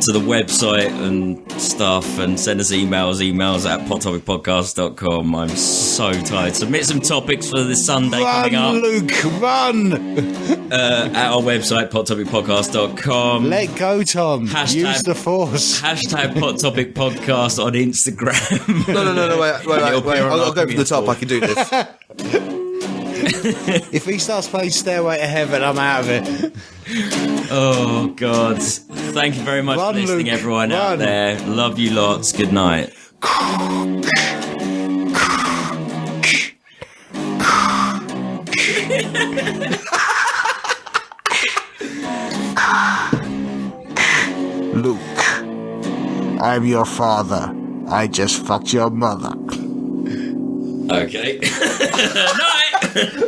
to the website and stuff, and send us emails at pottopicpodcast.com. I'm so tired. Submit some topics for this Sunday coming up. Luke, run! At our website, pottopicpodcast.com. Let go, Tom. Hashtag- Use the force. Hashtag Pot Topic Podcast on Instagram. No, wait. It'll be on I'll our go from the top. I can do this. If he starts playing Stairway to Heaven, I'm out of it. Oh, God. Thank you very much Run, for listening, Luke, everyone out run. there. Love you lots. Good night. Luke, I'm your father. I just fucked your mother. Okay. Night!